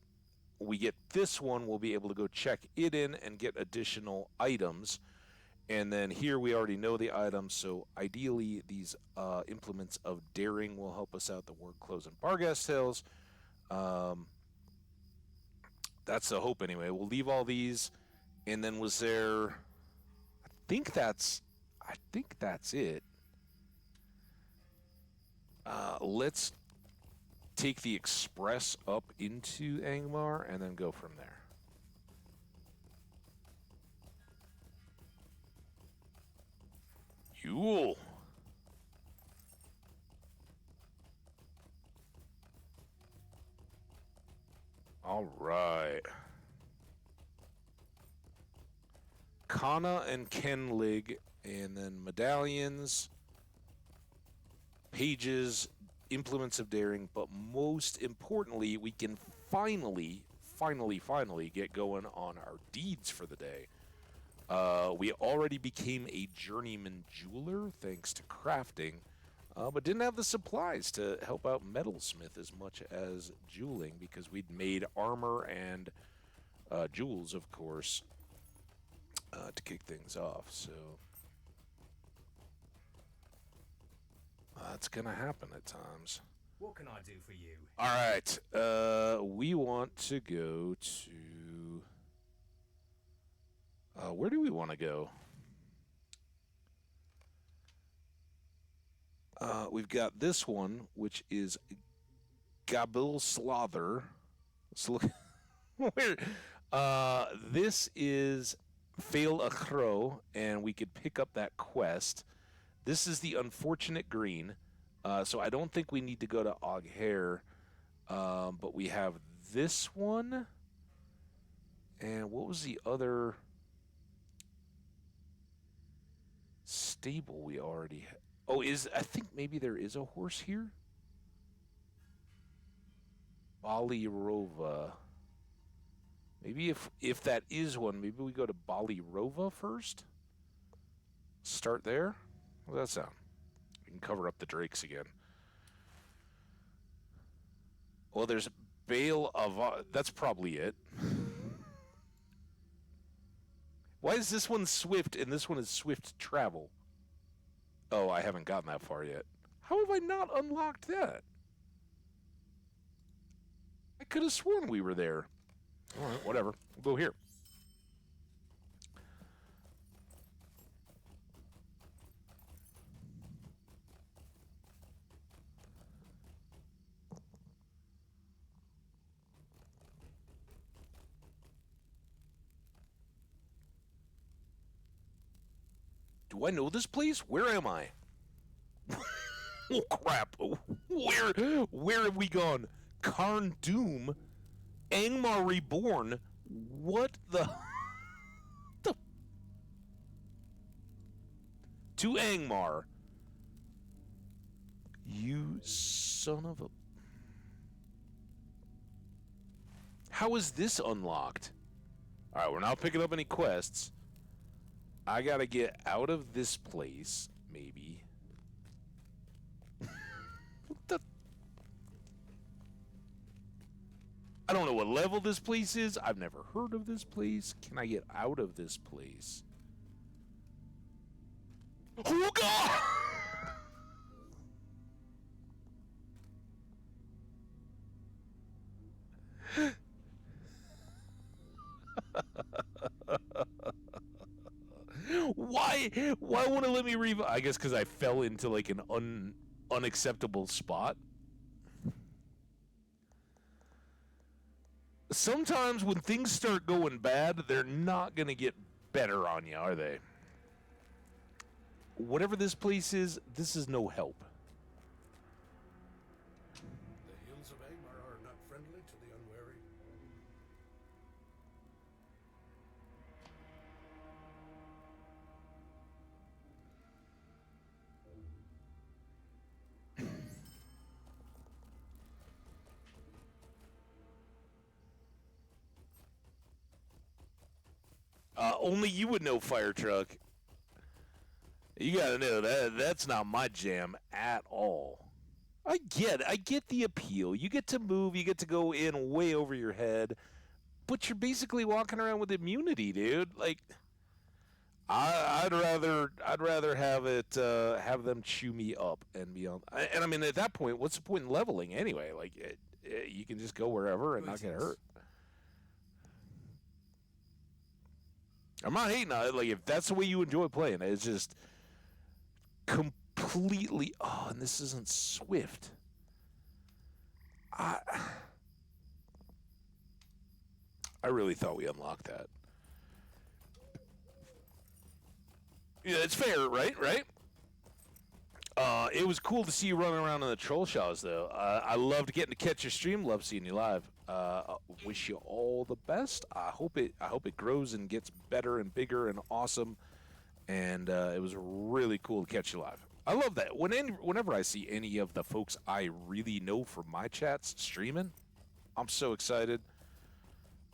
we get this one, we'll be able to go check it in and get additional items. And then here we already know the items, so ideally these implements of daring will help us out, the word close and Barghast Tales. That's the hope anyway. We'll leave all these, and then was there... I think that's it. Let's take the express up into Angmar and then go from there. Yule. All right. Kana and Kenlig, and then medallions, pages, implements of daring, but most importantly, we can finally get going on our deeds for the day. We already became a journeyman jeweler thanks to crafting, but didn't have the supplies to help out metalsmith as much as jeweling because we'd made armor and jewels, of course, to kick things off. So that's gonna happen at times. What can I do for you? All right, we want to go to. Where do we want to go? We've got this one, which is Gabil Slother. Let's look. Where? This is Fail a Crow, and we could pick up that quest. This is the Unfortunate Green, so I don't think we need to go to Oghair, but we have this one. And what was the other stable we already had? Oh, I think maybe there is a horse here? Balirova. Maybe if that is one, maybe we go to Balirova first? Start there? What does that sound? We can cover up the drakes again. Well, there's Bale of... that's probably it. Why is this one swift and this one is swift travel? Oh, I haven't gotten that far yet. How have I not unlocked that? I could have sworn we were there. All right, whatever. We'll go here. Do I know this place? Where am I? Oh, crap. Where have we gone? Karn Doom? Angmar Reborn? What the... To Angmar. You son of a... How is this unlocked? Alright, we're not picking up any quests. I gotta get out of this place, maybe. What the... I don't know what level this place is. I've never heard of this place. Can I get out of this place? Oh, God! Why won't it let me revive? I guess because I fell into like an unacceptable spot. Sometimes when things start going bad, they're not going to get better on you, are they? Whatever this place is, this is no help. The hills of Angmar are not friendly to the unwary. Only you would know fire truck. You gotta know that's not my jam at all. I get the appeal. You get to move, you get to go in way over your head, but you're basically walking around with immunity, dude. Like, I'd rather have it have them chew me up and be on. And I mean, at that point, what's the point in leveling anyway? Like, you can just go wherever and not get hurt. I'm not hating on it. Like, if that's the way you enjoy playing, it's just completely. Oh, and this isn't Swift. I really thought we unlocked that. Yeah, it's fair, right? Right? It was cool to see you running around in the troll shows, though. I loved getting to catch your stream. Love seeing you live. Wish you all the best. I hope it grows and gets better and bigger and awesome. And it was really cool to catch you live. I love that. Whenever I see any of the folks I really know from my chats streaming, I'm so excited.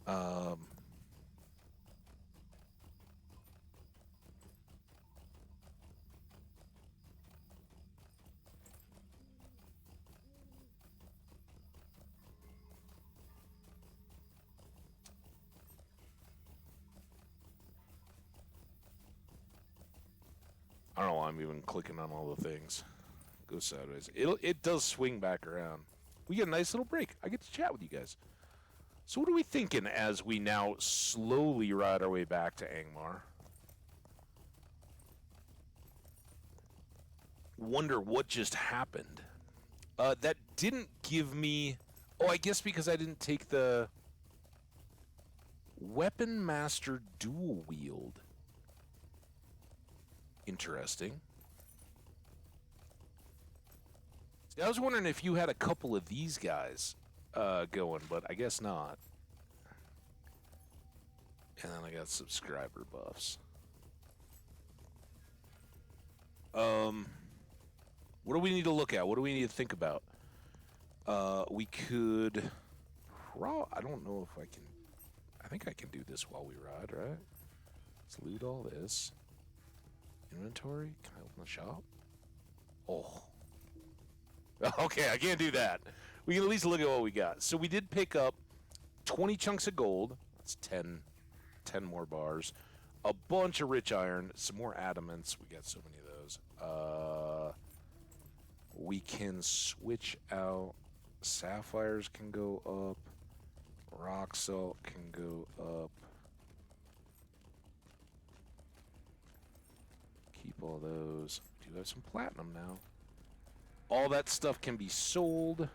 I don't know why I'm even clicking on all the things. Go sideways. It does swing back around. We get a nice little break. I get to chat with you guys. So what are we thinking as we now slowly ride our way back to Angmar? Wonder what just happened. That didn't give me... Oh, I guess because I didn't take the... Weapon Master Dual Wield. Interesting. See, I was wondering if you had a couple of these guys going, but I guess not. And then I got subscriber buffs. What do we need to look at? What do we need to think about? We could... I don't know if I can... I think I can do this while we ride, right? Let's loot all this. Inventory? Can I open the shop? Oh. Okay, I can't do that. We can at least look at what we got. So we did pick up 20 chunks of gold. That's 10 more bars. A bunch of rich iron. Some more adamants. We got so many of those. We can switch out. Sapphires can go up. Rock salt can go up. Keep all those. We do have some platinum now. All that stuff can be sold.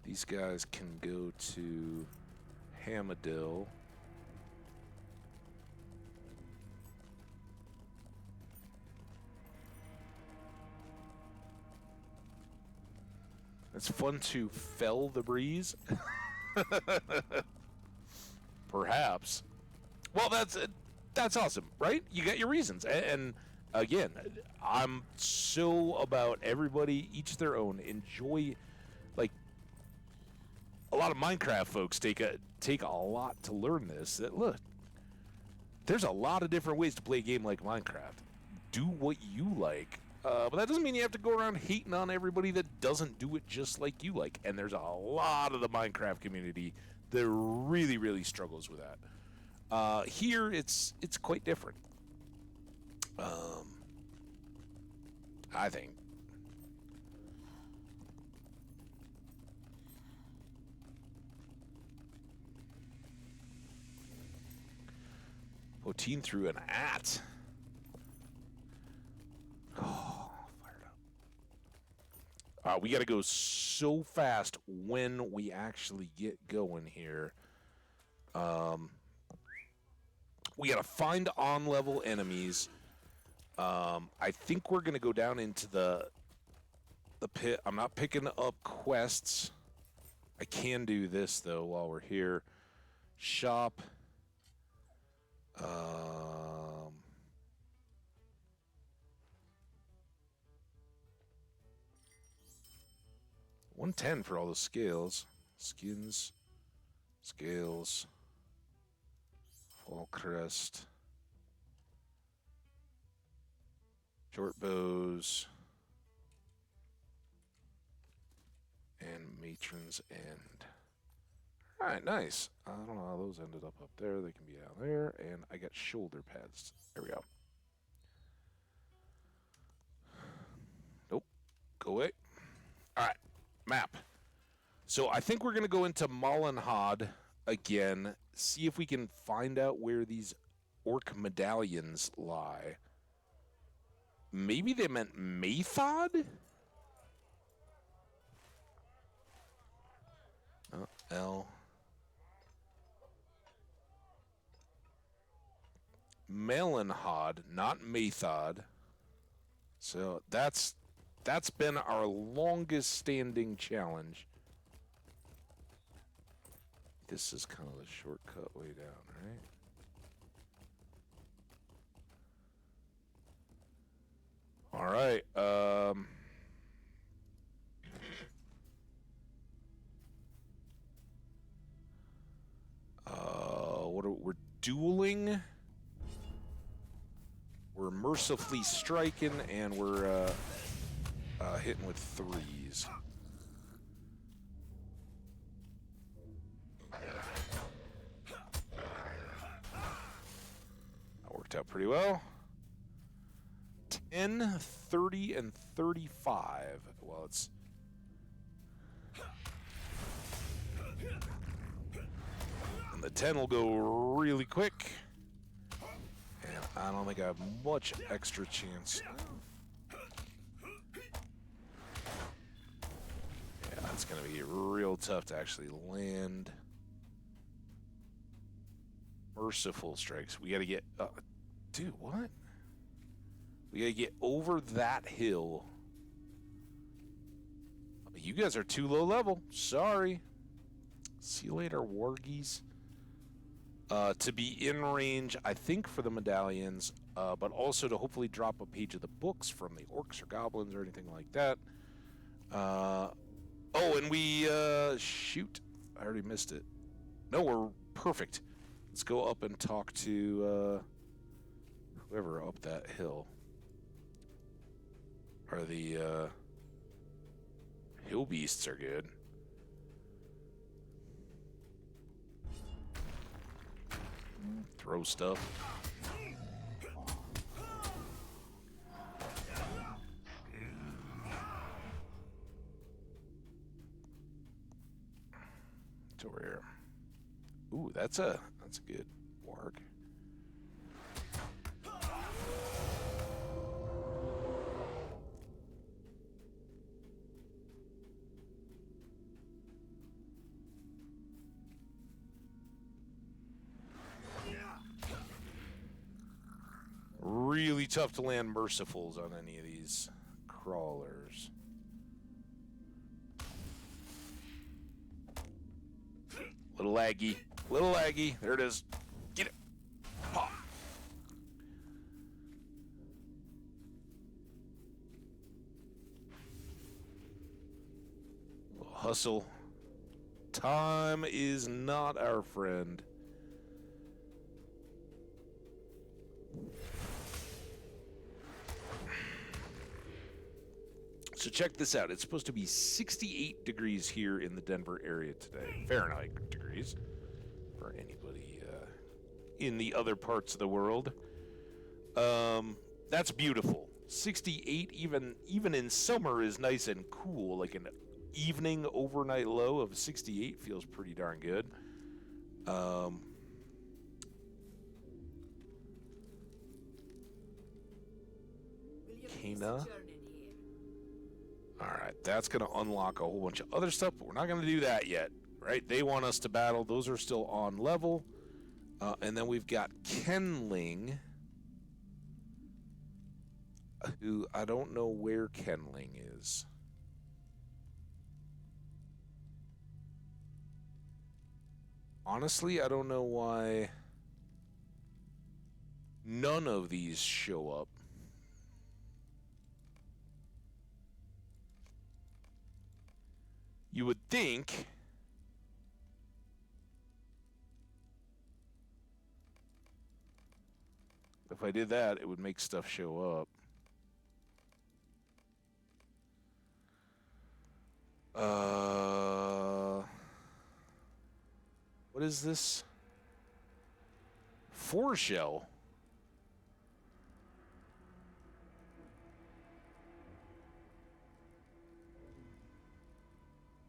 These guys can go to Hamadil. It's fun to fell the breeze. Perhaps. Well, that's awesome, right? You got your reasons. And again, I'm so about everybody each their own. Enjoy, like, a lot of Minecraft folks take a lot to learn this. That look, there's a lot of different ways to play a game like Minecraft. Do what you like. But that doesn't mean you have to go around hating on everybody that doesn't do it just like you like. And there's a lot of the Minecraft community that really, really struggles with that. Here, it's quite different. I think. Poteen threw an at. Oh, fired up. We got to go so fast when we actually get going here. We got to find on-level enemies. I think we're going to go down into the pit. I'm not picking up quests. I can do this, though, while we're here. Shop. 110 for all the scales. Skins. Scales. Fall crest. Short bows. And matrons end. Alright, nice. I don't know how those ended up there. They can be down there. And I got shoulder pads. There we go. Nope. Go away. Alright. Map. So I think we're going to go into Malenhad again. See if we can find out where these orc medallions lie. Maybe they meant Mathod? Oh, L. Malenhad, not Mathod. So that's been our longest standing challenge. This is kind of the shortcut way down, right? All right. We're dueling. We're mercifully striking, and we're hitting with threes. That worked out pretty well. 10, 30, and 35. Well, it's... And the 10 will go really quick. And I don't think I have much extra chance. Yeah, it's going to be real tough to actually land. Merciful strikes. We got to get... dude, what? We gotta get over that hill. You guys are too low level. Sorry. See you later, wargies. To be in range, I think, for the medallions, but also to hopefully drop a page of the books from the orcs or goblins or anything like that. Oh, and we, shoot. I already missed it. No, we're perfect. Let's go up and talk to, whoever up that hill. Or the, hill beasts are good. Throw stuff. It's over here. Ooh, that's a good warg. Really tough to land mercifuls on any of these crawlers. Little laggy. Little laggy. There it is. Get it. Pop. Little hustle. Time is not our friend. So check this out. It's supposed to be 68 degrees here in the Denver area today. Fahrenheit degrees for anybody in the other parts of the world. That's beautiful. 68 even in summer is nice and cool. Like an evening overnight low of 68 feels pretty darn good. Kana. Alright, that's going to unlock a whole bunch of other stuff, but we're not going to do that yet, right? They want us to battle. Those are still on level. And then we've got Kenling, who I don't know where Kenling is. Honestly, I don't know why none of these show up. You would think if I did that, it would make stuff show up. What is this? 4 shell.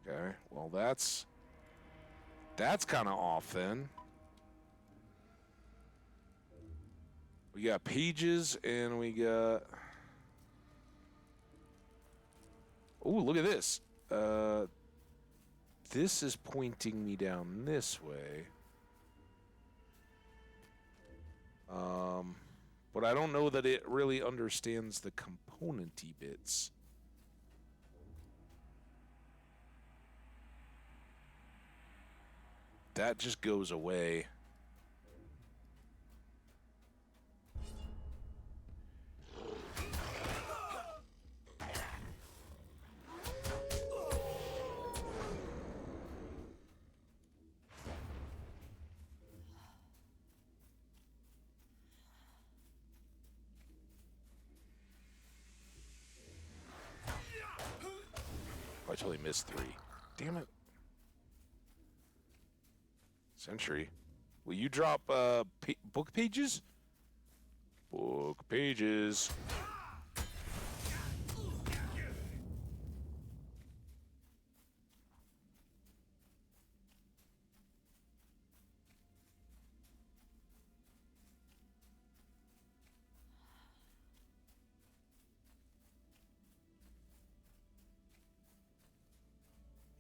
Okay, well that's kind of off then. We got pages and we got. Oh, look at this. This is pointing me down this way. But I don't know that it really understands the component-y bits. That just goes away. I totally missed 3. Damn it. Century. Will you drop book pages? Book pages.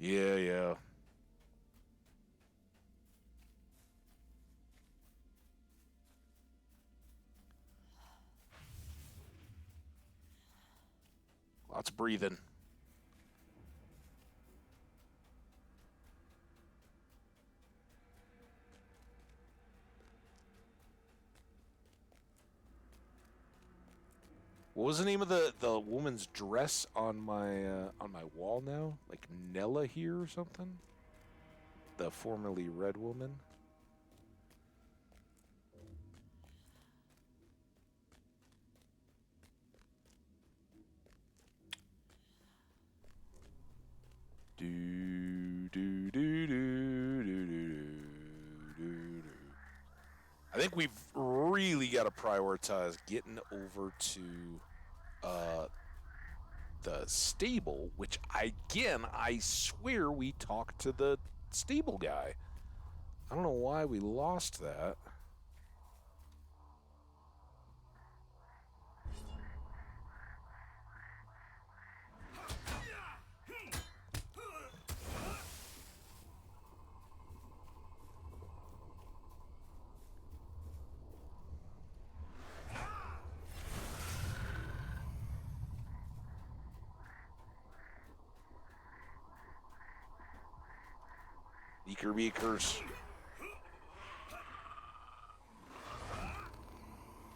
Yeah. Lots of breathing. What was the name of the woman's dress on my wall now? Like Nella here or something? The formerly red woman. I think we've really got to prioritize getting over to the stable, which I swear we talked to the stable guy. I don't know why we lost that. Beakers.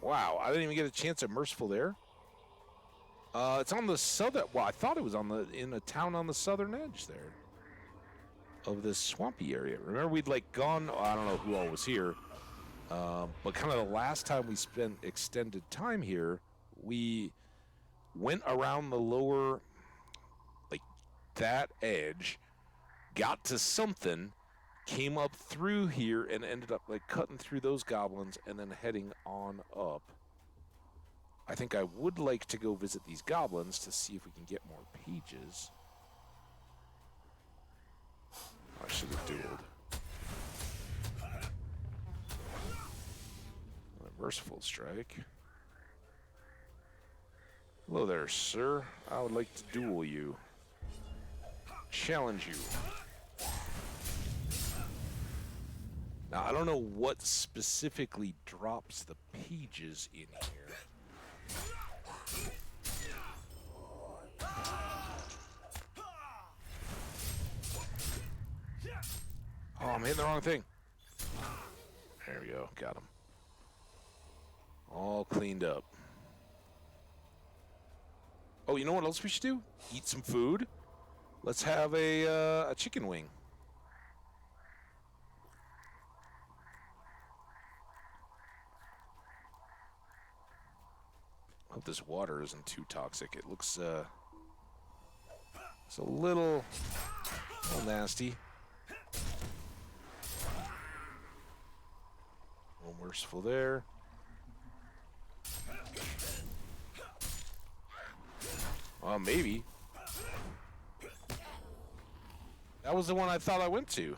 Wow, I didn't even get a chance at Merciful there. It's on the southern. Well, I thought it was in a town on the southern edge there of this swampy area. Remember, we'd like gone. I don't know who all was here, but kind of the last time we spent extended time here, we went around the lower, like that edge, got to something, came up through here, and ended up like cutting through those goblins and then heading on up. I think I would like to go visit these goblins to see if we can get more pages. I should have dueled. A merciful strike. Hello there, sir. I would like to duel you. Challenge you. Now, I don't know what specifically drops the pages in here. Oh, I'm hitting the wrong thing. There we go. Got him. All cleaned up. Oh, you know what else we should do? Eat some food. Let's have a chicken wing. Hope this water isn't too toxic. It looks it's a little nasty. A little merciful there. Maybe. That was the one I thought I went to.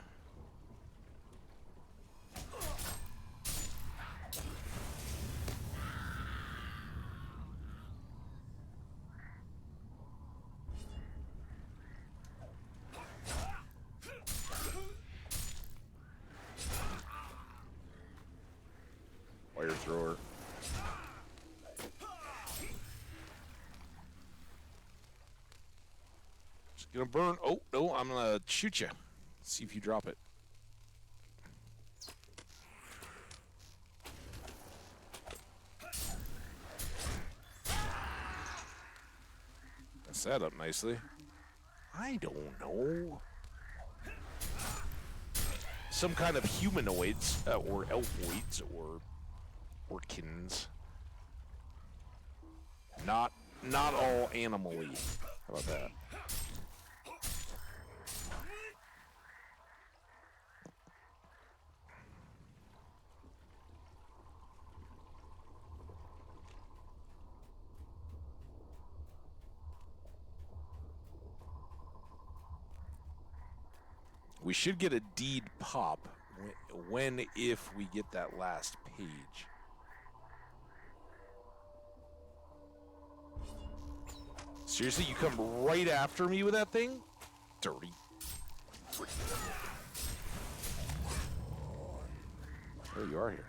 Fire thrower. Just gonna burn. Oh, no, I'm gonna shoot you. See if you drop it. That's that up nicely. I don't know. Some kind of humanoids, or elfoids, or orkins. Not all animal-y. How about that? We should get a deed pop if we get that last page. Seriously, you come right after me with that thing? Dirty. There you are here.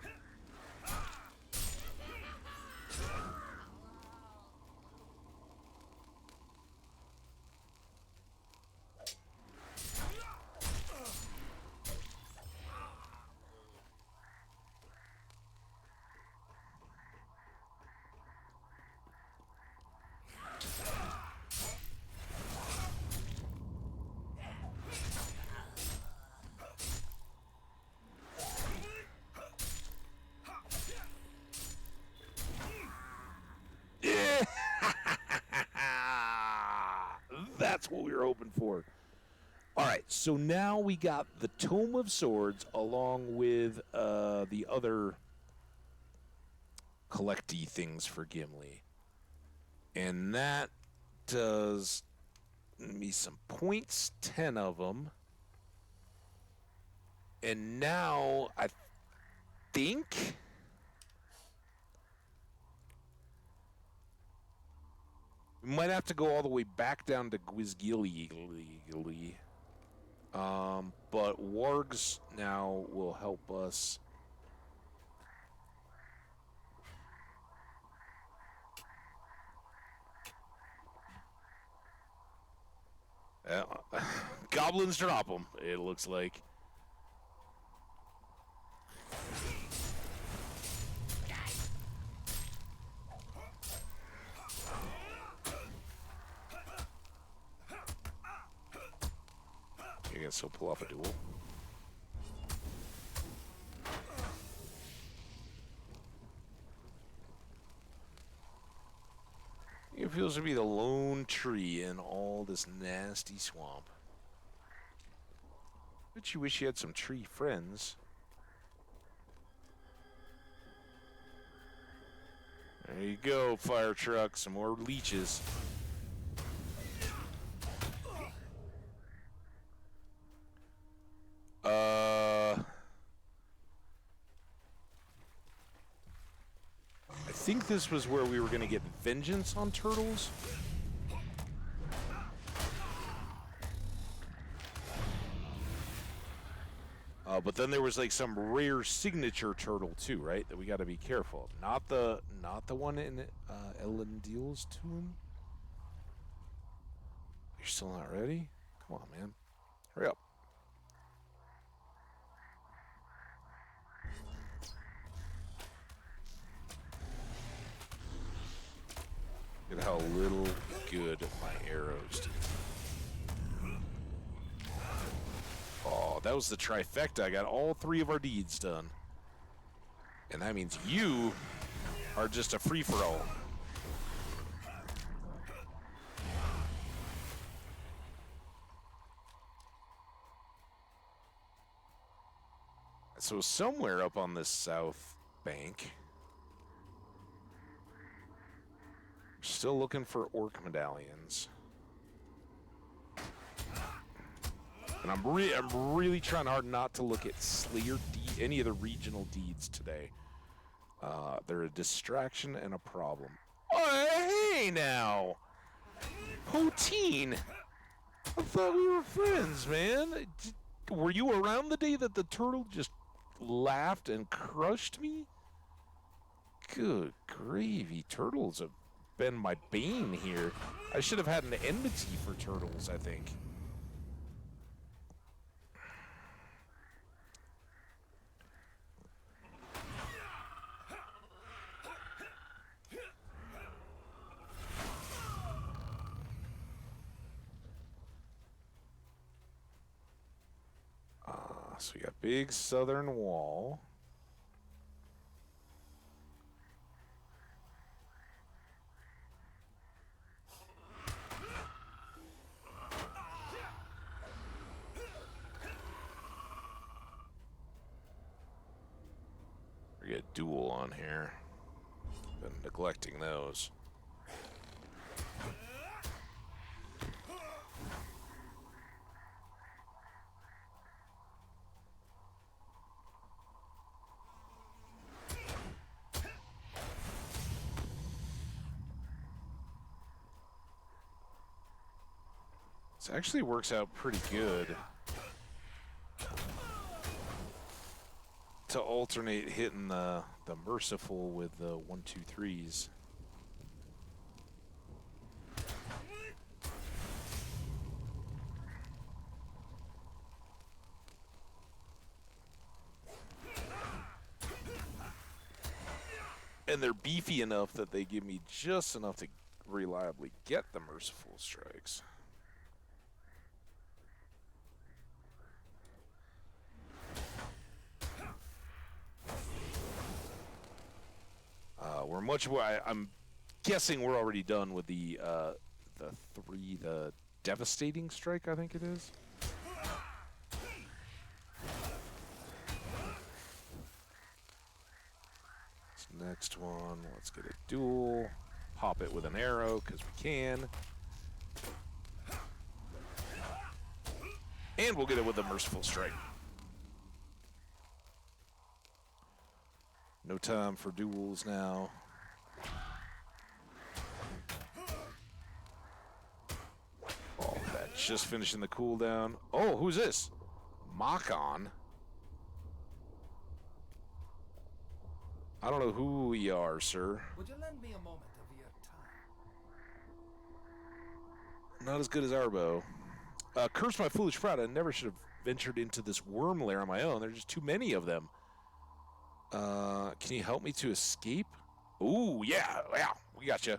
That's what we were hoping for. All right, so now we got the Tome of Swords along with the other collecty things for Gimli. And that does me some points, 10 of them. And now I think we might have to go all the way back down to Gwizgili. But wargs now will help us. Goblins drop them, it looks like. You can still pull off a duel. It feels to be the lone tree in all this nasty swamp. But you wish you had some tree friends. There you go, fire truck. Some more leeches. I think this was where we were going to get vengeance on turtles. But then there was like some rare signature turtle too, right? That we got to be careful of. Not the one in Elendil's tomb. You're still not ready? Come on, man. Hurry up. Look at how little good my arrows do. Oh, that was the trifecta. I got all 3 of our deeds done. And that means you are just a free-for-all. So somewhere up on this south bank, we're still looking for orc medallions. And I'm really trying hard not to look at Slayer any of the regional deeds today. They're a distraction and a problem. Oh, hey now! Poteen! I thought we were friends, man. Were you around the day that the turtle just laughed and crushed me? Good gravy. Turtles have been my bane here. I should have had an enmity for turtles, I think. So we got big southern wall. We got duel on here. Been neglecting those. This actually works out pretty good to alternate hitting the merciful with the 1-2-3s. And they're beefy enough that they give me just enough to reliably get the merciful strikes. We're much more. I'm guessing we're already done with the devastating strike. I think it is. This next one, let's get a duel. Pop it with an arrow because we can, and we'll get it with a merciful strike. No time for duels now. Oh, that's just finishing the cooldown. Oh, who's this? Makon. I don't know who we are, sir. Would you lend me a moment of your time? Not as good as Arbo. Curse my foolish pride. I never should have ventured into this worm lair on my own. There's just too many of them. Can you help me to escape? Ooh, yeah, we got you.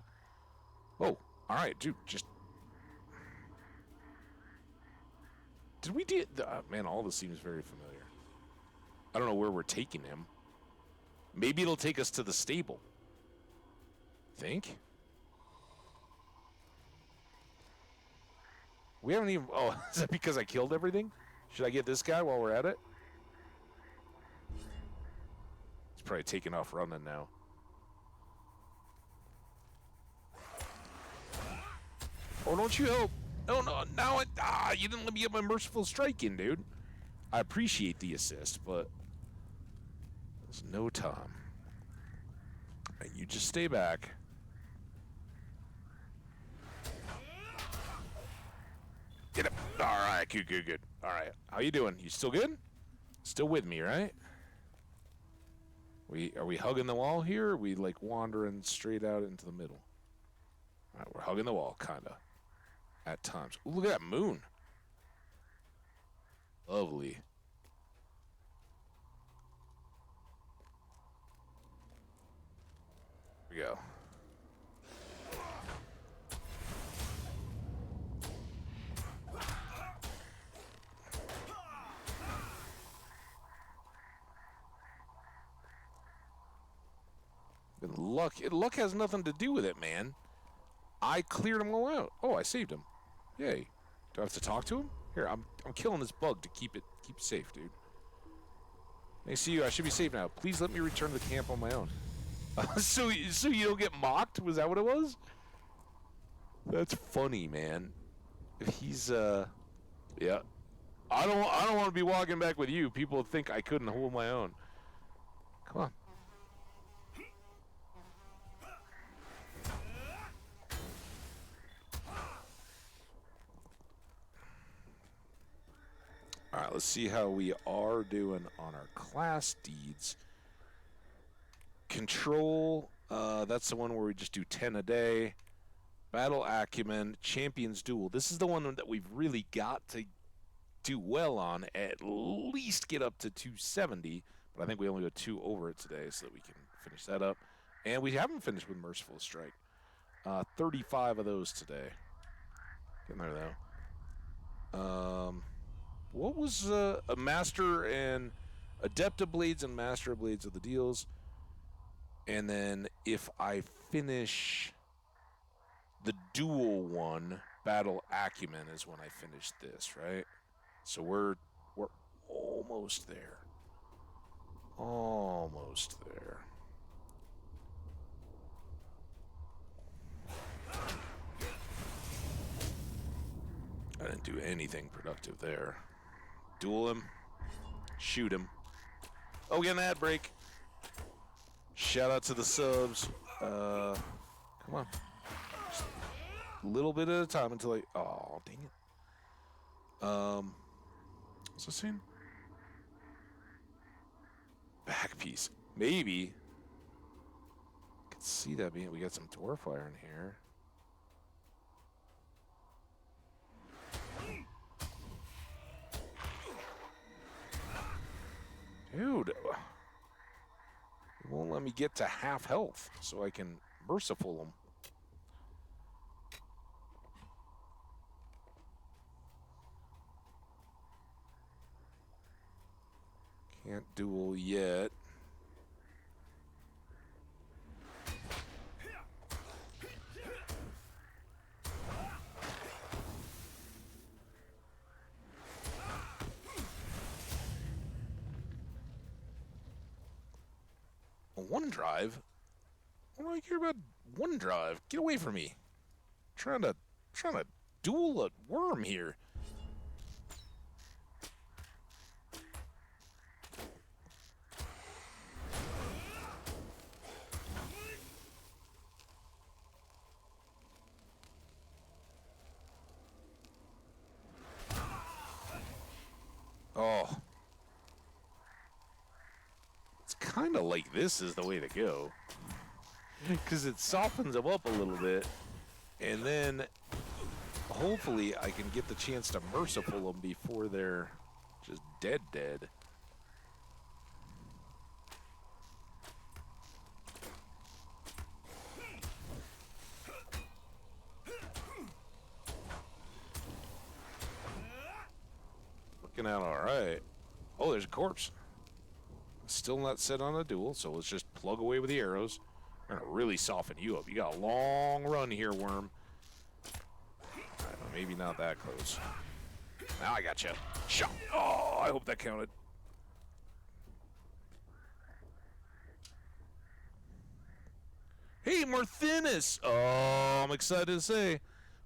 Oh, all right, dude, just... Did we do... man, all this seems very familiar. I don't know where we're taking him. Maybe it'll take us to the stable. Think? We haven't even... Oh, is that because I killed everything? Should I get this guy while we're at it? He's probably taking off running now. Oh, don't you help. Oh, no, now you didn't let me get my merciful strike in, dude. I appreciate the assist, but there's no time. And you just stay back. Get up. All right, good. All right, how you doing? You still good? Still with me, right? Are we hugging the wall here, or are we like wandering straight out into the middle? All right, we're hugging the wall, kinda. At times. Ooh, look at that moon. Lovely. Here we go. And luck has nothing to do with it, man. I cleared him all out. Oh, I saved him. Yay. Do I have to talk to him? Here, I'm killing this bug to keep it safe, dude. I see you. I should be safe now. Please let me return to the camp on my own. So you don't get mocked? Was that what it was? That's funny, man. He's yeah. I don't want to be walking back with you. People think I couldn't hold my own. Come on. All right, let's see how we are doing on our class deeds. Control, that's the one where we just do 10 a day. Battle acumen, champions duel. This is the one that we've really got to do well on, at least get up to 270. But I think we only go 2 over it today so that we can finish that up. And we haven't finished with Merciful Strike. 35 of those today. Getting there, though. What was a Master and Adept of Blades and Master of Blades of the deals? And then if I finish the dual one, Battle Acumen is when I finish this, right? So we're almost there. Almost there. I didn't do anything productive there. Duel him. Shoot him. Oh, get an ad break. Shout out to the subs. Come on. Just a little bit at a time until I... Oh, dang it. What's this scene? Back piece. Maybe. I can see that being... We got some dwarf fire in here. Dude, it won't let me get to half health so I can merciful them. Can't duel yet. OneDrive? What do I care about OneDrive? Get away from me. I'm trying to duel a worm here. Oh. Kind of like this is the way to go, because it softens them up a little bit, and then hopefully I can get the chance to merciful them before they're just dead. Working out all right. Oh, there's a corpse. Still not set on a duel, so let's just plug away with the arrows. We're gonna really soften you up. You got a long run here, worm. Right, well, maybe not that close. Now I got you. Shot. Oh, I hope that counted. Hey, Marthinus. Oh, I'm excited to say,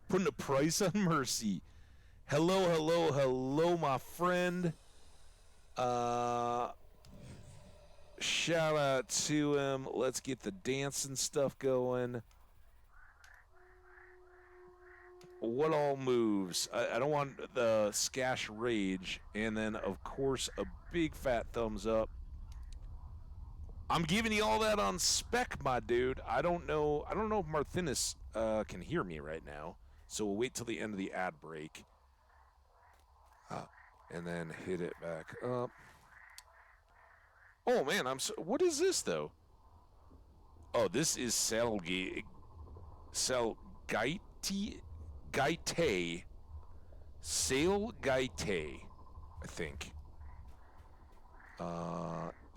putting a price on mercy. Hello, my friend. Shout out to him. Let's get the dancing stuff going. What all moves? I don't want the Skash Rage. And then, of course, a big fat thumbs up. I'm giving you all that on spec, my dude. I don't know if Marthinus can hear me right now. So we'll wait till the end of the ad break. And then hit it back up. Oh, man, what is this, though? Oh, this is Salgaite, I think.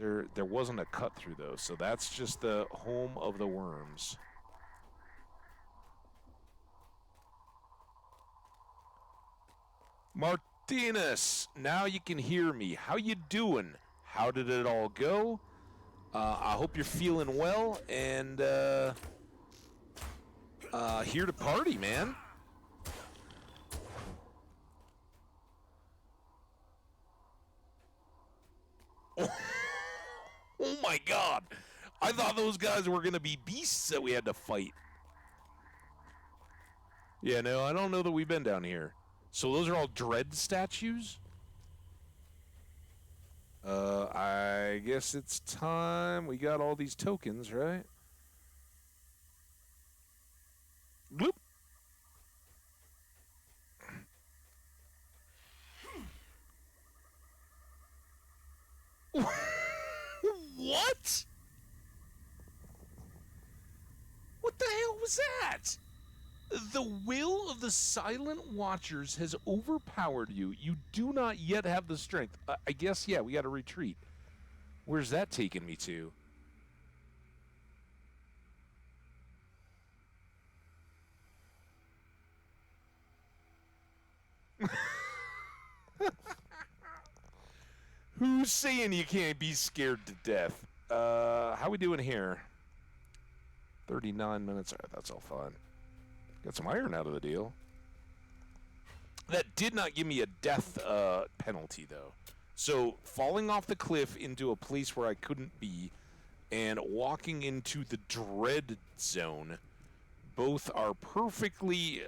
There wasn't a cut through, though, so that's just the home of the worms. Martinez, now you can hear me. How you doing? How did it all go? I hope you're feeling well, and here to party, man. Oh my God. I thought those guys were going to be beasts that we had to fight. Yeah, no, I don't know that we've been down here. So those are all dread statues? I guess it's time. We got all these tokens, right? Bloop. What? What the hell was that? The will of the Silent Watchers has overpowered you. You do not yet have the strength. I guess, yeah, we got to retreat. Where's that taking me to? Who's saying you can't be scared to death? How we doing here? 39 minutes. All right, that's all fine. Got some iron out of the deal. That did not give me a death penalty, though. So, falling off the cliff into a place where I couldn't be and walking into the dread zone, both are perfectly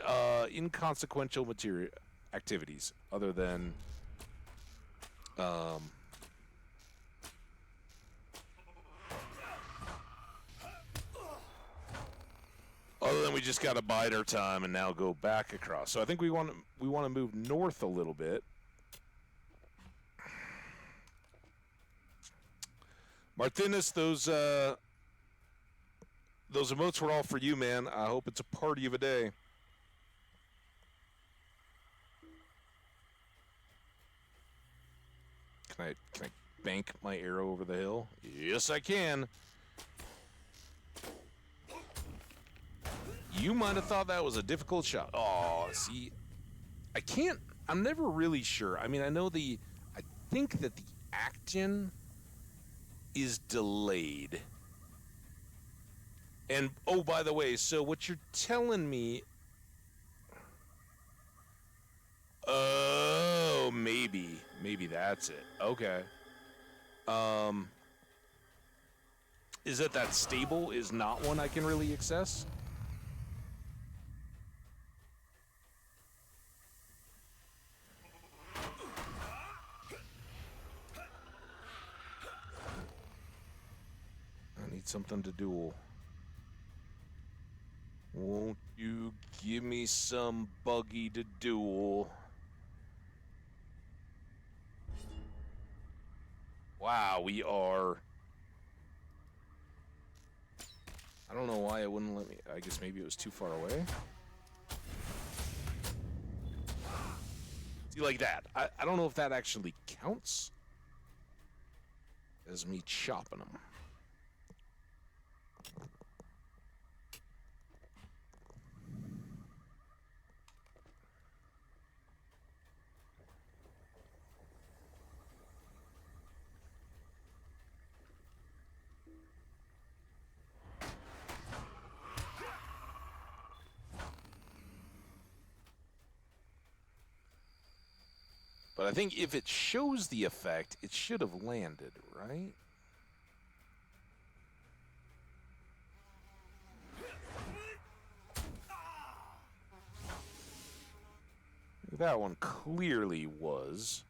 inconsequential material activities, other than we just got to bide our time and now go back across. So I think we want to move north a little bit. Martinez, those emotes were all for you, man. I hope it's a party of a day. Can I bank my arrow over the hill? Yes, I can. You might have thought that was a difficult shot. Oh, see, I'm never really sure. I mean, I think that the action is delayed. And, oh, by the way, so what you're telling me... Oh, maybe that's it. Okay. Is that stable is not one I can really access? I need something to duel. Won't you give me some buggy to duel? Wow, we are... I don't know why it wouldn't let me. I guess maybe it was too far away. See, like that. I don't know if that actually counts as me chopping them. But I think if it shows the effect, it should have landed, right? That one clearly was.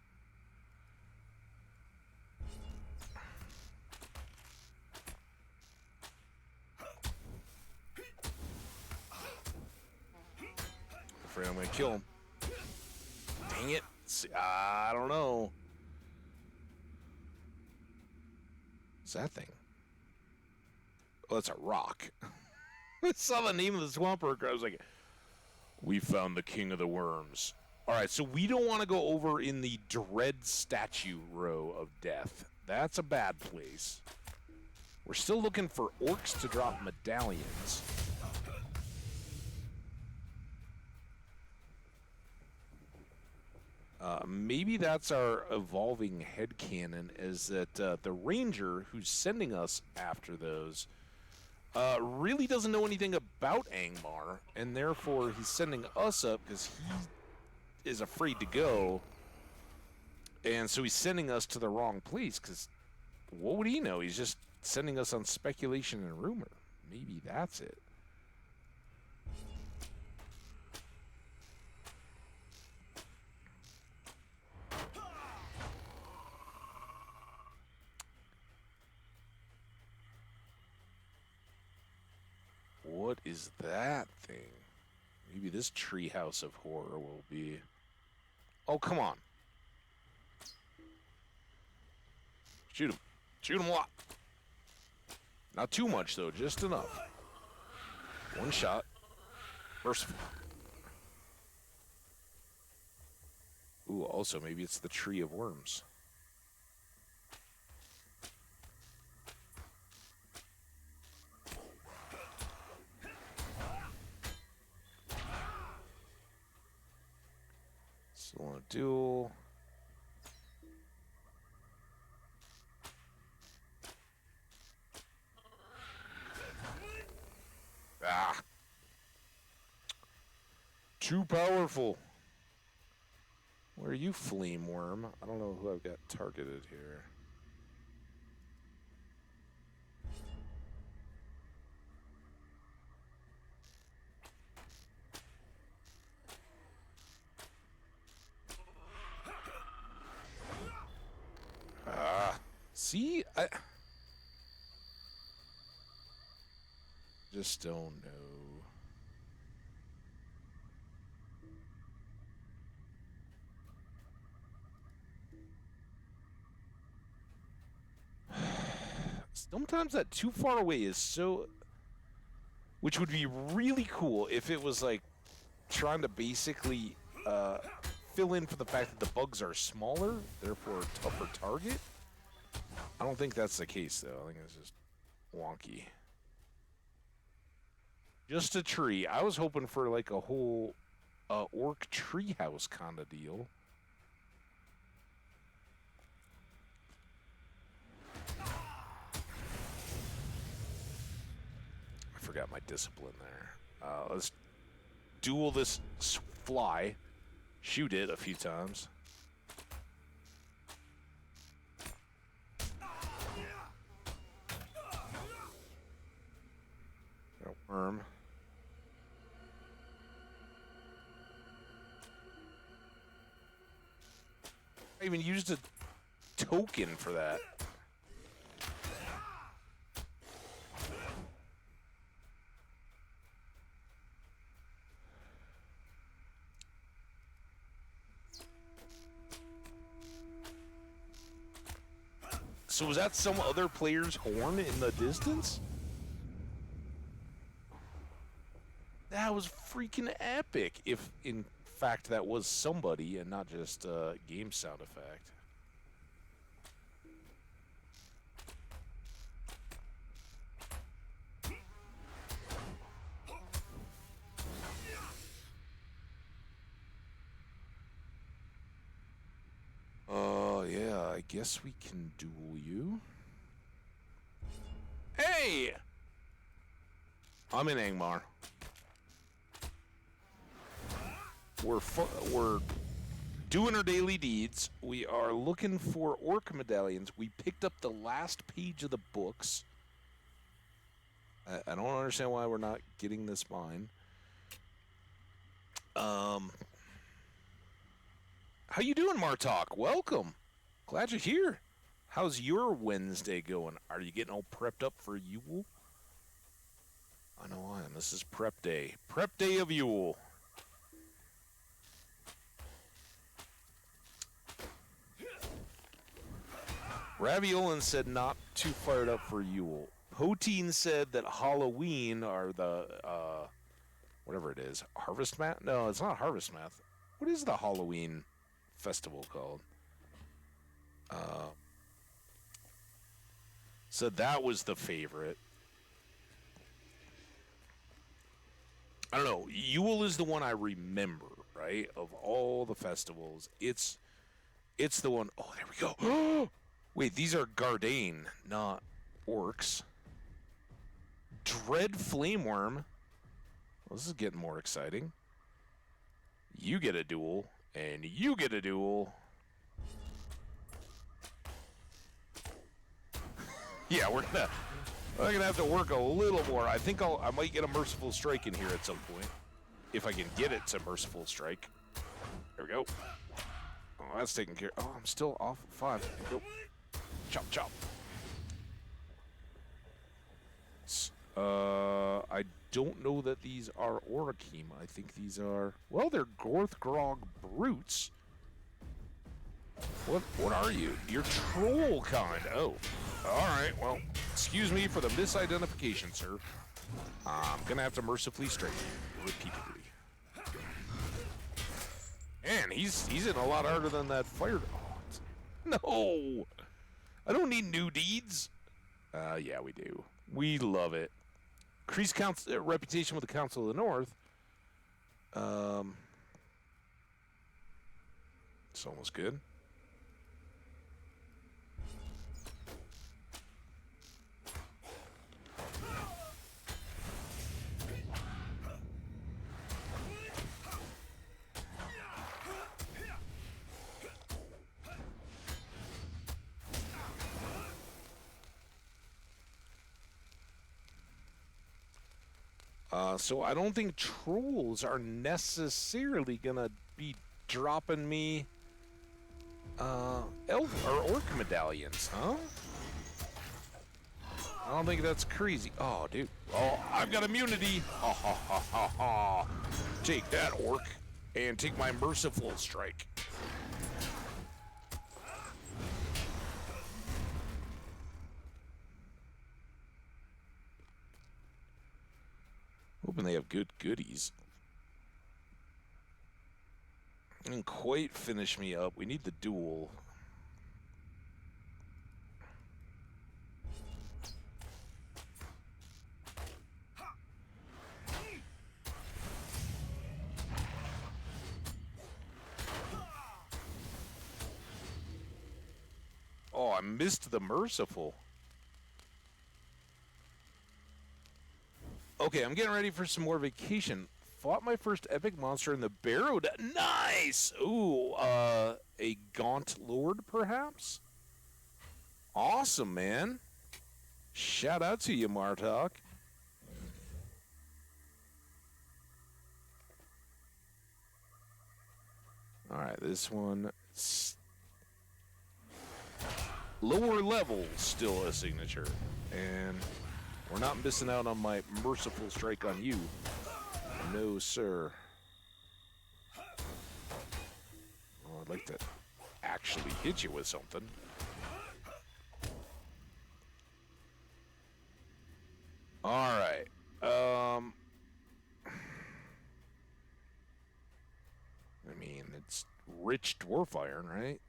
Afraid I'm gonna kill him. Dang it. I don't know. What's that thing? Oh, that's a rock. I saw the name of the swamp worker. I was like, we found the king of the worms. All right, so we don't want to go over in the dread statue row of death. That's a bad place. We're still looking for orcs to drop medallions. Maybe that's our evolving headcanon, is that the ranger who's sending us after those really doesn't know anything about Angmar, and therefore he's sending us up because he is afraid to go, and so he's sending us to the wrong place, because what would he know? He's just sending us on speculation and rumor. Maybe that's it. What is that thing? Maybe this treehouse of horror will be... Oh, come on. Shoot him. Shoot him a lot. Not too much, though. Just enough. One shot. Merciful. Ooh, also, maybe it's the tree of worms. Still want to duel. Ah. Too powerful. Where are you, Flame Worm? I don't know who I've got targeted here. See? I just don't know. Sometimes that too far away is so... Which would be really cool if it was like trying to basically fill in for the fact that the bugs are smaller, therefore a tougher target. I don't think that's the case, though. I think it's just wonky. Just a tree. I was hoping for like a whole orc treehouse kind of deal. I forgot my discipline there. Let's duel this fly. Shoot it a few times. A worm. I even used a token for that. So was that some other player's horn in the distance? That was freaking epic, if in fact that was somebody and not just a game sound effect. Yeah, I guess we can duel you. Hey! I'm in Angmar. We're doing our daily deeds. We are looking for orc medallions. We picked up the last page of the books. I don't understand why we're not getting this mine. How you doing, Martok? Welcome. Glad you're here. How's your Wednesday going? Are you getting all prepped up for Yule? I know I am. This is prep day. Prep day of Yule. Raviolin said not too fired up for Yule. Poteen said that Halloween are the, whatever it is, Harvest Math? No, it's not Harvest Math. What is the Halloween festival called? So that was the favorite. I don't know. Yule is the one I remember, right? right? Of all the festivals, it's the one. Oh, there we go. Wait, these are Gardane, not orcs. Dread Flameworm. Well, this is getting more exciting. You get a duel, and you get a duel. Yeah, we're gonna have to work a little more. I think I might get a Merciful Strike in here at some point. If I can get it to Merciful Strike. There we go. Oh, that's taken care of. Oh, I'm still off 5. There we go. Chop, chop. I don't know that these are Orakim. I think these are... Well, they're Gorthgrog Brutes. What are you? You're troll kind. Oh. Alright, well, excuse me for the misidentification, sir. I'm gonna have to mercifully strike you repeatedly. Man, he's in a lot harder than that fire. Oh, no! I don't need new deeds. Yeah, we do. We love it. Increase reputation with the Council of the North. It's almost good. So I don't think trolls are necessarily gonna be dropping me elf or orc medallions, huh? I don't think that's crazy. Oh, dude. Oh, I've got immunity. Ha ha ha ha ha. Take that, orc, and take my merciful strike. Hoping they have good goodies. Didn't quite finish me up. We need the duel. Oh, I missed the merciful. Okay, I'm getting ready for some more vacation. Fought my first epic monster in the Barrow. Nice! Ooh, a Gaunt Lord, perhaps? Awesome, man. Shout out to you, Martok. Alright, this one... Lower level, still a signature. And we're not missing out on my merciful strike on you. No, sir. Oh, I'd like to actually hit you with something. All right. I mean, it's rich dwarf iron, right?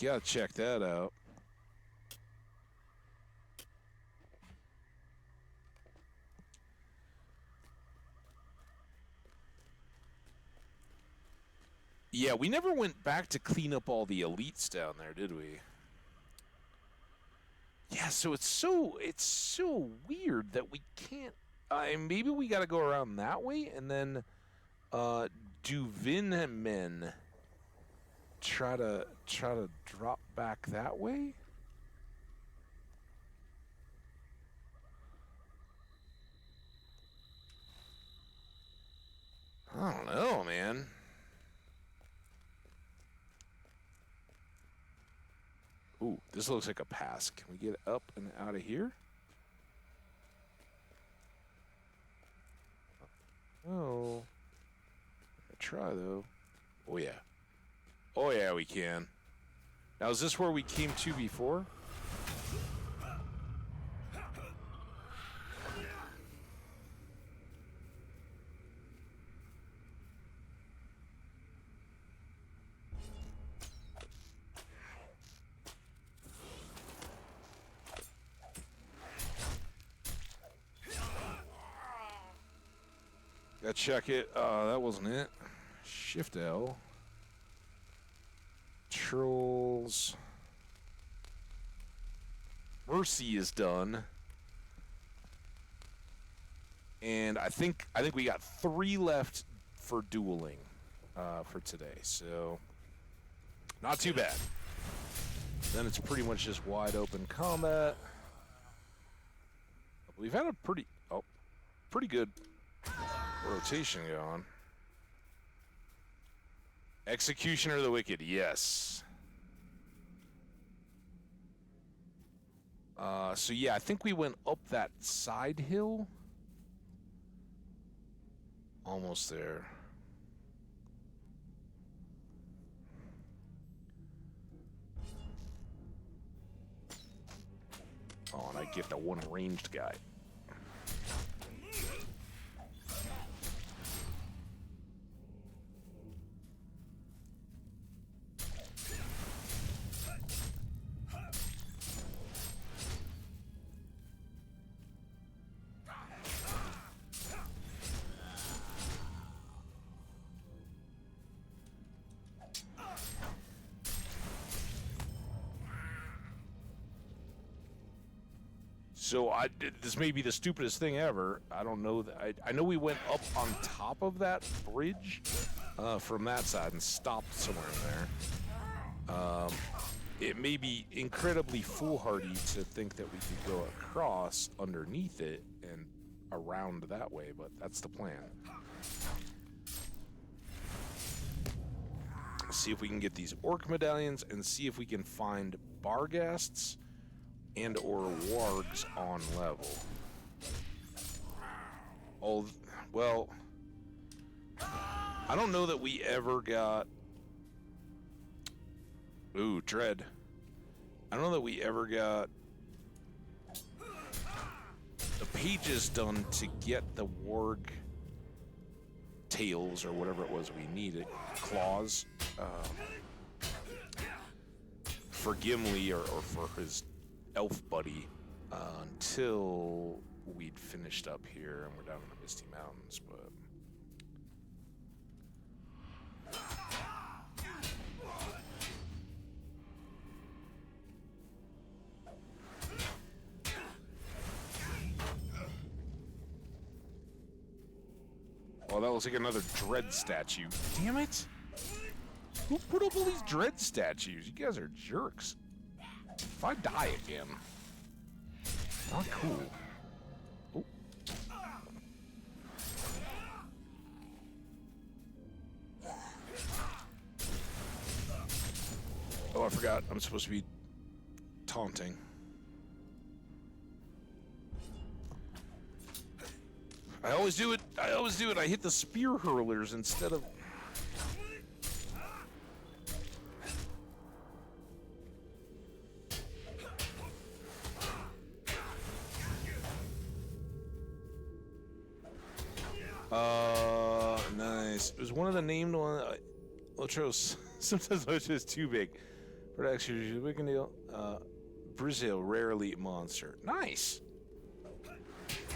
Gotta check that out. Yeah, we never went back to clean up all the elites down there, did we? Yeah, so it's so weird that we can't. Maybe we got to go around that way and then do Vinmen try to drop back that way. I don't know, man. Ooh, this looks like a pass. Can we get up and out of here? Oh. Try, though. Oh, yeah. Oh, yeah, we can. Now, is this where we came to before? check it. That wasn't it. Shift L. Trolls. Mercy is done. And I think we got 3 left for dueling for today. So not too bad. Then it's pretty much just wide open combat. We've had a pretty good rotation going. Executioner of the Wicked, yes. So yeah, I think we went up that side hill. Almost there. Oh, and I get the one ranged guy. So this may be the stupidest thing ever. I don't know that. I know we went up on top of that bridge from that side and stopped somewhere in there. It may be incredibly foolhardy to think that we could go across underneath it and around that way, but that's the plan. See if we can get these orc medallions and see if we can find barghasts and or wargs on level. Well, I don't know that we ever got... Ooh, dread. I don't know that we ever got the pages done to get the warg tails or whatever it was we needed. Claws. For Gimli or for his elf buddy until we'd finished up here and we're down in the Misty Mountains, but oh, that looks like another dread statue. Damn it! Who put up all these dread statues? You guys are jerks. If I die again, not cool. Oh. Oh, I forgot. I'm supposed to be taunting. I always do it. I hit the spear hurlers instead of... Nice. It was one of the named ones. LOTRO, sometimes LOTRO is too big. But actually, we can deal. Brazil, rare elite monster. Nice.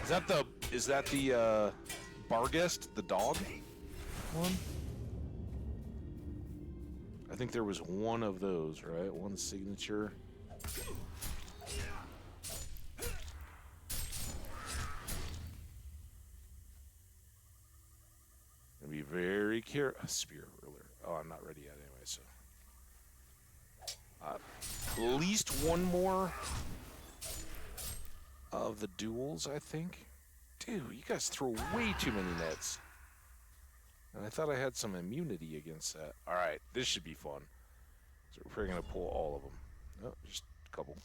Is that the Barghest, the dog one? I think there was one of those, right? One signature. Be very careful. Spear ruler. Oh, I'm not ready yet anyway, so. At least one more of the duels, I think. Dude, you guys throw way too many nets. And I thought I had some immunity against that. Alright, this should be fun. So we're going to pull all of them. No, just a couple.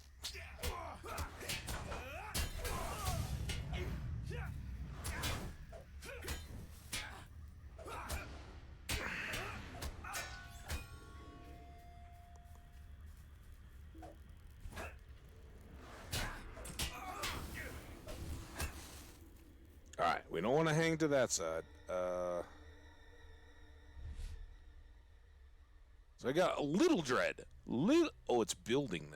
Alright, we don't want to hang to that side. So I got a little dread. Oh, it's building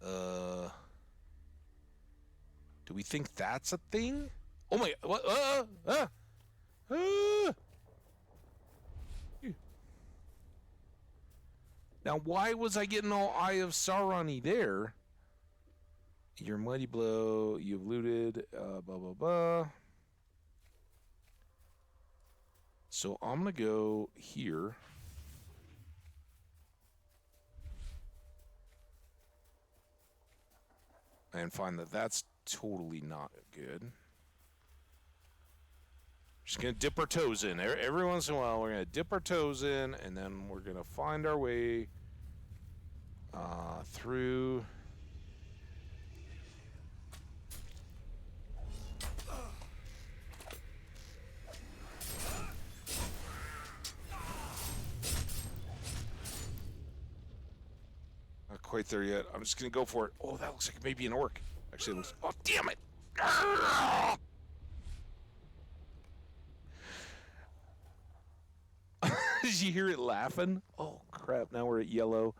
though. Do we think that's a thing? Oh my, what? Now, why was I getting all Eye of Sauron-y there? Your mighty blow, you've looted, blah, blah, blah. So I'm going to go here. And find that that's totally not good. Just going to dip our toes in. Every once in a while, we're going to dip our toes in, and then we're going to find our way through. Not quite there yet. I'm just going to go for it. Oh, that looks like maybe an orc. Actually, it looks... Oh, damn it! Did you hear it laughing? Oh, crap. Now we're at yellow.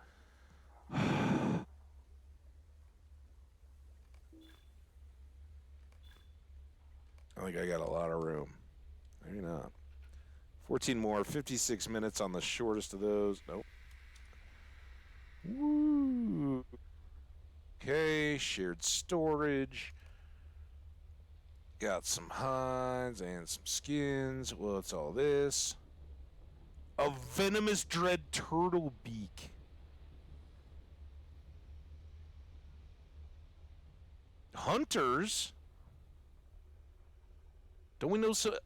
I think I got a lot of room. Maybe not. 14 more. 56 minutes on the shortest of those. Nope. Woo. Okay, shared storage. Got some hides and some skins. What's all this? A venomous dread turtle beak. Hunters? Don't we know so?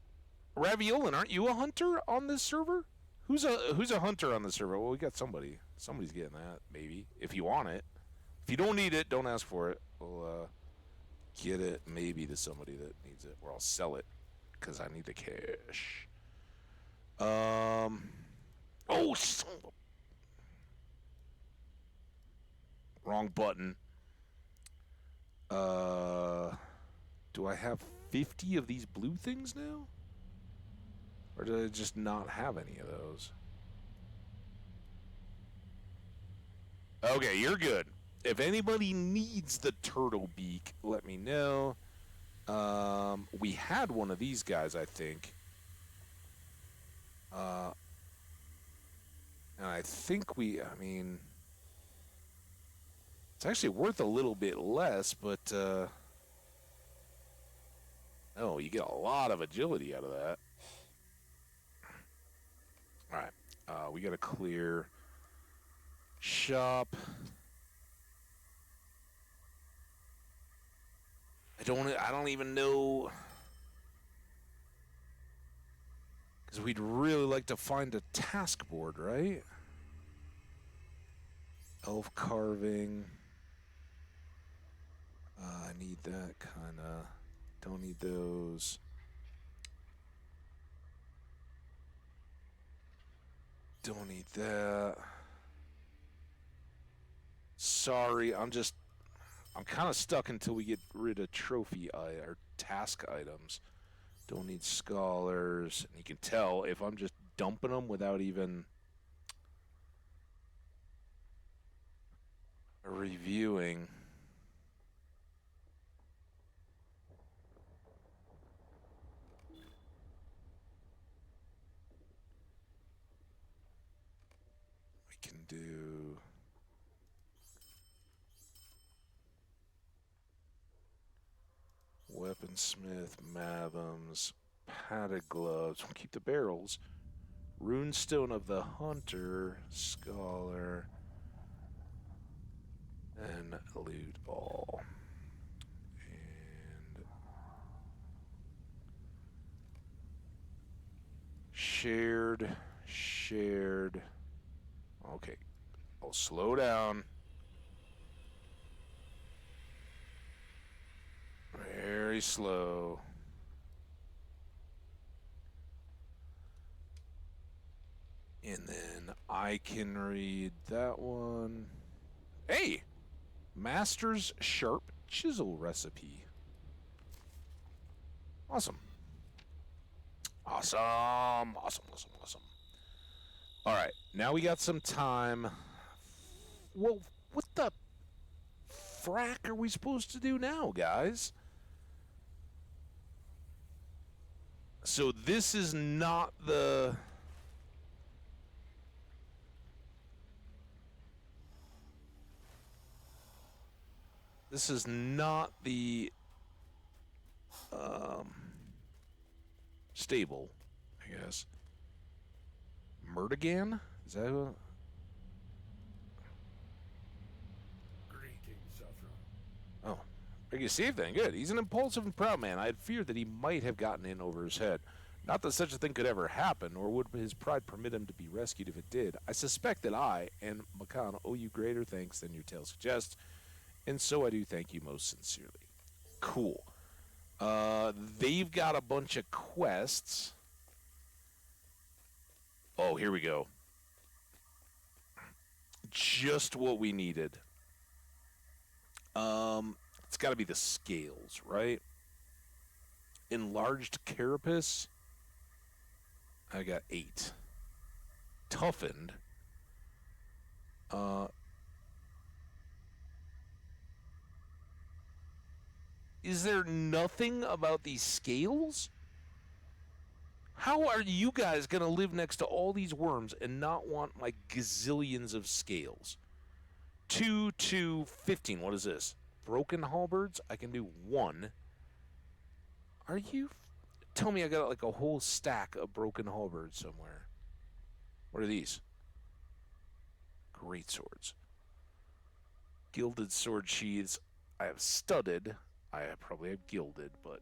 Raviolin, aren't you a hunter on this server? Who's a hunter on this server? Well, we got somebody. Somebody's getting that, maybe. If you want it. If you don't need it, don't ask for it. We'll get it maybe to somebody that needs it, or I'll sell it because I need the cash. Oh, wrong button. Do I have 50 of these blue things now? Or did I just not have any of those? Okay, you're good. If anybody needs the turtle beak, let me know. We had one of these guys, I think. And I think I mean, it's actually worth a little bit less, but, oh, you get a lot of agility out of that. All right, we got to clear shop. I don't even know, because we'd really like to find a task board, right? Elf carving. I need that kind of. Don't need those. Don't need that. Sorry, I'm kind of stuck until we get rid of trophy or task items. Don't need scholars. And you can tell if I'm just dumping them without even reviewing. We can do weaponsmith, Mathams, padded gloves. We'll keep the barrels. Runestone of the Hunter, Scholar, and Loot All. And shared. Okay, I'll slow down. Very slow. And then I can read that one. Hey! Master's Sharp Chisel Recipe. Awesome. Awesome. All right, now we got some time. Well, what the frack are we supposed to do now, guys? So this is not the... This is not the stable, I guess. Murdigan? Is that who? Greetings, Saffron. Oh, I can save then. Good. He's an impulsive and proud man. I had feared that he might have gotten in over his head. Not that such a thing could ever happen, nor would his pride permit him to be rescued if it did. I suspect that I and Makan owe you greater thanks than your tale suggests, and so I do thank you most sincerely. Cool. They've got a bunch of quests. Oh, here we go. Just what we needed. It's got to be the scales, right? Enlarged carapace. I got 8. Toughened. Is there nothing about these scales? How are you guys going to live next to all these worms and not want like gazillions of scales? 2 to 15. What is this? Broken halberds? I can do 1. Are you... Tell me I got like a whole stack of broken halberds somewhere. What are these? Great swords. Gilded sword sheaths. I have studded. I probably have gilded, but...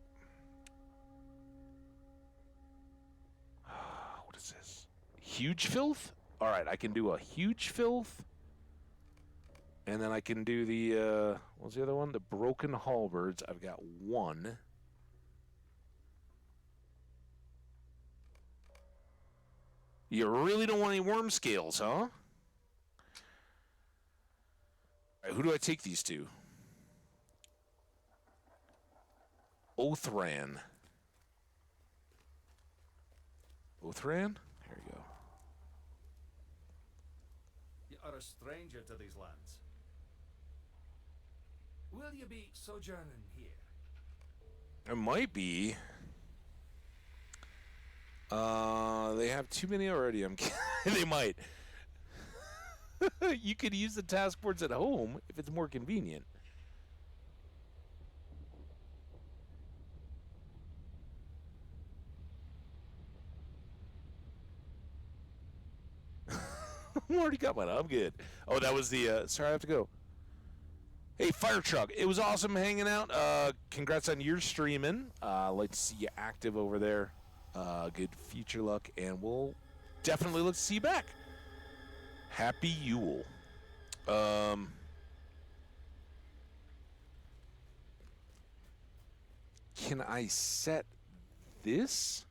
What is this? Huge filth? Alright, I can do a huge filth. And then I can do the, what's the other one? The broken halberds. I've got 1. You really don't want any worm scales, huh? All right, who do I take these to? Othran. Othran? Here we go. You are a stranger to these lands. Will you be sojourning here? It might be. They have too many already. I'm kidding. They might. You could use the task boards at home if it's more convenient. I already got mine. I'm good. Oh, that was the... sorry, I have to go. Hey, Fire Truck. It was awesome hanging out. Congrats on your streaming. Like to see you active over there. Good future luck, and we'll definitely look to see you back. Happy Yule. Can I set this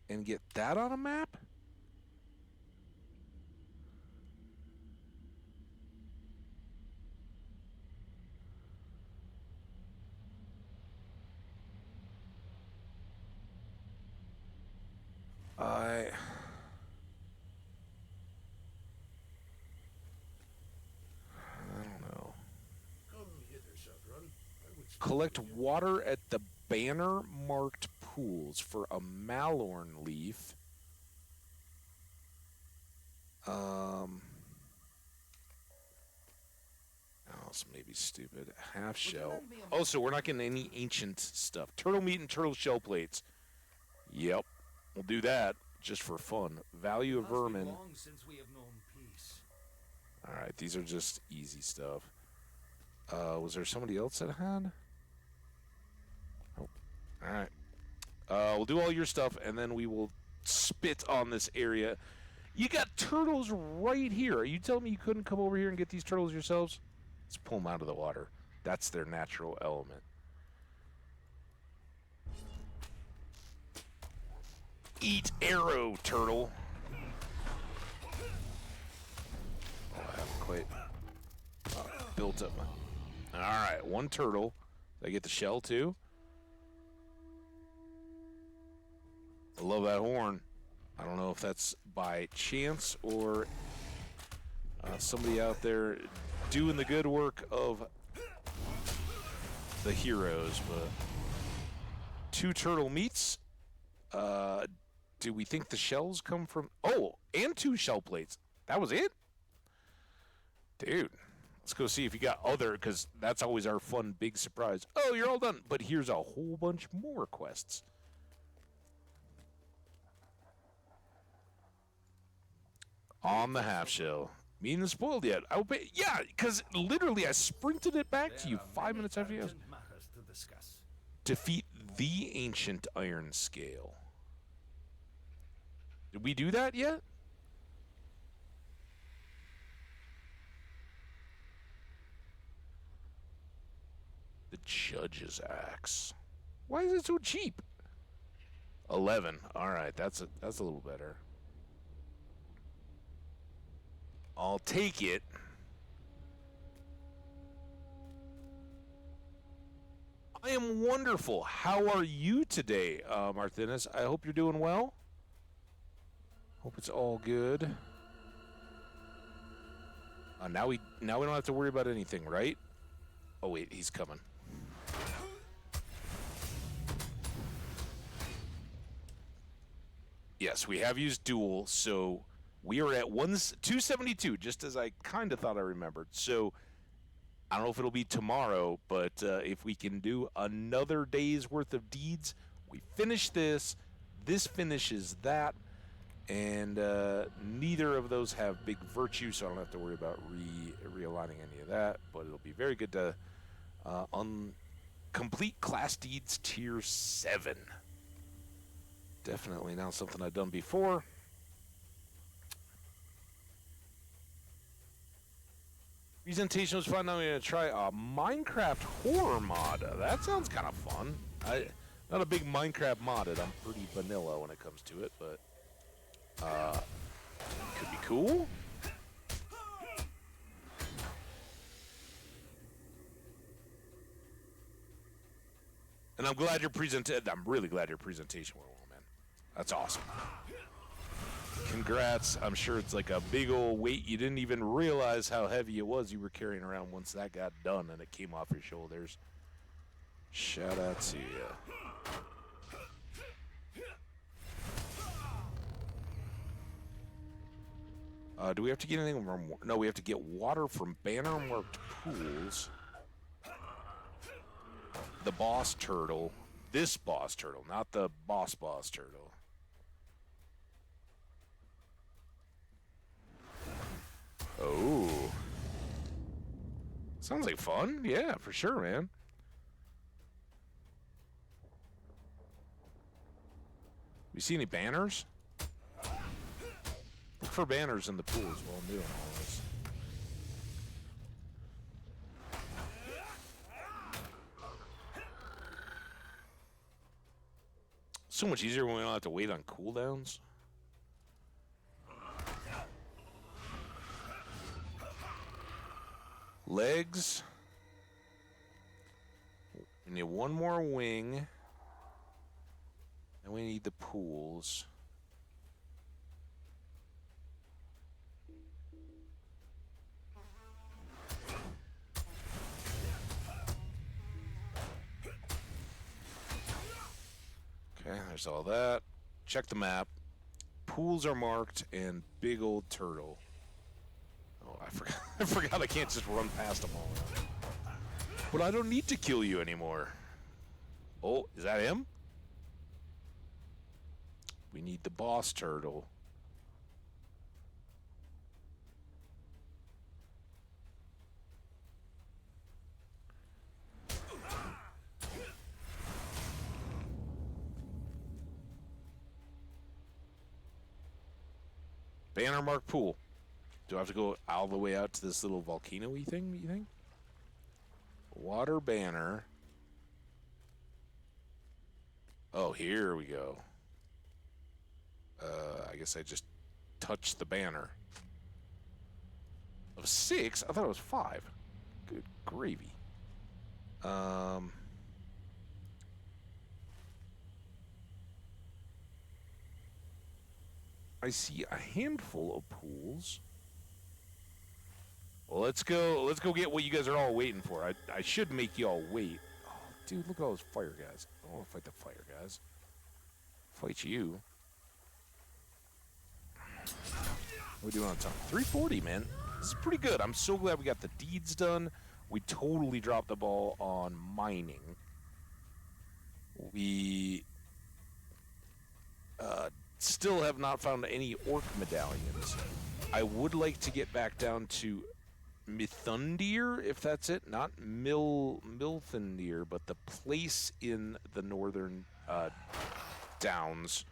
and get that on a map? I don't know. Come hither, Saffron. Collect water at the banner marked pools for a Malorn leaf. Oh, this may be stupid. Half shell. Oh, so we're not getting any ancient stuff. Turtle meat and turtle shell plates. Yep. We'll do that just for fun. Value of vermin. Long since we have known peace. Alright, these are just easy stuff. Was there somebody else that had? Oh. Alright. We'll do all your stuff, and then we will spit on this area. You got turtles right here. Are you telling me you couldn't come over here and get these turtles yourselves? Let's pull them out of the water. That's their natural element. Eat arrow, turtle. Oh, I haven't quite built up my... Alright, 1 turtle. Did I get the shell, too? I love that horn. I don't know if that's by chance or somebody out there doing the good work of the heroes, but 2 turtle meats. Do we think the shells come from... Oh, and 2 shell plates. That was it? Dude, let's go see if you got other, because that's always our fun big surprise. Oh, you're all done. But here's a whole bunch more quests. On the half shell. Me and the spoiled yet. I will pay. Yeah, because literally I sprinted it back to you 5 minutes after you asked. Matters to discuss. Defeat the ancient iron scale. Did we do that yet? The judge's axe. Why is it so cheap? 11. All right, that's a little better. I'll take it. I am wonderful. How are you today, Martinez? I hope you're doing well. Hope it's all good. Now we don't have to worry about anything, right? Oh wait, he's coming. Yes, we have used dual, so we are at 272, just as I kind of thought I remembered. So I don't know if it'll be tomorrow, but if we can do another day's worth of deeds, we finish this. This finishes that, and neither of those have big virtue, so I don't have to worry about realigning any of that. But it'll be very good to complete class deeds tier 7. Definitely not something I've done before. Presentation was fun. Now I'm going to try a Minecraft horror mod. That sounds kind of fun. Not a big Minecraft modded. I'm pretty vanilla when it comes to it, but could be cool. And I'm glad your I'm really glad your presentation went well, man. That's awesome. Congrats. I'm sure it's like a big old weight. You didn't even realize how heavy it was you were carrying around once that got done and it came off your shoulders. Shout out to you. Do we have to get anything from... No, we have to get water from banner-marked pools. The boss turtle. This boss turtle, not the boss turtle. Oh. Sounds like fun. Yeah, for sure, man. You see any banners? Look for banners in the pools while I'm doing all this. So much easier when we don't have to wait on cooldowns. Legs. We need one more wing. And we need the pools. Okay, there's all that. Check the map. Pools are marked and big old turtle. Oh, I forgot. I forgot I can't just run past them all. But I don't need to kill you anymore. Oh, is that him? We need the boss turtle. Banner mark pool. Do I have to go all the way out to this little volcano-y thing, you think? Water banner. Oh, here we go. I guess I just touched the banner. Of 6? I thought it was 5. Good gravy. I see a handful of pools. Well, let's go get what you guys are all waiting for. I should make you all wait. Oh, dude, look at all those fire guys. I don't want to fight the fire guys. Fight you. What are we doing on time? 340, man. This is pretty good. I'm so glad we got the deeds done. We totally dropped the ball on mining. We still have not found any orc medallions. I would like to get back down to Mithundir, if that's it. Not Milthendir, but the place in the northern downs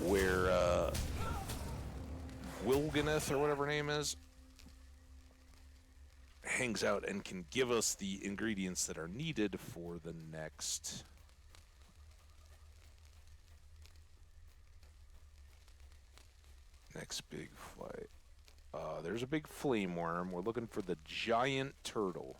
where Wilganeth, or whatever her name is, hangs out and can give us the ingredients that are needed for the next big fight. There's a big flame worm. We're looking for the giant turtle.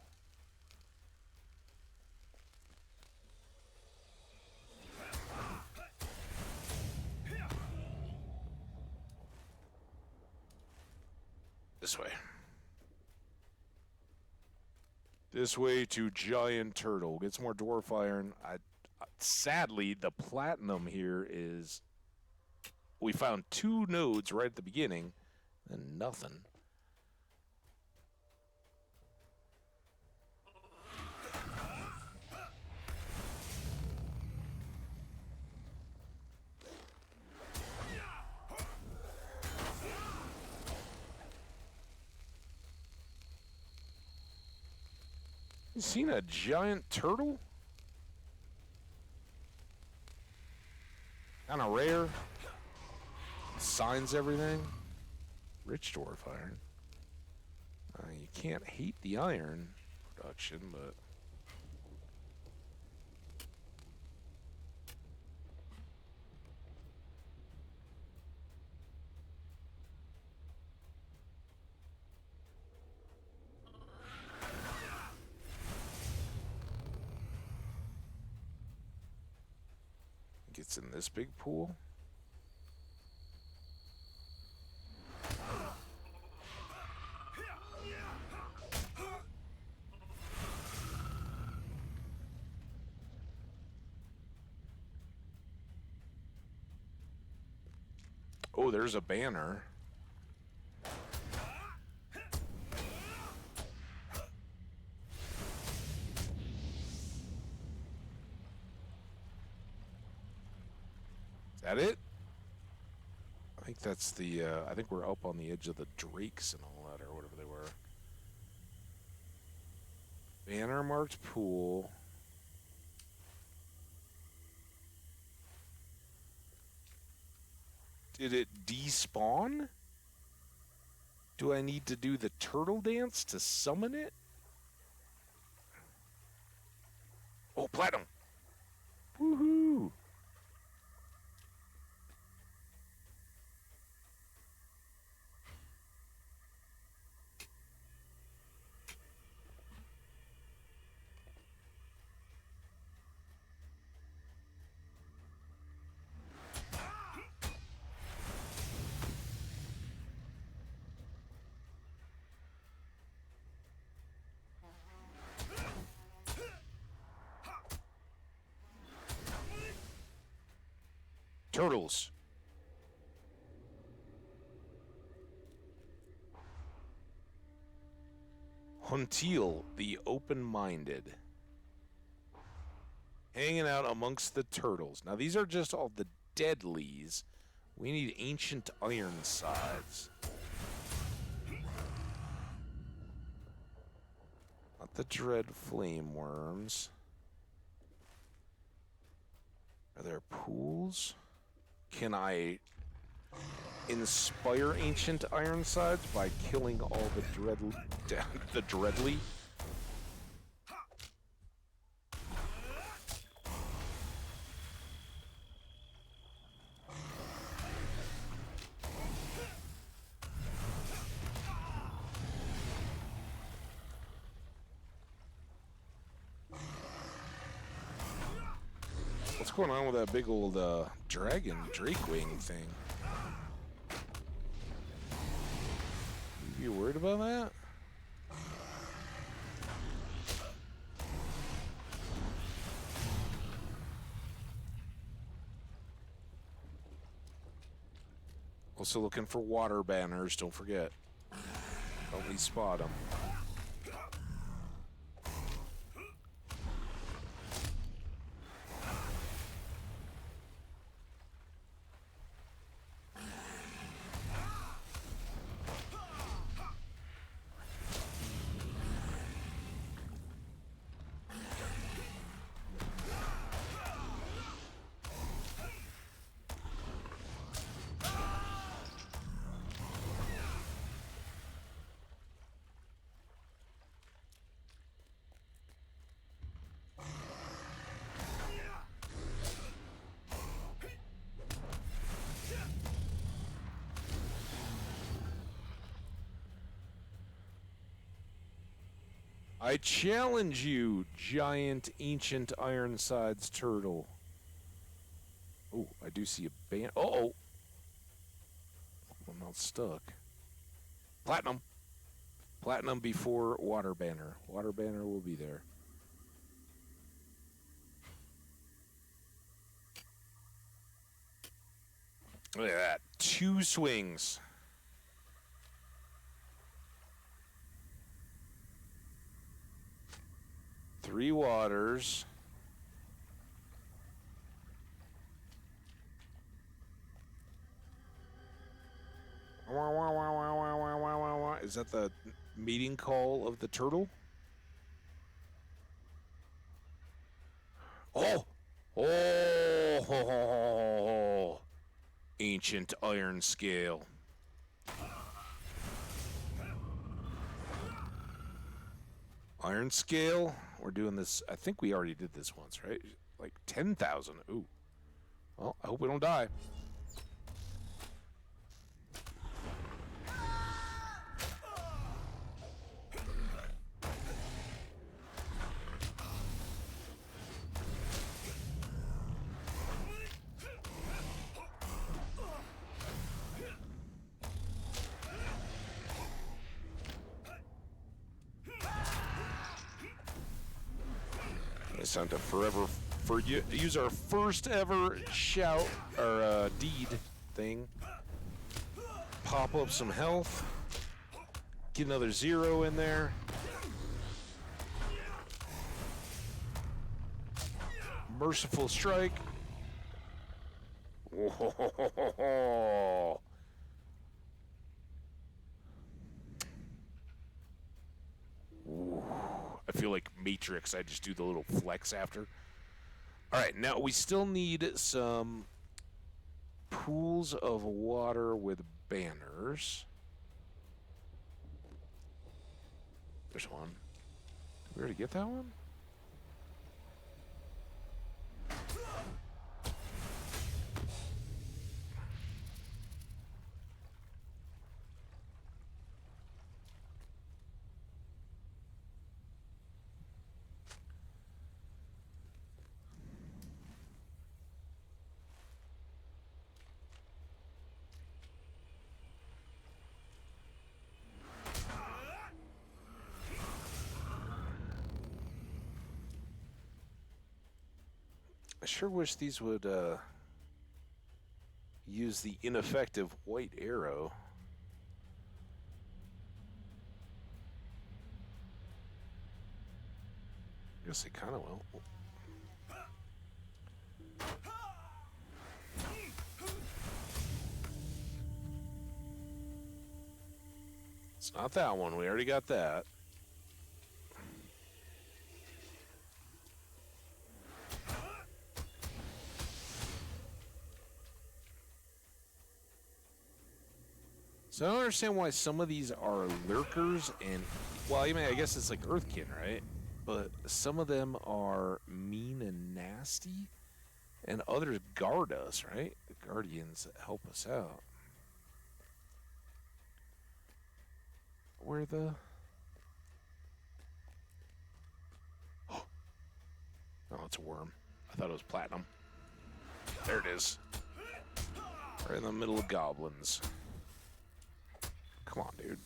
This way. This way to giant turtle. Get some more dwarf iron. Sadly, the platinum here is... We found 2 nodes right at the beginning, and nothing. You seen a giant turtle? Kind of rare. Signs everything. Rich dwarf iron. You can't hate the iron production, but... Gets in this big pool. Oh, there's a banner. Is that it? I think that's the, I think we're up on the edge of the drakes and all that, or whatever they were. Banner marked pool. Did it despawn? Do I need to do the turtle dance to summon it? Oh, platinum! Woohoo! Turtles. Huntil, the open-minded. Hanging out amongst the turtles. Now, these are just all the deadlies. We need ancient Ironsides. Not the dread flame worms. Are there pools? Can I inspire ancient Ironsides by killing all the dreadly? What's going on with that big old drake wing thing? You worried about that? Also looking for water banners, don't forget. Help me spot them. I challenge you, giant ancient Ironsides turtle. Oh, I do see a band. Oh, I'm not stuck. Platinum. Platinum before water banner. Water banner will be there. Look at that. 2 swings. Three waters. Is that the meeting call of the turtle? Oh! Oh! Ancient iron scale. Iron scale? We're doing this. I think we already did this once, right? Like 10,000. Ooh. Well, I hope we don't die. It's time to use our first ever shout or deed thing. Pop up some health. Get another 0 in there. Merciful strike. Oh. Ooh. I feel like Matrix. I just do the little flex after. All right, now we still need some pools of water with banners. There's one. Did we already get that one? I sure wish these would use the ineffective white arrow. I guess they kind of will. It's not that one. We already got that. So I don't understand why some of these are lurkers and, well, I mean, I guess it's like Earthkin, right? But some of them are mean and nasty, and others guard us, right? The guardians help us out. Where the... Oh, it's a worm. I thought it was platinum. There it is. Right in the middle of goblins. Come on, dude.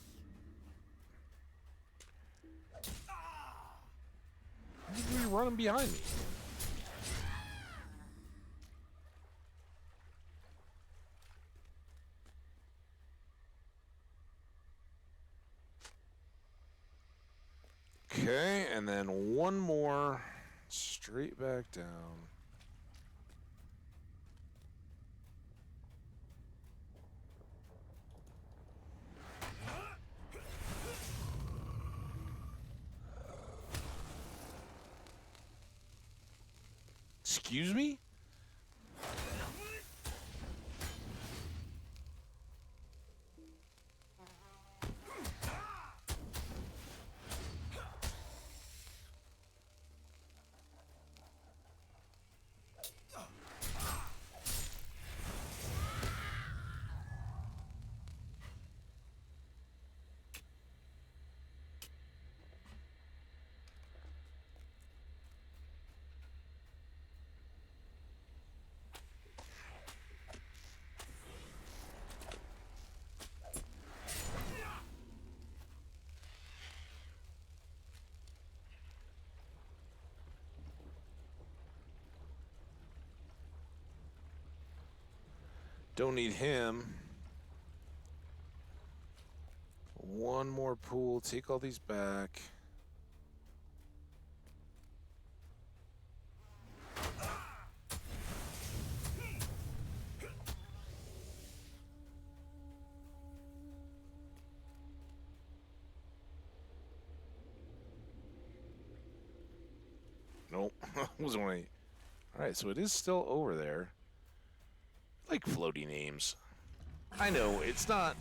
Why are you running behind me? Okay, and then one more straight back down. Excuse me? Don't need him. One more pool. Take all these back. Nope. Wasn't one. Alright, so it is still over there. I like floaty names. I know it's not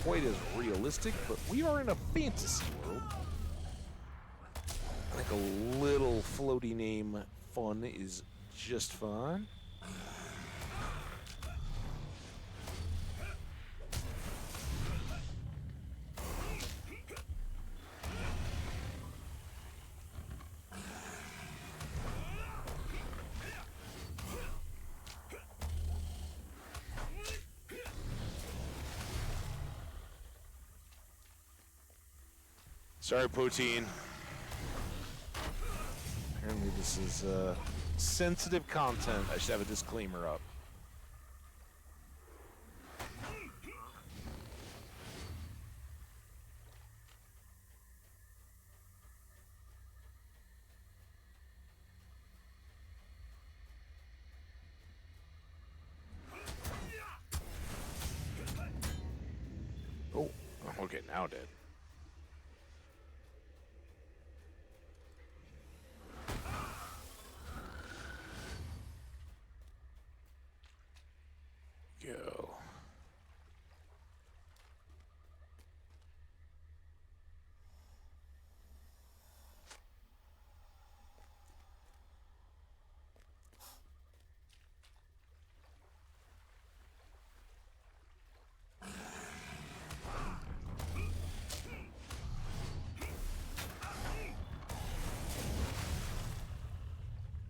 quite as realistic, but we are in a fantasy world. I think a little floaty name fun is just fine. Sorry, Poutine. Apparently this is sensitive content. I should have a disclaimer up. Oh, okay, now dead. Go.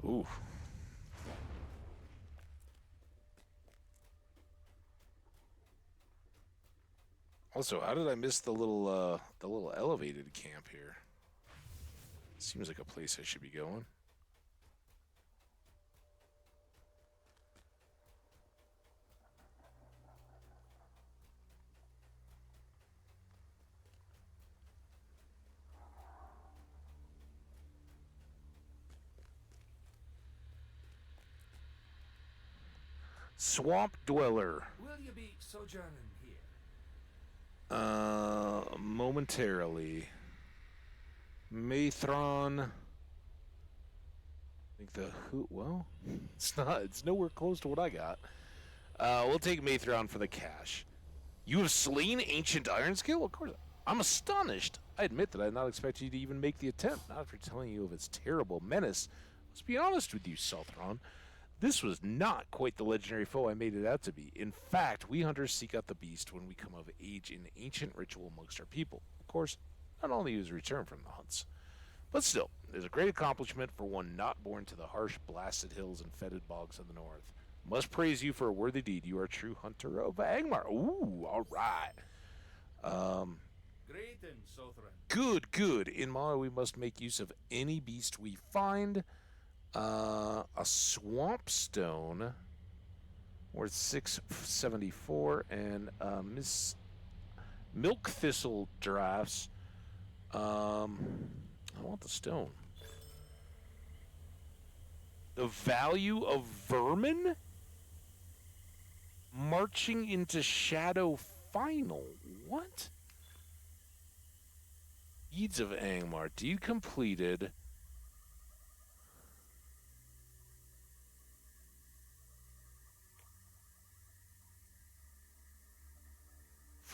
Ooh. Also, how did I miss the little elevated camp here? Seems like a place I should be going. Swamp Dweller. Will you be sojourning here? Momentarily. Mathron. I think the who? Well, it's not. It's nowhere close to what I got. We'll take Mathron for the cash. You have slain ancient iron skill? Of course. I'm astonished. I admit that I did not expect you to even make the attempt. Not after telling you of its terrible menace. Let's be honest with you, Sulthron. This was not quite the legendary foe I made it out to be. In fact, we hunters seek out the beast when we come of age in ancient ritual amongst our people. Of course, not only is return from the hunts, but still, it is a great accomplishment for one not born to the harsh, blasted hills and fetid bogs of the north. Must praise you for a worthy deed. You are a true hunter of Angmar. Ooh, all right. Greetings, Sothran. Good, good. In Mala, we must make use of any beast we find. A swamp stone worth 674 and milk thistle drafts I want the stone. The value of vermin? Marching into Shadow Final. What? Deeds of Angmar. Deed completed.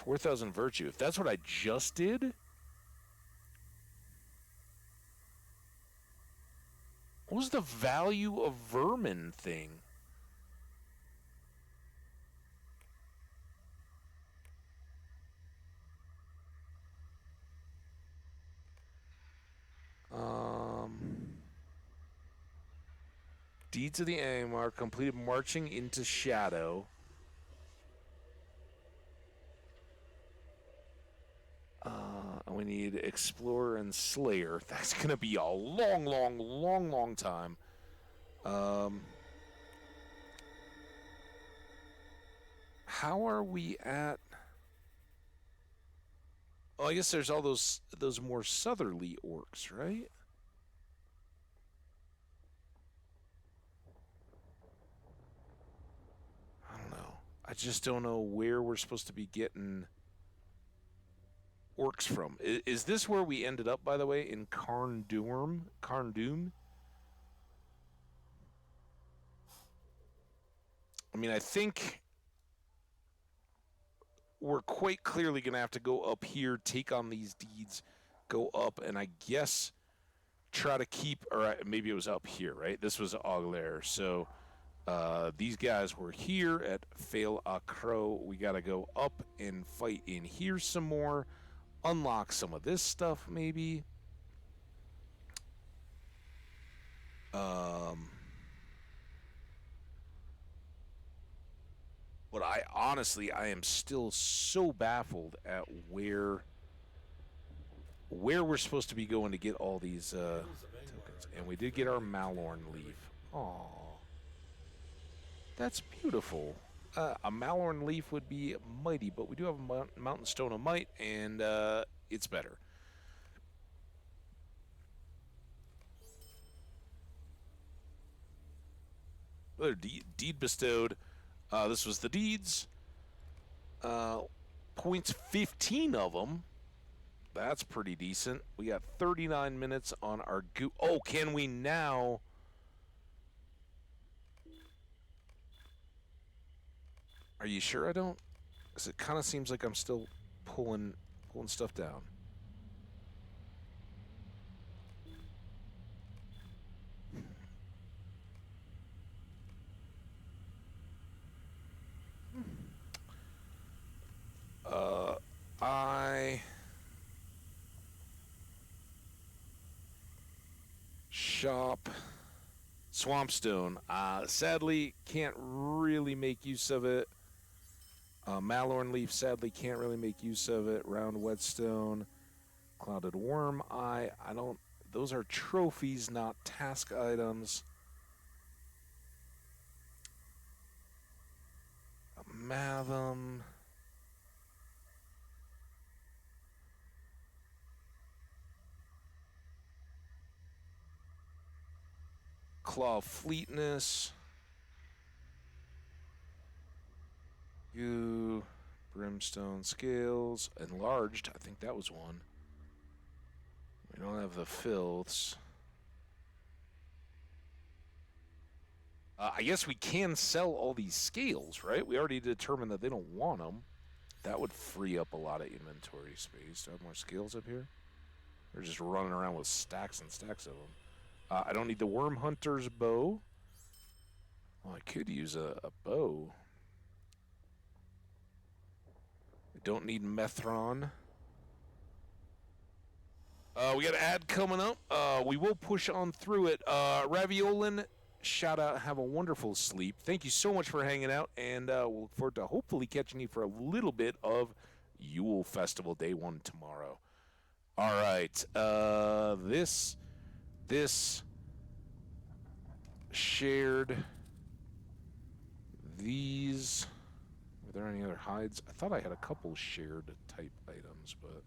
$4,000 virtue. If that's what I just did. What was the value of vermin thing? Deeds of the Angmar completed marching into Shadow. We need Explorer and Slayer. That's going to be a long time. How are we at? Oh, I guess there's all those more southerly orcs, right? I don't know. I just don't know where we're supposed to be getting orcs from. Is this where we ended up, by the way, in Carndoom? I mean, I think we're quite clearly going to have to go up here, take on these deeds, go up, and I guess try to keep, or maybe it was up here, right? This was Auglair. So these guys were here at Fail a Crow. We got to go up and fight in here some more. Unlock some of this stuff, maybe. But I am still so baffled at where we're supposed to be going to get all these tokens. And we did get our Malorn leaf. Aww. That's beautiful. A Malorn leaf would be mighty, but we do have a Mountain Stone of Might, and it's better. Another deed bestowed. This was the deeds. Points 15 of them. That's pretty decent. We got 39 minutes on our Oh, can we now? Are you sure I don't? Because it kind of seems like I'm still pulling stuff down. I shop Swampstone. Sadly, can't really make use of it. Malorn Leaf, sadly, can't really make use of it. Round Whetstone. Clouded Worm Eye. I don't... Those are trophies, not task items. Matham. Claw of Fleetness. You. Brimstone Scales. Enlarged. I think that was one. We don't have the filths. I guess we can sell all these scales, right? We already determined that they don't want them. That would free up a lot of inventory space. Do I have more scales up here? They're just running around with stacks and stacks of them. I don't need the Worm Hunter's bow. Well, I could use a bow. I don't need Methron. We got an ad coming up. We will push on through it. Raviolin, shout out. Have a wonderful sleep. Thank you so much for hanging out, and we'll look forward to hopefully catching you for a little bit of Yule Festival Day 1 tomorrow. All right. This shared these. Are there any other hides? I thought I had a couple shared type items, but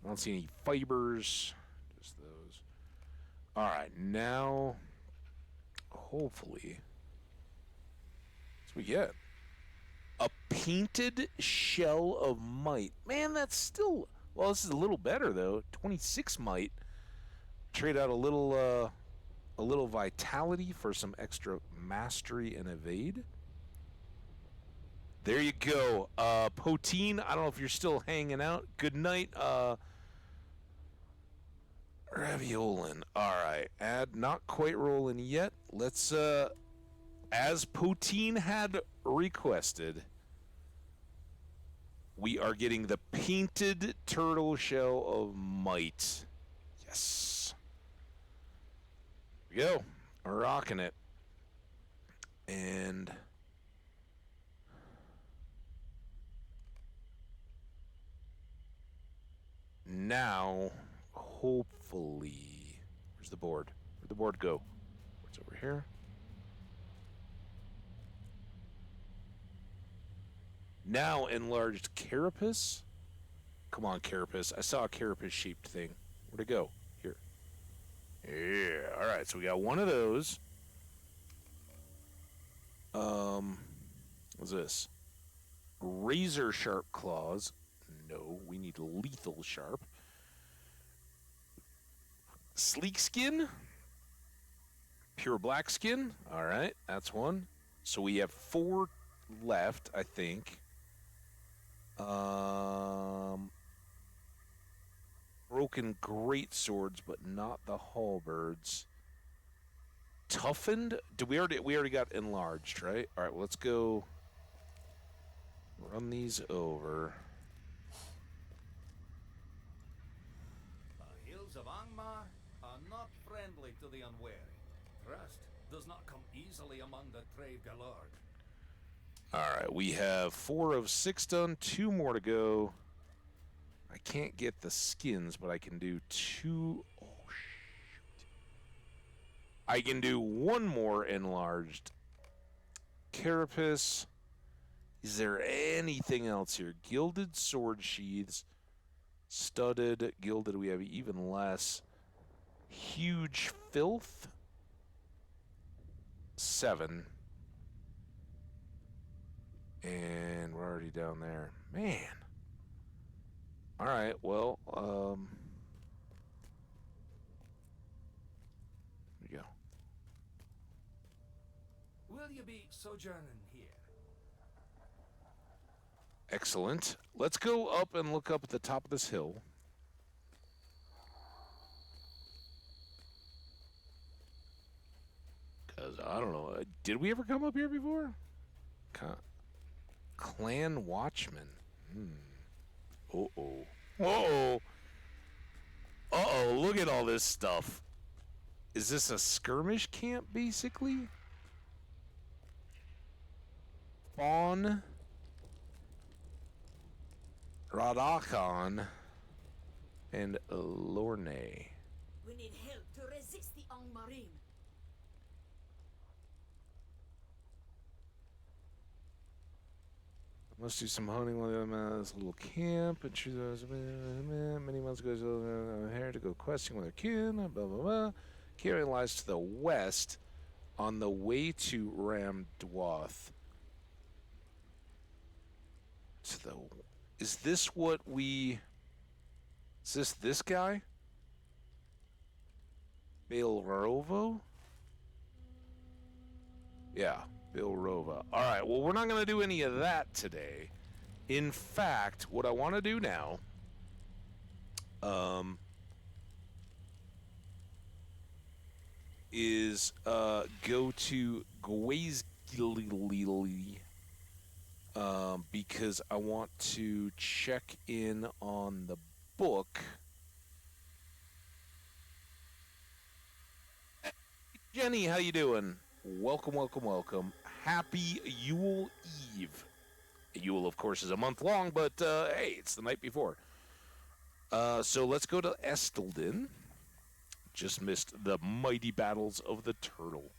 I don't see any fibers. Just those. All right, now, hopefully, what we get? A painted shell of might. Man, that's still, well, this is a little better though. 26 might. Trade out a little vitality for some extra mastery and evade. There you go. Poteen, I don't know if you're still hanging out. Good night, Raviolin. Alright. Add not quite rolling yet. Let's as Poteen had requested, we are getting the painted turtle shell of might. Yes. Here we go. We're rocking it. And now, hopefully, where's the board? Where'd the board go? What's over here? Now enlarged carapace. Come on, carapace. I saw a carapace-shaped thing. Where'd it go? Here. Yeah. All right. So we got one of those. What's this? Razor sharp claws. No, we need lethal sharp. Sleek skin. Pure black skin. All right, that's one. So we have 4 left, I think. Broken great swords, but not the halberds. Toughened. We already got enlarged, right? All right, well, let's go. Run these over. The hills of Angmar are not friendly to the unwary. Trust does not come easily among the Trave Galord. All right, we have 4 of 6 done, 2 more to go. I can't get the skins, but I can do 2. Oh, shoot. I can do 1 more enlarged carapace. Is there anything else here? Gilded sword sheaths, studded, gilded, we have even less. Huge filth, 7. And we're already down there. Man. All right, well, here we go. Will you be sojourning here? Excellent. Let's go up and look up at the top of this hill. Because, I don't know, did we ever come up here before? Clan Watchman. Uh-oh. Uh-oh. Uh-oh, look at all this stuff. Is this a skirmish camp, basically? Fawn. Radakon. And Lorne. We need help to resist the Angmarim. Must do some hunting while I'm at this little camp. And choose many months ago here to go questing with their kin. Blah blah blah. Carrion lies to the west, on the way to Ramdwath. To the. Is this what we? Is this guy? Bailrovo? Yeah. Bilrova. All right, well, we're not going to do any of that today. In fact, what I want to do now is go to Gwaizgili because I want to check in on the book. Jenny, how you doing? Welcome, welcome, welcome. Happy Yule Eve. Yule, of course, is a month long, but hey, it's the night before. So let's go to Estelden. Just missed the mighty battles of the turtle.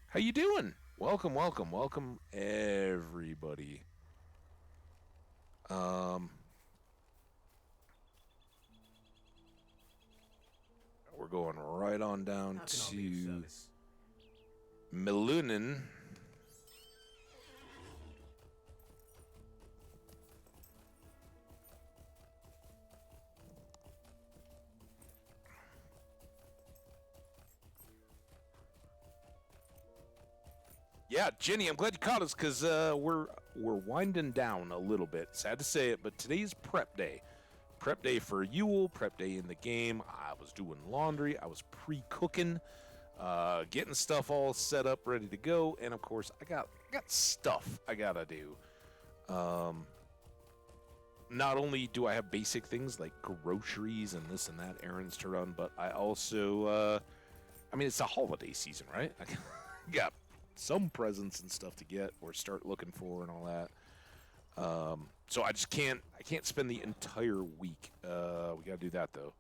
How you doing? Welcome, welcome, welcome, everybody. we're going right on down How can I be of to service? Milunin. Yeah, Jenny, I'm glad you caught us because we're winding down a little bit. Sad to say it, but today's prep day. Prep day for Yule, prep day in the game. I was doing laundry. I was pre-cooking, getting stuff all set up, ready to go. And, of course, I got stuff I got to do. Not only do I have basic things like groceries and this and that, errands to run, but I also, it's the holiday season, right? I got some presents and stuff to get or start looking for and all that. So I just can't spend the entire week. We gotta do that though.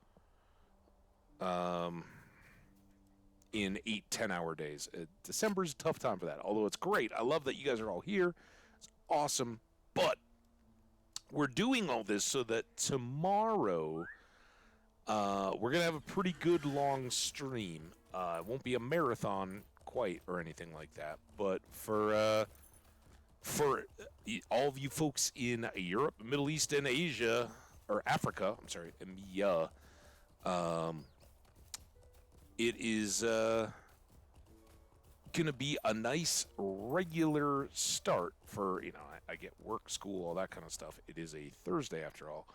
In 8-10 hour days. December's a tough time for that. Although it's great. I love that you guys are all here. It's awesome. But we're doing all this so that tomorrow we're gonna have a pretty good long stream. It won't be a marathon quite or anything like that, but for all of you folks in Europe, Middle East, and Asia, or Africa, I'm sorry, EMEA, it is gonna be a nice regular start for, I get work, school, all that kind of stuff. It is a Thursday after all,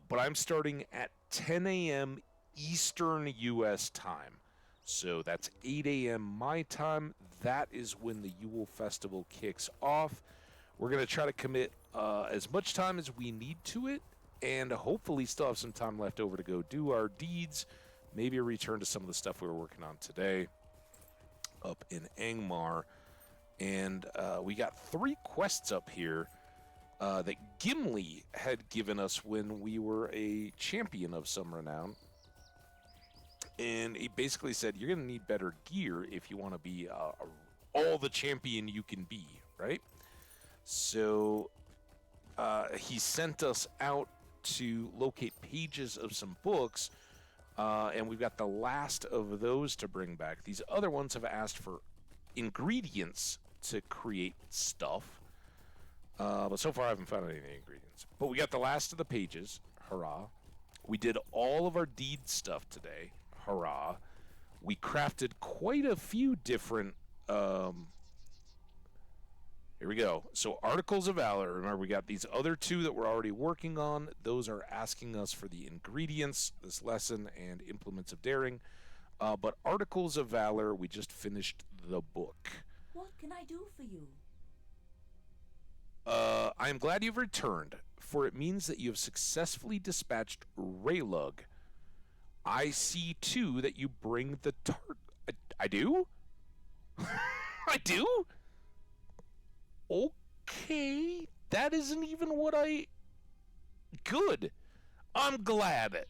but I'm starting at 10 a.m. Eastern U.S. time. So that's 8 a.m. my time. That is when the Yule Festival kicks off. We're going to try to commit as much time as we need to it, and hopefully still have some time left over to go do our deeds, maybe a return to some of the stuff we were working on today up in Angmar. And we got 3 quests up here that Gimli had given us when we were a champion of some renown. And he basically said, you're going to need better gear if you want to be all the champion you can be, right? So he sent us out to locate pages of some books, and we've got the last of those to bring back. These other ones have asked for ingredients to create stuff, but so far I haven't found any ingredients. But we got the last of the pages, hurrah. We did all of our deed stuff today. Hurrah. We crafted quite a few different, here we go. So Articles of Valor, remember we got these other 2 that we're already working on. Those are asking us for the ingredients, this lesson, and Implements of Daring. But Articles of Valor, we just finished the book. What can I do for you? I am glad you've returned, for it means that you have successfully dispatched Raylug. I see, too, that you bring the I do? I do? Okay. That isn't even what I... Good. I'm glad.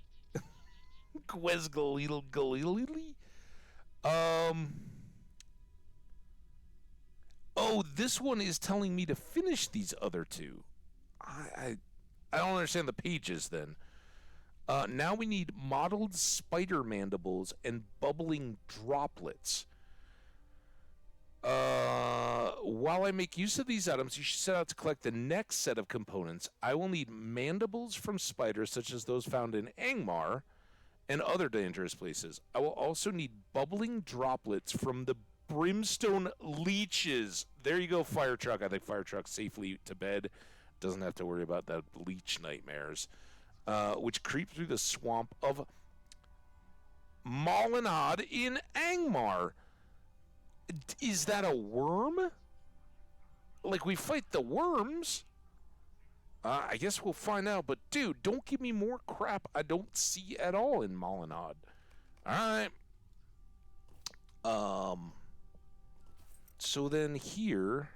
Gwezgalil Galili. Oh, this one is telling me to finish these other 2. I don't understand the pages then. Now we need modeled spider mandibles and bubbling droplets. While I make use of these items, you should set out to collect the next set of components. I will need mandibles from spiders, such as those found in Angmar and other dangerous places. I will also need bubbling droplets from the brimstone leeches. There you go, Fire Truck. I think Fire Truck's safely to bed. Doesn't have to worry about that leech nightmares. Which creep through the swamp of Molinod in Angmar. Is that a worm? Like, we fight the worms? I guess we'll find out. But, dude, don't give me more crap I don't see at all in Molinod. Alright. So then here...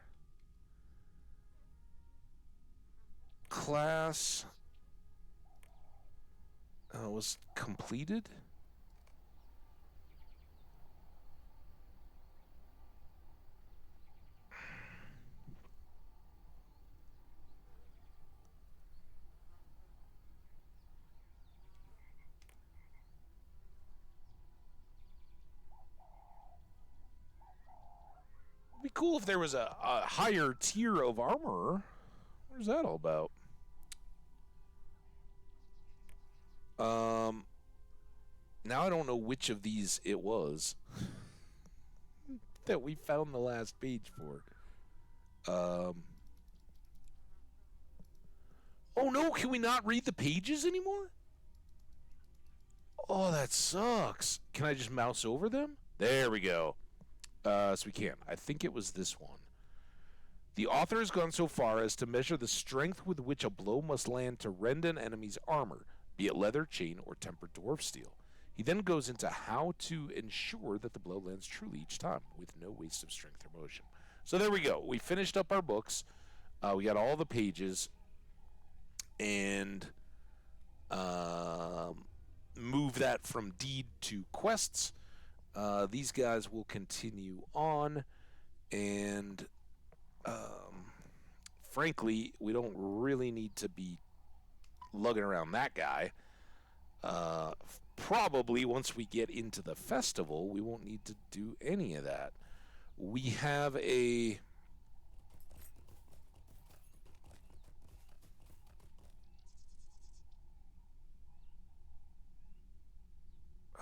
Class... was completed? cool if there was a higher tier of armor. Where's that all about? Now I don't know which of these it was that we found the last page for. Oh no, can we not read the pages anymore? Oh, that sucks. Can I just mouse over them? There we go. So we can. I think it was this one. The author has gone so far as to measure the strength with which a blow must land to rend an enemy's armor, be it leather, chain, or tempered dwarf steel. He then goes into how to ensure that the blow lands truly each time, with no waste of strength or motion. So there we go. We finished up our books. We got all the pages. And move that from deed to quests. These guys will continue on. And frankly, we don't really need to be lugging around that guy. Probably once we get into the festival, we won't need to do any of that. We have a...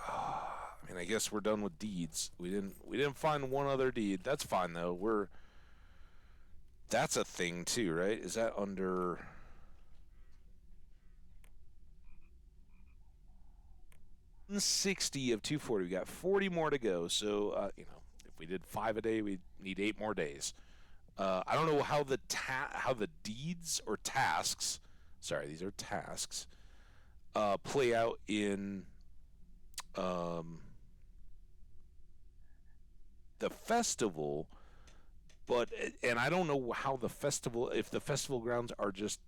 I mean, I guess we're done with deeds. We didn't find one other deed. That's fine though. That's a thing too, right? Is that under 160 of 240? We got 40 more to go. So if we did 5 a day, we need 8 more days. I don't know how the deeds or tasks, sorry, these are tasks, play out in the festival, and I don't know how the festival, if the festival grounds are just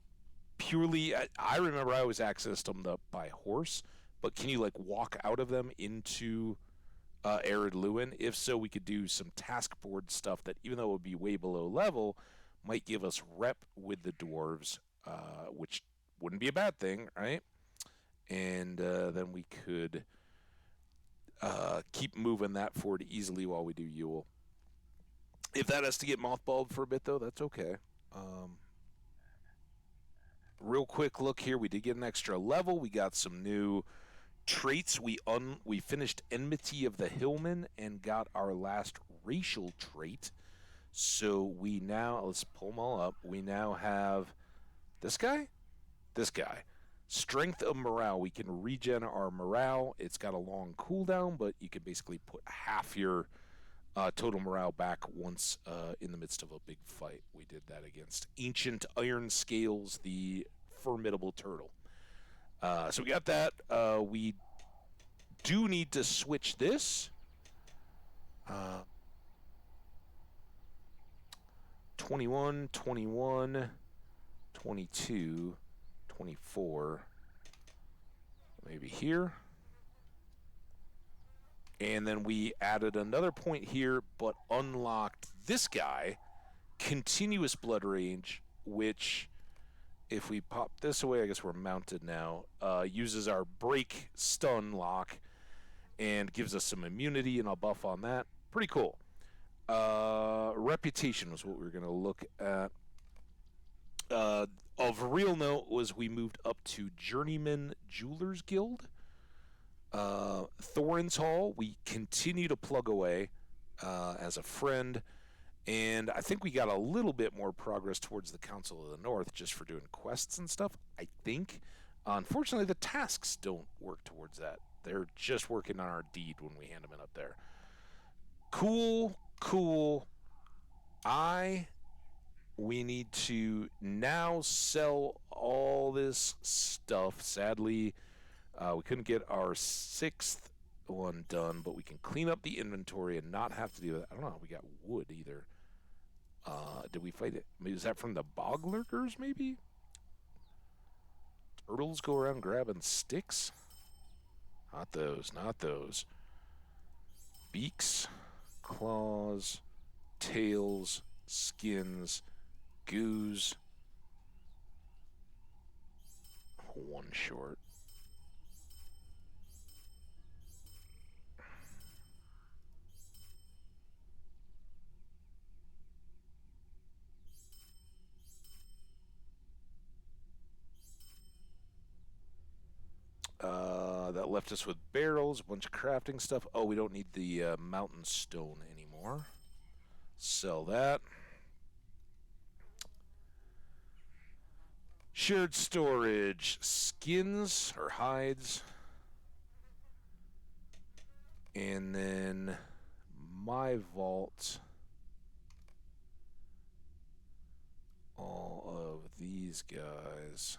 purely, I remember I always accessed them by horse, but can you like walk out of them into Arid Lewin? If so, we could do some task board stuff that, even though it would be way below level, might give us rep with the dwarves, which wouldn't be a bad thing, right? And then we could keep moving that forward easily while we do Yule. If that has to get mothballed for a bit, though, that's okay. Real quick look here. We did get an extra level. We got some new traits. We finished Enmity of the Hillmen and got our last racial trait. So we now, let's pull them all up. We now have this guy. Strength of morale. We can regen our morale. It's got a long cooldown, but you can basically put half your total morale back once in the midst of a big fight. We did that against Ancient Iron Scales, the formidable turtle. So we got that. We do need to switch this. 21, 21, 22, 24, maybe here. And then we added another point here, but unlocked this guy, Continuous Blood Range, which, if we pop this away, I guess we're mounted now, uses our break stun lock and gives us some immunity and a buff on that. Pretty cool. Reputation was what we were going to look at. Of real note was we moved up to Journeyman Jewelers Guild. Thorin's Hall, we continue to plug away as a friend, and I think we got a little bit more progress towards the Council of the North just for doing quests and stuff, I think. Unfortunately, the tasks don't work towards that. They're just working on our deed when we hand them in up there. Cool. We need to now sell all this stuff. Sadly, we couldn't get our 6th one done, but we can clean up the inventory and not have to do that. I don't know how we got wood either. Did we fight it? Maybe, is that from the bog lurkers, maybe? Turtles go around grabbing sticks? Not those. Beaks, claws, tails, skins, goos. One short. That left us with barrels, a bunch of crafting stuff. Oh, we don't need the mountain stone anymore. Sell that. Shared storage, skins or hides. And then my vault. All of these guys.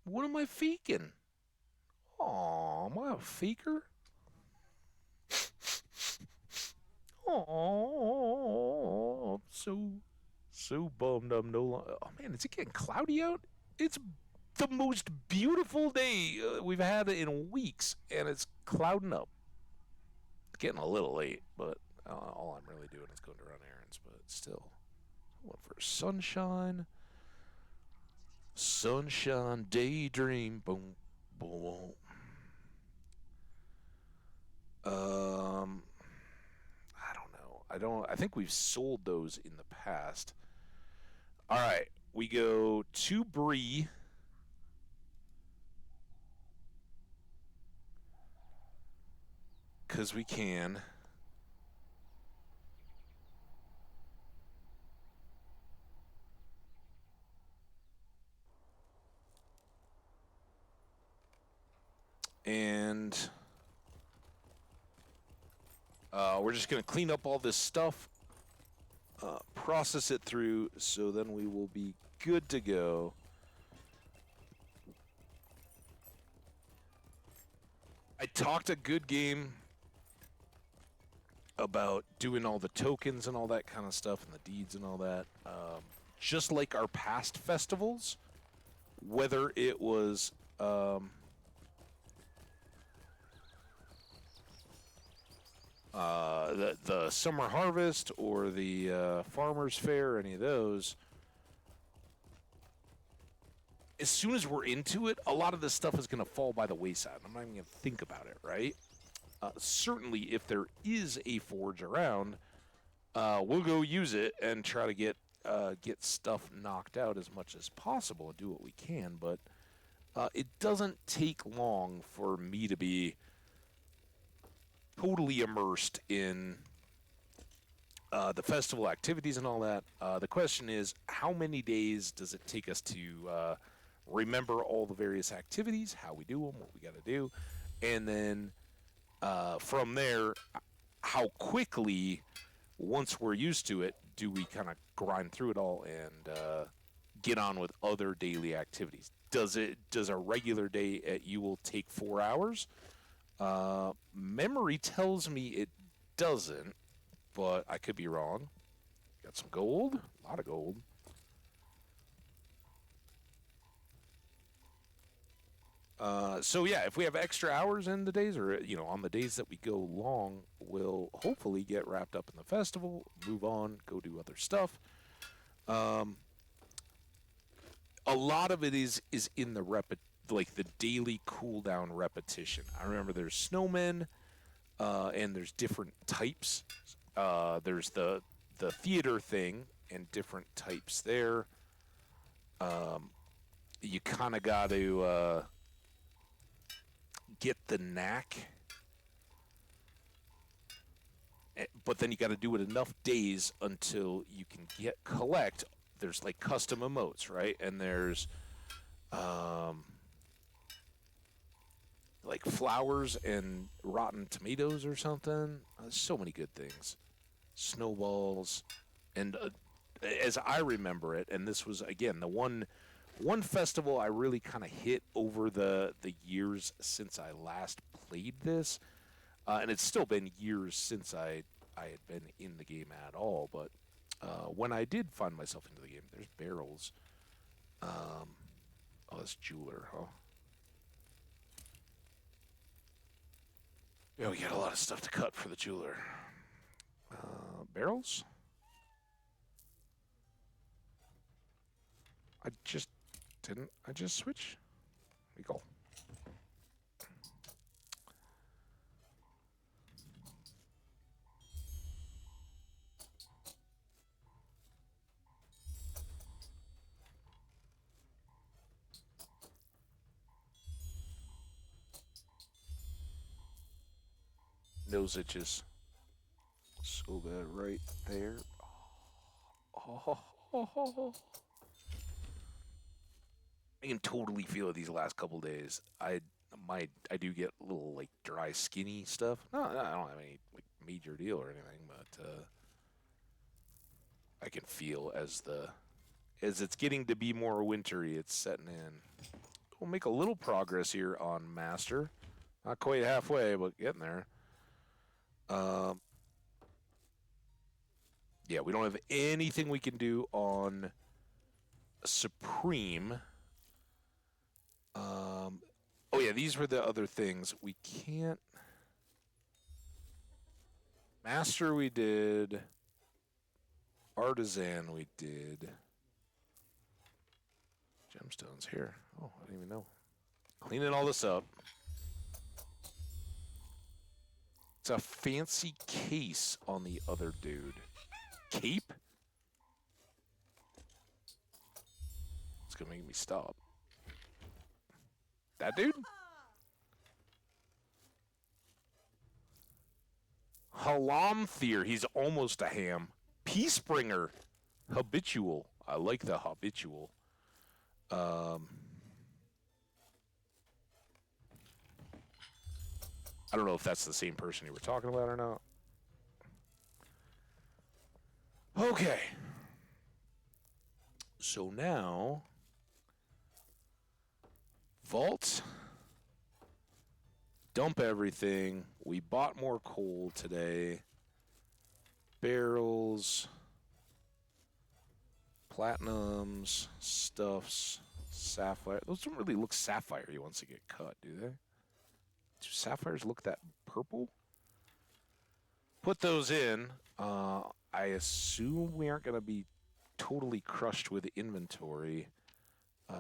What am I faking? Aw, am I a faker? Oh, so bummed I'm no longer. Oh man, is it getting cloudy out? It's the most beautiful day we've had in weeks, and it's clouding up. It's getting a little late, but all I'm really doing is going to run errands. But still, I went for sunshine, sunshine daydream, boom, boom. I don't know. I think we've sold those in the past. All right, we go to Bree. Because we can. And we're just going to clean up all this stuff, process it through, so then we will be good to go. I talked a good game about doing all the tokens and all that kind of stuff and the deeds and all that. Just like our past festivals, whether it was the summer harvest or the farmers fair, any of those, as soon as we're into it, a lot of this stuff is going to fall by the wayside. I'm not even going to think about it, right? Certainly, if there is a forge around, we'll go use it and try to get stuff knocked out as much as possible and do what we can. But it doesn't take long for me to be totally immersed in the festival activities and all that. The question is, how many days does it take us to remember all the various activities, how we do them, what we got to do, and then from there, how quickly, once we're used to it, do we kind of grind through it all and get on with other daily activities? Does a regular day at Yule take 4 hours? Memory tells me it doesn't, but I could be wrong. Got some gold, a lot of gold. So yeah, if we have extra hours in the days, or on the days that we go long, we'll hopefully get wrapped up in the festival, move on, go do other stuff. A lot of it is in the the daily cooldown repetition. I remember there's snowmen, and there's different types. There's the theater thing and different types there. You kind of got to get the knack, but then you got to do it enough days until you can collect. There's like custom emotes, right? And there's like flowers and rotten tomatoes or something. So many good things. Snowballs, and as I remember it, and this was again the one festival I really kind of hit over the years since I last played this, and it's still been years since I had been in the game at all. But when I did find myself into the game, there's barrels. Oh, that's jeweler, huh? Yeah, we got a lot of stuff to cut for the jeweler. Barrels? I just switch? We go. Nose itches. So bad right there. Oh. I can totally feel it these last couple days. I do get a little like dry, skinny stuff. No, I don't have any like major deal or anything, but I can feel as it's getting to be more wintry, it's setting in. We'll make a little progress here on Master. Not quite halfway, but getting there. Yeah, we don't have anything we can do on Supreme. Oh yeah, these were the other things. We can't... Master we did. Artisan we did. Gemstones here. Oh, I didn't even know. Cleaning all this up. It's a fancy case on the other dude. Cape? It's gonna make me stop. That dude? Halamthir. He's almost a ham. Peacebringer. Habitual. I like the habitual. I don't know if that's the same person you were talking about or not. Okay. So now, vault, dump everything. We bought more coal today. Barrels, platinums, stuffs, sapphire. Those don't really look sapphire-y once they get cut, do they? Do sapphires look that purple? Put those in. I assume we aren't going to be totally crushed with inventory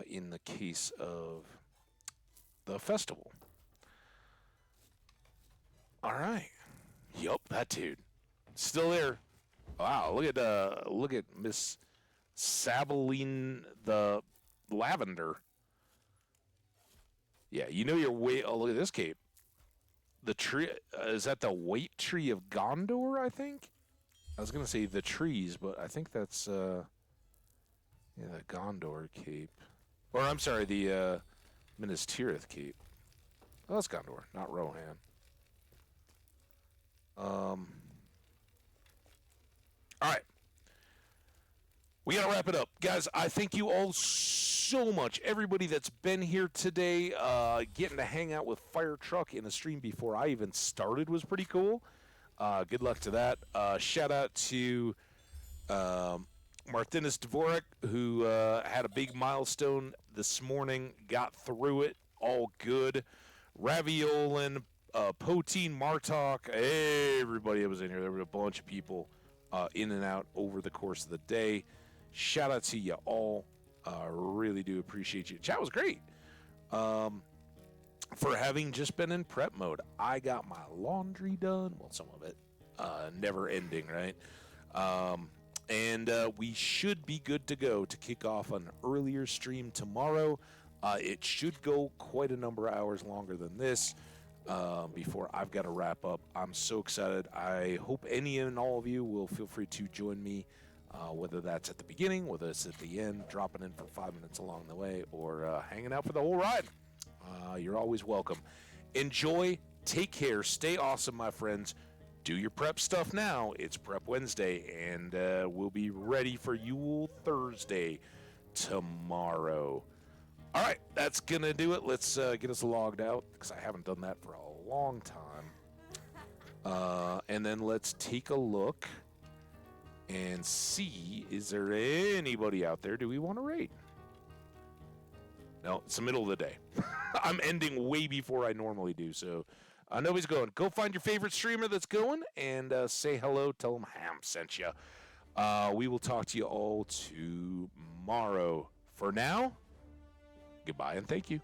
in the case of the festival. All right. Yup, that dude. Still there. Wow, look at Miss Sabeline the Lavender. Yeah, you know your way. Oh, look at this cape. The tree, is that the White Tree of Gondor, I think? I was going to say the trees, but I think that's, yeah, the Gondor cape. Or, I'm sorry, the Minas Tirith cape. Oh, that's Gondor, not Rohan. All right. We got to wrap it up. Guys, I thank you all so much. Everybody that's been here today, getting to hang out with Fire Truck in the stream before I even started was pretty cool. Good luck to that. Shout out to Marthinus Dvorak, who had a big milestone this morning, got through it, all good. Raviolin, Poteen, Martok, everybody that was in here. There were a bunch of people in and out over the course of the day. Shout out to you all. Really do appreciate you. Chat was great. For having just been in prep mode, I got my laundry done. Well, some of it. Never ending, right? And we should be good to go to kick off an earlier stream tomorrow. It should go quite a number of hours longer than this before I've got to wrap up. I'm so excited. I hope any and all of you will feel free to join me, whether that's at the beginning, whether it's at the end, dropping in for 5 minutes along the way, or hanging out for the whole ride. You're always welcome. Enjoy. Take care. Stay awesome, my friends. Do your prep stuff now. It's Prep Wednesday, and we'll be ready for Yule Thursday tomorrow. All right, that's going to do it. Let's get us logged out, because I haven't done that for a long time. And then let's take a look and see, is there anybody out there do we want to raid? No, it's the middle of the day. I'm ending way before I normally do, so nobody's going. Go find your favorite streamer that's going and say hello. Tell them Ham sent you. We will talk to you all tomorrow. For now, goodbye and thank you.